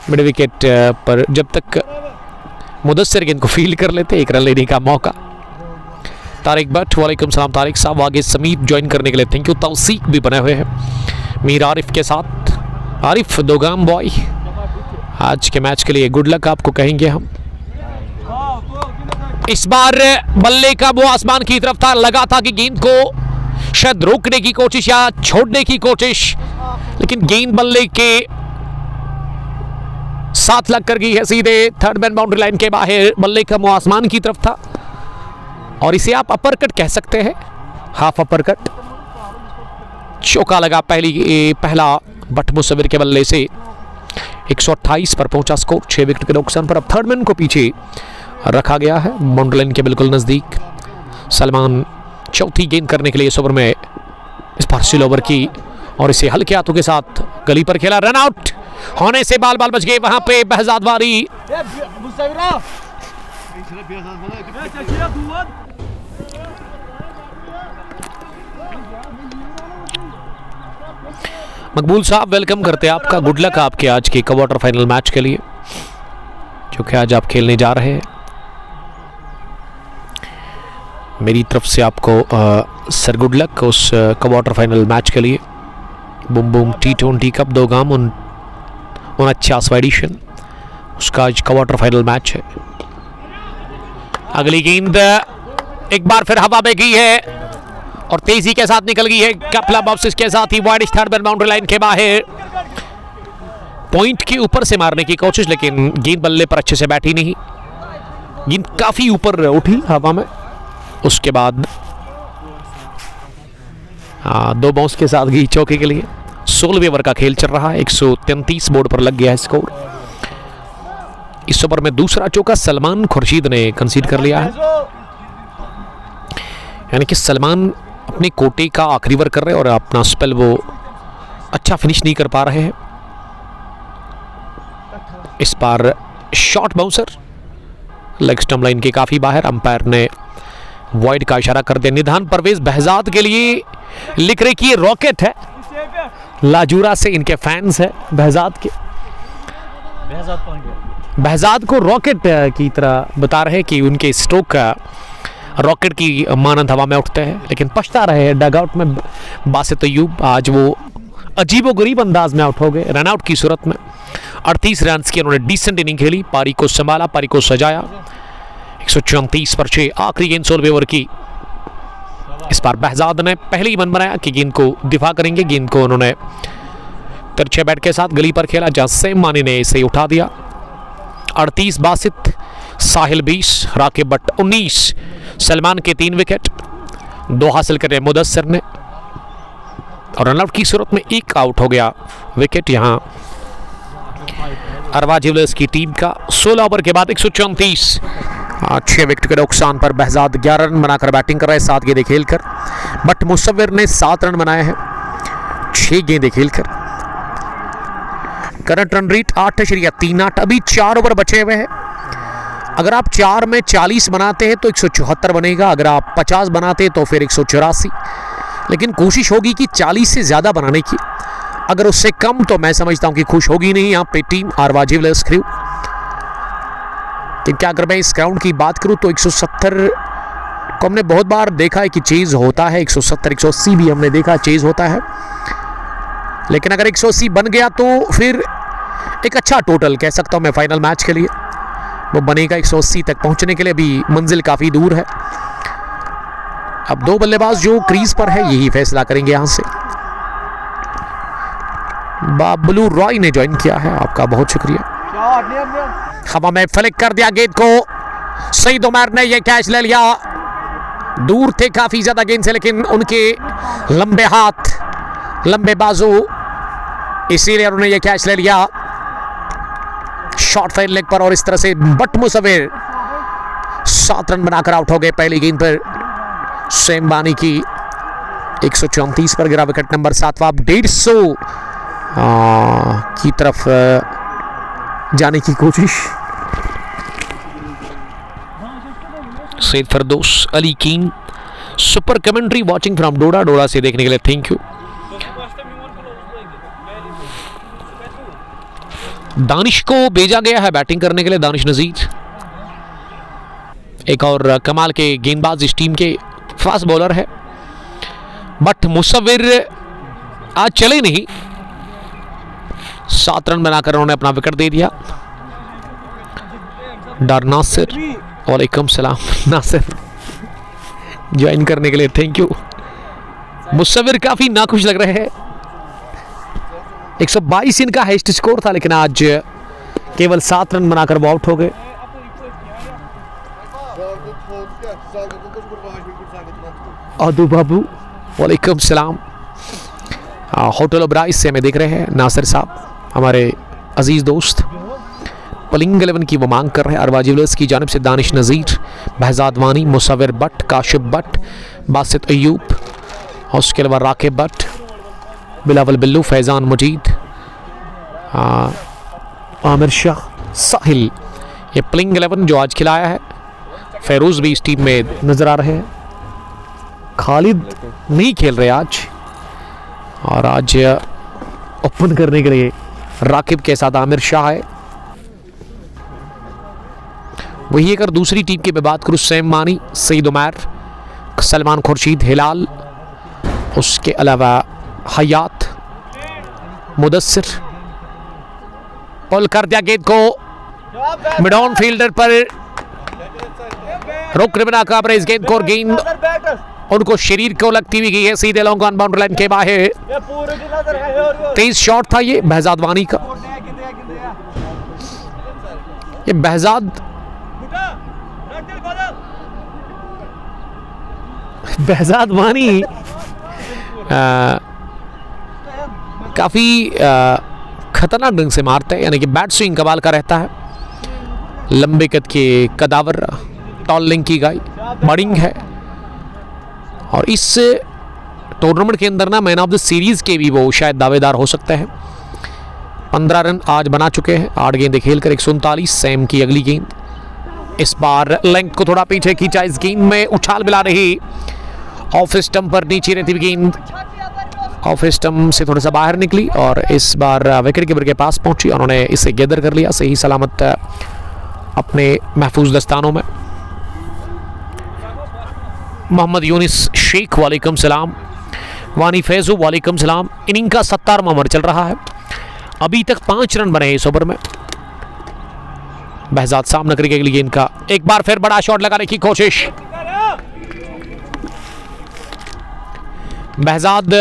मिड विकेट पर जब तक मुदस्सिर गेंद को फील्ड कर लेते 1 रन लेने का मौका। तारिक भट्ट, वालेकुम सलाम तारिक साहब, आगे समीप ज्वाइन करने के लिए थैंक यू। तौसीक भी बने हुए हैं मीर आरिफ के साथ। आरिफ दोगाम बॉय, आज के मैच के लिए गुड लक आपको कहेंगे हम। इस बार बल्ले का वो आसमान की तरफ था, लगा था कि गेंद को शायद रोकने की कोशिश या छोड़ने की कोशिश, लेकिन गेंद बल्ले के साथ लग कर गई है सीधे थर्ड मैन बाउंड्री लाइन के बाहर। बल्ले का वो आसमान की तरफ था, और इसे आप अपर कट कह सकते हैं, हाफ अपर कट। चौका लगा पहला बट मुसव्विर के बल्ले से 128 पर पहुंचा स्कोर 6 विकेट के नुकसान पर। अब थर्ड मैन को पीछे रखा गया है बाउंड्री लाइन के बिल्कुल नजदीक। सलमान चौथी गेंद करने के लिए इस ओवर में इस पर स्लो ओवर की, और इसे हल्के हाथों के साथ गली पर खेला। रन आउट होने से बाल बच गए वहां पे बहजाद वारी। मकबूल साहब वेलकम करते हैं आपका, गुड लक आपके आज के क्वार्टर फाइनल मैच के लिए जो कि आज आप खेलने जा रहे हैं। मेरी तरफ से आपको सर गुड लक उस क्वार्टर फाइनल मैच के लिए। Boom boom T20 cup Dogam 49वां एडिशन, उसका आज क्वार्टर फाइनल मैच है। अगली गेंद एक बार फिर हवा में गई है और तेजी के साथ निकल गई है कपला बॉक्सेस के साथ ही wide third man boundary line के बाहर। पॉइंट के ऊपर से मारने की कोशिश, लेकिन गेंद बल्ले पर अच्छे से बैठी नहीं, गेंद काफी ऊपर उठी हवा में। उसके बाद 2 बाउंस के साथ गई चौके के लिए। 16वें ओवर का खेल चल रहा है, 133 बोर्ड पर लग गया है स्कोर। इस ओवर में दूसरा चौका सलमान खुर्शीद ने कंसीड कर लिया है, यानी कि सलमान अपने कोटे का आखिरी ओवर कर रहे हैं और अपना स्पेल वो अच्छा फिनिश नहीं कर पा रहे हैं। इस बार short bouncer leg stump line के काफी बाहर, अंपायर ने वॉइड का इशारा कर दिया। निधान परवेज बहजाद के लिए लिख रहे कि ये रॉकेट है, लाजूरा से इनके फैंस है बहजाद के। बहजाद को रॉकेट की तरह बता रहे कि उनके स्ट्रोक का रॉकेट की मानंद हवा में उठते हैं, लेकिन पछता रहे हैं डगआउट में बासित अय्यूब। आज वो अजीबोगरीब अंदाज में आउट हो गए रनआउट की सूरत में। 38 रन की उन्होंने डिसेंट इनिंग खेली, पारी को संभाला, पारी को सजाया। 134 पर 6 आखिरी गेंद 16वें ओवर की। इस बार बहजाद ने पहले ही मन बनाया कि गेंद को दिफा करेंगे। गेंद को उन्होंने तिरछे बैट के साथ गली पर खेला, जहां सेम मानी ने इसे उठा दिया। 38 बासित, साहिल 20, राकिब बट 19, सलमान के 3 विकेट, 2 हासिल करे मुदस्सिर ने, और रनआउट की सूरत में 1 आउट हो गया विकेट यहां अरवा ज्वेलर्स की टीम का। 16 ओवर के बाद 134, 6 विकेट के नुकसान पर बहजाद 11 रन बनाकर बैटिंग कर रहे हैं 7 गेंदें खेलकर। बट मुसव्विर ने 7 रन बनाए हैं 6 गेंदें खेलकर। Current run rate 8.38। अभी 4 ओवर बचे हुए हैं। अगर आप 4 में 40 बनाते हैं तो 174 बनेगा, अगर आप 50 बनाते हैं तो फिर 184, लेकिन कोशिश होगी कि 40 से ज़्यादा बनाने की। अगर उससे कम तो मैं समझता हूं कि खुश होगी नहीं यहाँ पे टीम अरवा ज्वेलर्स क्रू। क्या अगर मैं इस ग्राउंड की बात करूं तो 170 को हमने बहुत बार देखा है कि चेज होता है, 170 180 भी हमने देखा चेज होता है, लेकिन अगर 180 बन गया तो फिर एक अच्छा टोटल कह सकता हूं मैं फाइनल मैच के लिए वो बनेगा। 180 तक पहुंचने के लिए अभी मंजिल काफी दूर है। अब 2 बल्लेबाज जो क्रीज पर है यही फैसला करेंगे यहां से। बाबलू रॉय ने ज्वाइन किया है, आपका बहुत शुक्रिया। हवा में फ्लिक कर दिया गेंद को, सईद उमर ने यह कैच ले लिया। दूर थे काफी ज्यादा गेंद से, लेकिन उनके लंबे हाथ, लंबे बाजू, इसीलिए उन्होंने यह कैच ले लिया शॉर्ट फाइल लेग पर। और इस तरह से बट मुसव्विर 7 रन बनाकर आउट हो गए पहली गेंद पर। सेम बानी की 134 पर गिरा विकेट नंबर 7। आप 150 की तरफ जाने की कोशिश। सैयद फरदौस अली कीन सुपर कमेंट्री वॉचिंग फ्रॉम डोडा। डोडा से देखने के लिए थैंक यू। दानिश को भेजा गया है बैटिंग करने के लिए, दानिश नजीर एक और कमाल के गेंदबाज इस टीम के, फास्ट बॉलर है। बट मुसव्विर आज चले नहीं, 7 रन बनाकर उन्होंने अपना विकेट दे दिया। डार नासिर, वालेकुम सलाम नासिर, ज्वाइन करने के लिए थैंक यू। मुसव्विर काफी नाखुश लग रहे हैं। 122 इनका हाईएस्ट स्कोर था, लेकिन आज केवल 7 रन बनाकर वो आउट हो गए। अदू बाबू, वालेकुम सलाम। होटल ओबराइस से हमें देख रहे हैं नासिर साहब, हमारे अजीज दोस्त। प्लेइंग 11 की वो मांग कर रहे हैं अरवा ज्वेलर्स की जानिब से। दानिश नजीर, बहजाद वानी, मुसव्विर बट, काशिफ बट, बासित अय्यूब, और उसके अलावा राकिब बट, बिलावल बिल्लू, फैजान मजीद, आमिर शाह, साहिल। ये प्लेइंग 11 जो आज खिलाया है। फेरोज भी इस टीम में नजर आ रहे हैं। खालिद नहीं खेल रहे आज, और आज ओपन करने के लिए राकिब के साथ आमिर शाह है। वही अगर दूसरी टीम की मैं बात करूं, सैम मानी, सईद उमर, सलमान खुर्शीद, हिलाल, उसके अलावा हयात, मुदस्सिर। पुल कर दिया गेंद को मिड ऑन फील्डर पर, रुक बिना काबरा इस गेंद को, और गेंद उनको शरीर को लगती हुई गई है सीधे लॉन्ग ऑन बाउंड्री लाइन के बाहर। तेज शॉट था ये बहजाद वानी का। ये बहजाद वानी काफी खतरनाक ढंग से मारते हैं, यानी कि बैट स्विंग कमाल का रहता है। लंबे कद के कदावर, टॉल लिंक की गाय, बड़िंग है। और इस टूर्नामेंट के अंदर ना मैन ऑफ द सीरीज के भी वो शायद दावेदार हो सकते हैं। 15 रन आज बना चुके हैं 8 गेंदें खेलकर। 139 सैम की अगली गेंद। इस बार लेंथ को थोड़ा पीछे खींचा, इस गेंद में उछाल मिला रही, ऑफ स्टंप पर नीचे रहती हुई गेंद ऑफ स्टंप से थोड़ा सा बाहर निकली और इस बार विकेट कीपर के पास पहुंची। उन्होंने इसे गैदर कर लिया सही सलामत अपने महफूज दस्तानों में। मोहम्मद यूनिस शेख वालेकुम सलाम, वानी फैजू वालेकुम सलाम। इनिंग का 70वां ओवर चल रहा है, अभी तक 5 रन बने हैं इस ओवर में। बहजाद सामना करेंगे अगली गेंद का, एक बार फिर बड़ा शॉट लगाने की कोशिश। बहजाद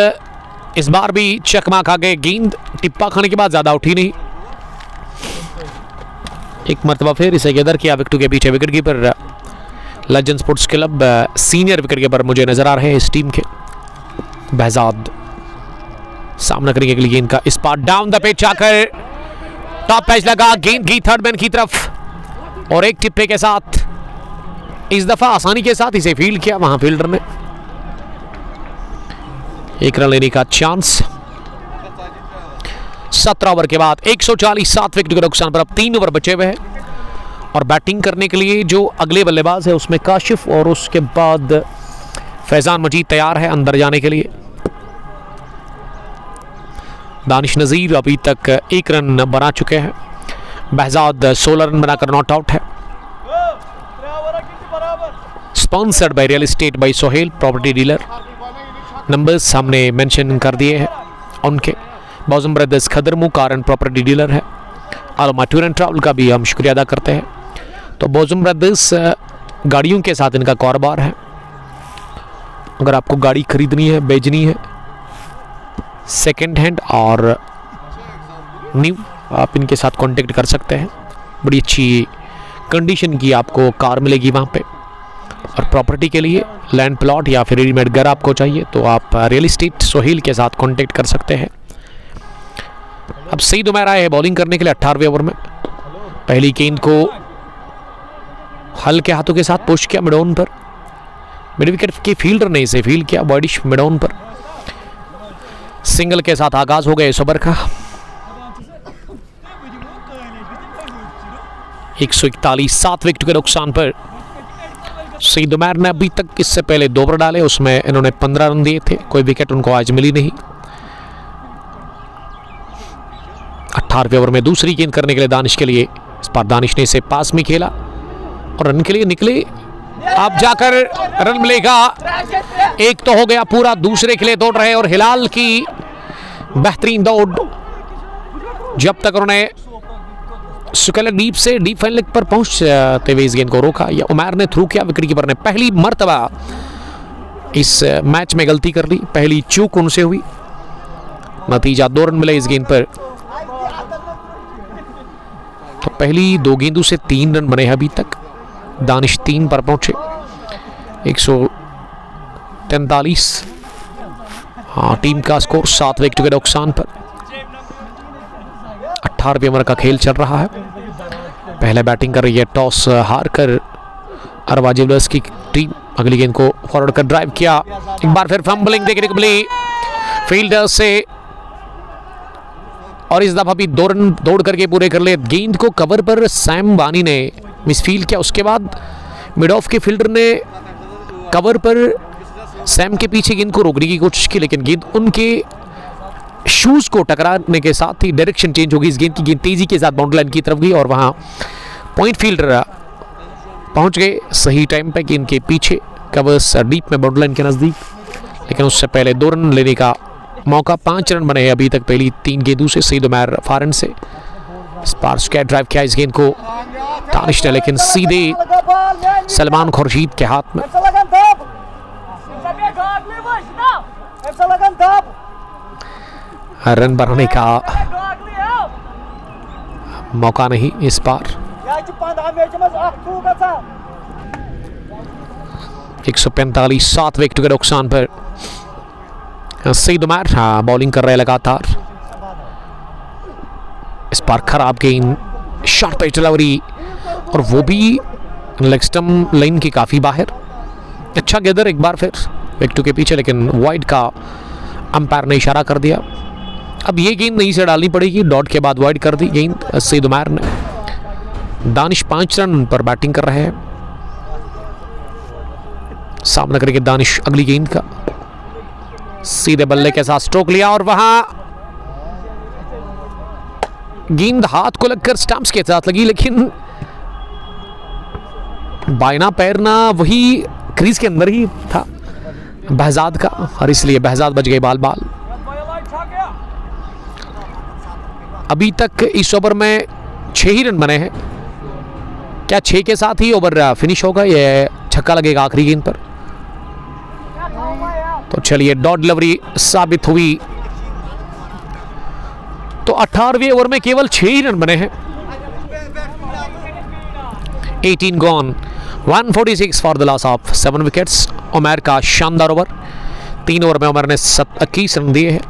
इस बार भी चकमा खा गए, गेंद टिप्पा खाने के बाद ज्यादा उठी नहीं। एक मरतबा फिर इसे गैदर किया विकेट के पीछे। Wicket keeper legend sports club senior wicket keeper मुझे नजर आ रहे हैं इस टीम के। बहजाद सामना करेंगे अगली गेंद का, इस बार डाउन द पिच आकर टॉप पैच लगा, गेंद की थर्ड मैन की तरफ और एक टिप्पे के साथ इस दफा आसानी के साथ इसे फील्ड किया वहां फील्डर ने। एक रन लेने का चांस। 17 ओवर के बाद 140 7 विकेट के नुकसान पर अब 3 ओवर बचे हुए हैं और बैटिंग करने के लिए जो अगले बल्लेबाज है उसमें काशिफ और उसके बाद फैजान मजीद तैयार है अंदर जाने के लिए। दानिश नजीर अभी तक 1 रन बना चुके हैं। बहजाद 16 रन बनाकर नॉट आउट है। Sponsored by real estate by Sohail property dealer. Numbers हमने मेंशन कर दिए हैं उनके। बॉजम ब्रदर्स खदरमू कार एंड प्रॉपर्टी डीलर है। आलमा टूर एंड ट्रैवल का भी हम शुक्रिया अदा करते हैं। तो बॉजम ब्रदर्स गाड़ियों के साथ इनका कारोबार है। अगर आपको गाड़ी खरीदनी है, बेचनी है, सेकेंड हैंड और न्यू, आप इनके साथ कांटेक्ट कर सकते हैं। बड़ी अच्छी कंडीशन की आपको कार मिलेगी वहाँ पे। और प्रॉपर्टी के लिए लैंड प्लॉट या फिर रेडीमेड घर आपको चाहिए तो आप रियल एस्टेट सोहेल के साथ कांटेक्ट कर सकते हैं। अब सईद उमैर आए हैं बॉलिंग करने के लिए 18वें ओवर में। पहली गेंद को हल्के हाथों के साथ पुश किया मिड ऑन पर। मिड विकेट के फील्डर ने इसे फील्ड किया बॉडिश मिड ऑन पर। सिंगल के साथ आगाज हो गया इस ओवर का। 141 7 विकेट के नुकसान पर सईद उमैर ने अभी तक इससे पहले 2 ओवर डाले, उसमें इन्होंने 15 रन दिए थे। कोई विकेट उनको आज मिली नहीं। 18वें ओवर में दूसरी गेंद करने के लिए दानिश के लिए। इस बार दानिश ने इसे पास में खेला और रन के लिए निकले। अब जाकर रन मिलेगा। एक तो हो गया पूरा, दूसरे के लिए दौड़ रहे और हिलाल की बेहतरीन दौड़। जब तक उन्होंने सुकेलर डीप से डीप फाइन लेग पर पहुंचते हुए इस गेंद को रोका या उमैर ने थ्रू किया। विकेट कीपर ने पहली मर्तबा इस मैच में गलती कर ली, पहली चूक उनसे हुई। नतीजा 2 रन मिले इस गेंद पर। तो पहली 2 गेंदों से 3 रन बने हैं अभी तक। दानिश 3 पर पहुंचे। 143 हाँ टीम का स्कोर 7 विकेट के नुकसान पर। 18वें ओवर का खेल चल रहा है। पहले बैटिंग कर रही है टॉस हार कर अरवा ज्वेलर्स की टीम। अगली गेंद को फॉरवर्ड कर ड्राइव किया। एक बार फिर फंबलिंग देखने को मिली फील्डर से और इस दफा भी 2 रन दौड़ करके पूरे कर ले। गेंद को कवर पर सैम वानी ने मिसफील्ड किया। उसके बाद मिड ऑफ के फील्डर ने कवर पर सैम के पीछे गेंद को रोकने की कोशिश की, लेकिन गेंद उनके शूज को टकराने के साथ ही डायरेक्शन चेंज हो गई। इस गेंद की गेंद तेजी के साथ बाउंड्री लाइन की तरफ गई और वहां पॉइंट फील्डर पहुंच गए सही टाइम पे गेंद के पीछे कवर्स डीप में बाउंड्री लाइन के नजदीक। लेकिन उससे पहले 2 रन लेने का मौका। 5 रन बने हैं अभी तक पहली 3 गेंदों से। सईद उमैर फारन से स्पार्स कैट ड्राइव किया इस गेंद को दानिश ने, लेकिन सीधे सलमान खुर्शीद के हाथ में। रन बनाने का मौका नहीं इस बार। 145 7 विकेट के नुकसान पर सईद उमैर बॉलिंग कर रहे लगातार। इस बार खराब गेंद, शॉर्ट पे डिलीवरी और वो भी लेग स्टंप लाइन की काफी बाहर। अच्छा गैदर एक बार फिर विकेट के पीछे, लेकिन वाइड का अंपायर ने इशारा कर दिया। अब ये गेंद नहीं से डालनी पड़ेगी। डॉट के बाद वाइड कर दी गेंद सईद उमैर ने। दानिश 5 रन पर बैटिंग कर रहे हैं। सामना करेंगे दानिश अगली गेंद का, सीधे बल्ले के साथ स्ट्रोक लिया और वहां गेंद हाथ को लगकर स्टंप्स के साथ लगी, लेकिन बायना पैरना वही क्रीज के अंदर ही था बहजाद का, और इसलिए बहजाद बच गए बाल बाल। अभी तक इस ओवर में 6 ही रन बने हैं। क्या 6 के साथ ही ओवर फिनिश होगा, ये छक्का लगेगा आखिरी गेंद पर? तो चलिए डॉट डिलीवरी साबित हुई। तो 18वें ओवर में केवल 6 ही रन बने हैं। 18 gone, 146 for the loss of 7 wickets. Umar का शानदार ओवर, 3 ओवर में उमर ने 21 रन दिए हैं।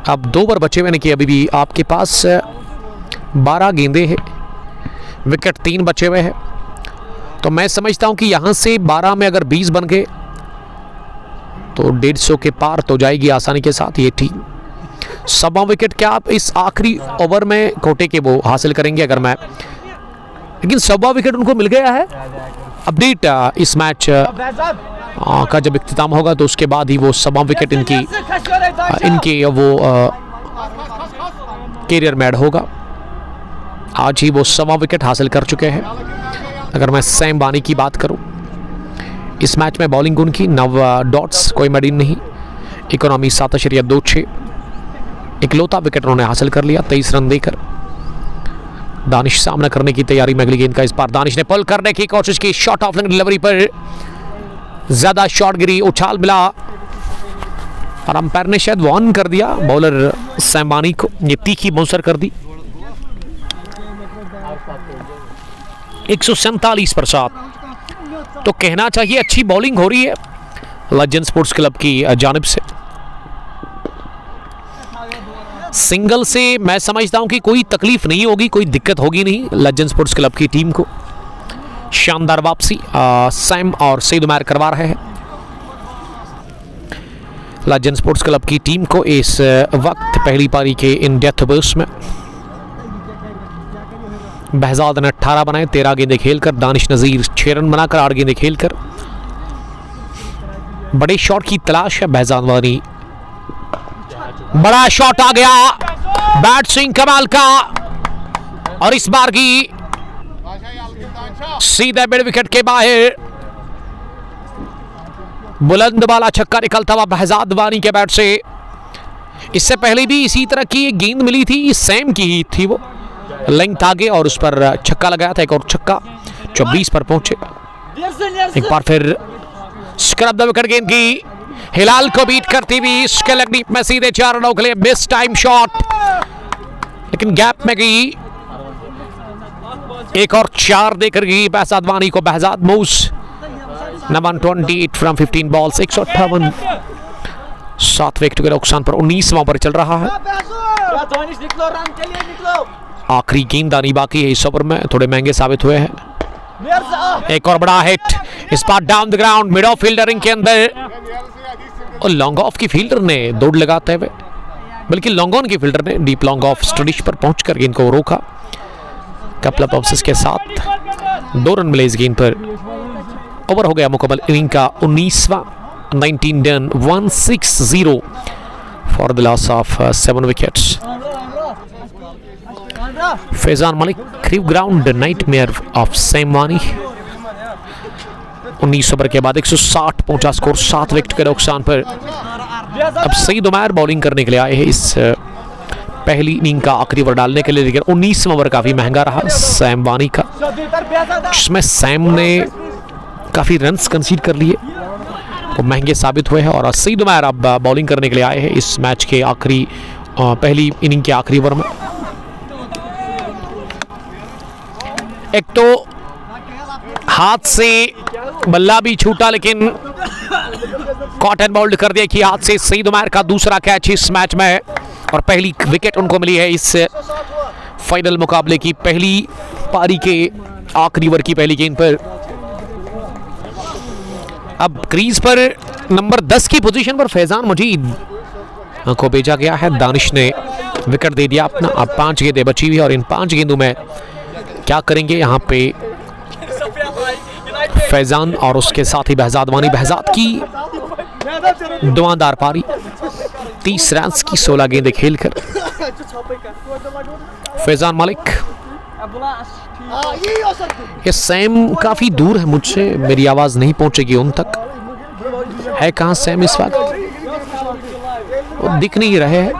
अब 2 ओवर बचे हुए, यानी कि अभी भी आपके पास 12 गेंदे हैं, विकेट 3 बचे हुए हैं। तो मैं समझता हूं कि यहां से 12 में अगर 20 बन गए तो 150 के पार तो जाएगी आसानी के साथ ये टीम। 7वां विकेट क्या आप इस आखिरी ओवर में कोटे के वो हासिल करेंगे? अगर मैं, लेकिन 7वां विकेट उनको मिल गया है। अपडेट इस मैच का जब इख्तिताम होगा तो उसके बाद ही वो 7वां विकेट इनके वो कैरियर में ऐड होगा। आज ही वो 7वां विकेट हासिल कर चुके हैं। अगर मैं सैम बानी की बात करूं, इस मैच में बॉलिंग उनकी 9 डॉट्स, कोई मेडिन नहीं, इकोनॉमी 7.26, इकलौता विकेट उन्होंने हासिल कर लिया 23 रन देकर। दानिश सामना करने की तैयारी में अगली गेंद का। इस बार दानिश ने पुल करने की कोशिश की, शॉट ऑफ लेग डिलीवरी पर ज्यादा शॉट गिरी, उछाल मिला और अंपायर ने शायद वार्न कर दिया बॉलर सैम बानी को, ये तीखी बाउंसर कर दी। 147 पर 7, तो कहना चाहिए अच्छी बॉलिंग हो रही है लेजेंड स्पोर्ट्स क्लब की जानिब से। सिंगल से मैं समझता हूं कि कोई तकलीफ नहीं होगी, कोई दिक्कत होगी नहीं लेजेंड स्पोर्ट्स क्लब की टीम को। शानदार वापसी सैम और सईद उमर करवा रहे हैं लेजेंड स्पोर्ट्स क्लब की टीम को इस वक्त पहली पारी के इन डेथ ओवर्स में। बहजाद ने 18 बनाए 13 गेंदें खेलकर, दानिश नजीर 6 रन बनाकर 8 गेंदें खेलकर। बड़े शॉट की तलाश है बहजाद वानी। बड़ा शॉट आ गया, बैट स्विंग कमाल का, और इस बार की सीधे मिड विकेट के बाहर बुलंद वाला छक्का निकलता हुआ बहजाद वानी के बैट से। इससे पहले भी इसी तरह की एक गेंद मिली थी, सैम की ही थी, वो लेंथ आगे और उस पर छक्का लगाया था, एक और छक्का 24 पर पहुंचे। एक बार फिर स्क्रब द विकेट गेंद की, हिलाल को बीट करती हुई इसके लेग डीप में सीधे 4 रनों के लिए मिस टाइम शॉट, लेकिन गैप में गई, एक और 4 देकर गई बहजाद वानी को। Behzad moves 128 from 15 balls, 158, 7 wicket के नुकसान पर 19वां ओवर चल रहा है। आखिरी गेंदबाजी बाकी है इस ओवर में, थोड़े महंगे साबित हुए हैं। एक और बड़ा हिट, इस बार down the ground, mid off fielding के अंदर, और लॉन्ग ऑफ की फील्डर ने दौड़ लगाते हुए, बल्कि लॉन्ग ऑन की फील्डर ने डीप लॉन्ग ऑफ स्टडिश पर पहुंचकर गेंद को रोका। कपल ऑफ बाउंसेस के साथ 2 रन मिले इस गेंद पर। ओवर हो गया मुकम्मल इनिंग का 19वां, 19 done, 160 for the loss of 7 wickets. Faizan Malik, क्रीव ग्राउंड नाइटमेयर ऑफ सैम बानी। 19 ओवर के बाद 160 पहुंचा स्कोर, 7 विकेट के नुकसान पर। अब सईद उमर बॉलिंग करने के लिए आए हैं इस पहली इनिंग का आखिरी ओवर डालने के लिए, लेकिन 19वां ओवर काफी महंगा रहा सैम बानी का, जिसमें सैम ने काफी रन्स कंसीड कर लिए, वो महंगे साबित हुए हैं। और सईद उमर अब बॉलिंग करने के लिए आए हैं इस मैच के आखिरी पहली इनिंग के आखिरी ओवर में। एक तो हाथ से बल्ला भी छूटा, लेकिन कॉट एंड बाउल्ड कर दिया कि हाथ से सईद उमर का दूसरा कैच इस मैच में, और पहली विकेट उनको मिली है इस फाइनल मुकाबले की पहली पारी के आखिरी ओवर की पहली गेंद पर। अब क्रीज पर नंबर 10 की पोजीशन पर फैजान मजीद को भेजा गया है। दानिश ने विकेट दे दिया अपना। अब 5 गेंदें बची हुई है और इन 5 गेंदों में क्या करेंगे यहाँ पे फैजान और उसके साथ ही बहजाद वानी। बहजाद की दुआदार पारी, 30 रन्स की 16 गेंदें खेलकर। फैजान मलिक, ये सैम काफ़ी दूर है मुझसे, मेरी आवाज़ नहीं पहुंचेगी उन तक। है कहाँ सैम इस वक्त? वो दिख नहीं रहे हैं।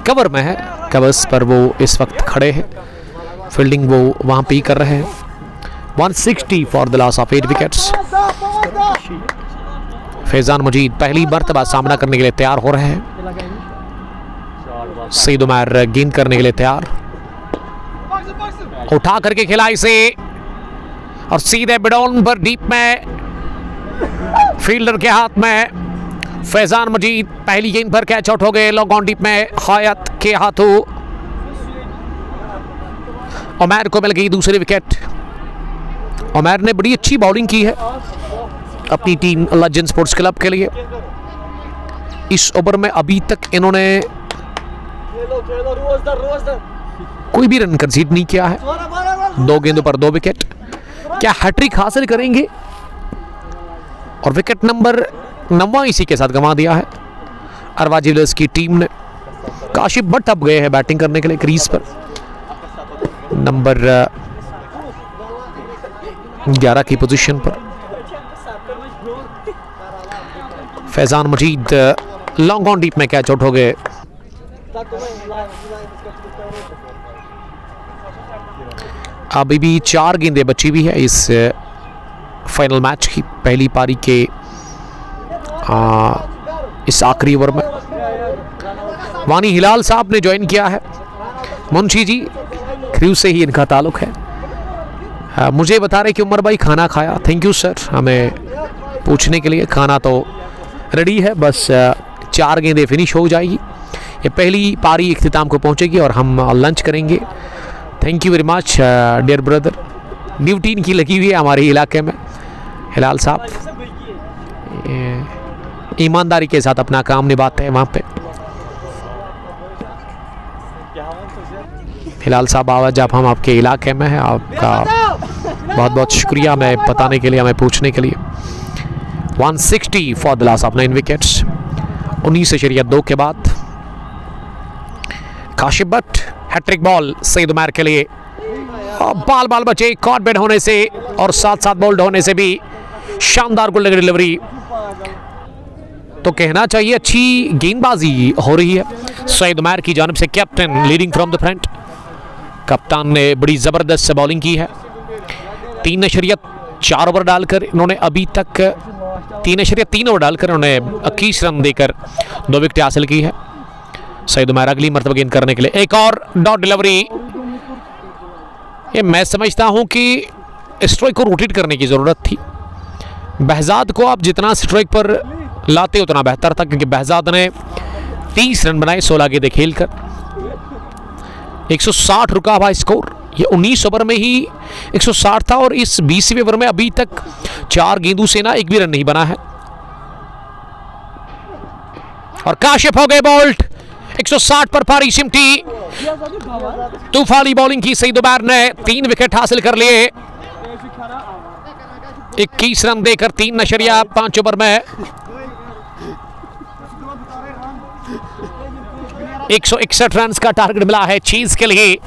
कवर में है, कवर्स पर वो इस वक्त खड़े हैं। फील्डिंग वो वहाँ पे ही कर रहे हैं। 160 for the loss of 8 wickets. Faizan Majid पहली मर्तबा सामना करने के लिए तैयार हो रहे हैं। सईद उमर गेंद करने के लिए तैयार, उठा करके खिला इसे और सीधे बिडॉन पर डीप में, फील्डर के हाथ में। फैजान मजीद पहली गेंद पर कैच आउट हो गए। लॉन्ग ऑन डीप में हायत के हाथों उमर को मिल गई दूसरी विकेट। उमर ने बड़ी अच्छी बॉलिंग की है अपनी टीम लेजेंड स्पोर्ट्स क्लब के लिए। इस ओवर में अभी तक इन्होंने कोई भी रन कंसीड नहीं किया है। 2 गेंदों पर 2 विकेट। क्या हैट्रिक हासिल करेंगे? और विकेट नंबर 9 इसी के साथ गंवा दिया है अरवा ज्वेलर्स की टीम ने। काशिफ भट्ट अब गए हैं बैटिंग करने के लिए क्रीज पर, नंबर 11 की पोजीशन पर। फैजान मजीद लॉन्ग ऑन डीप में कैच आउट हो गए। अभी भी 4 गेंदें बची हुई है इस फाइनल मैच की, पहली पारी के इस आखिरी ओवर में। वानी हिलाल साहब ने ज्वाइन किया है। मुंशी जी क्रू से ही इनका ताल्लुक है। मुझे बता रहे कि उमर भाई खाना खाया। थैंक यू सर हमें पूछने के लिए। खाना तो रेडी है, बस 4 गेंदें फिनिश हो जाएगी। ये पहली पारी इख्तिताम को पहुंचेगी और हम लंच करेंगे। Thank you very much dear brother. Duty इनकी लगी हुई है हमारे इलाके में। हिलाल साहब ईमानदारी के साथ अपना काम निभाते हैं वहाँ पे। हिलाल साहब आवाज आप हम आपके इलाके में हैं, आपका बहुत बहुत शुक्रिया हमें बताने के लिए, हमें पूछने के लिए। 160 for the loss of 9 wickets. 19.2 के बाद काशिफ भट्ट हैट्रिक बॉल सईद उमर के लिए। बाल बचे कॉट बैट होने से और साथ साथ बोल्ड होने से भी शानदार गोल डिलीवरी। तो कहना चाहिए अच्छी गेंदबाजी हो रही है सईद उमर की जानिब से। Captain leading from the front. कप्तान ने बड़ी ज़बरदस्त बॉलिंग की है। 3.4 ओवर डालकर इन्होंने अभी तक 3.3 ओवर डालकर इन्होंने 21 रन देकर 2 विकेट हासिल की है। सईद उमर अगली मरतबा गेंद करने के लिए एक और डॉट डिलीवरी। ये मैं समझता हूं कि स्ट्राइक को रोटेट करने की ज़रूरत थी। बहजाद को आप जितना स्ट्राइक पर लाते उतना बेहतर था, क्योंकि बहजाद ने 30 रन बनाए 16 गेंदें खेलकर। 160 रुका हुआ स्कोर। ये 19 ओवर में ही 160 था और इस 20वें ओवर में अभी तक 4 गेंदों से ना एक भी रन नहीं बना है। और काशिफ हो गए बोल्ट। 160 पर पारी सिमटी। तूफानी बॉलिंग की सईद उमर ने 3 विकेट हासिल कर लिए। 21 रन देकर 3.5 ओवर में 161 रन का टारगेट मिला है चीज के लिए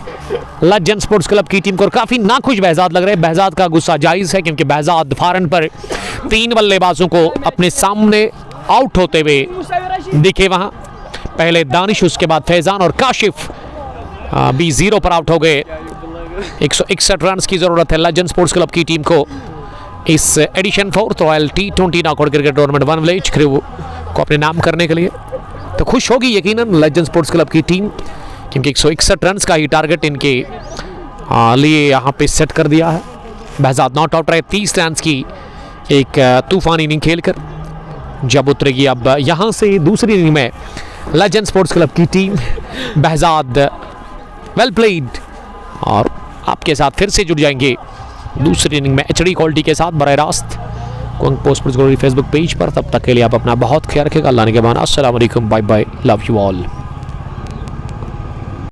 लेजेंड स्पोर्ट्स क्लब की टीम को। और काफी नाखुश बहजाद लग रहे हैं। बहजाद का गुस्सा जायज है, क्योंकि बहजाद फारन पर 3 बल्लेबाजों को अपने सामने आउट होते हुए दिखे। वहां पहले दानिश, उसके बाद फैजान और काशिफ भी 0 पर आउट हो गए। 161 रन की जरूरत है लेजेंड स्पोर्ट्स क्लब की टीम को इस edition 4 royal T20 knockout cricket tournament one village crew को अपने नाम करने के लिए। तो खुश होगी यकीनन लेजेंड स्पोर्ट्स क्लब की टीम, क्योंकि 161 रन का ही टारगेट इनके लिए यहाँ पे सेट कर दिया है। बहजाद नॉट आउट रहे 30 रन की एक तूफानी इनिंग खेलकर। जब उतरेगी अब यहाँ से दूसरी इनिंग में लेजेंड स्पोर्ट्स क्लब की टीम। बहजाद वेल प्लेड, और आपके साथ फिर से जुड़ जाएंगे दूसरी इनिंग में HD क्वालिटी के साथ बराह रास्त कुंग पोस्ट पर फेसबुक पेज पर। तब तक के लिए आप अपना बहुत ख्याल रखिएगा। अल्लाह ने के बाद अस्सलाम वालेकुम, bye bye, love you all.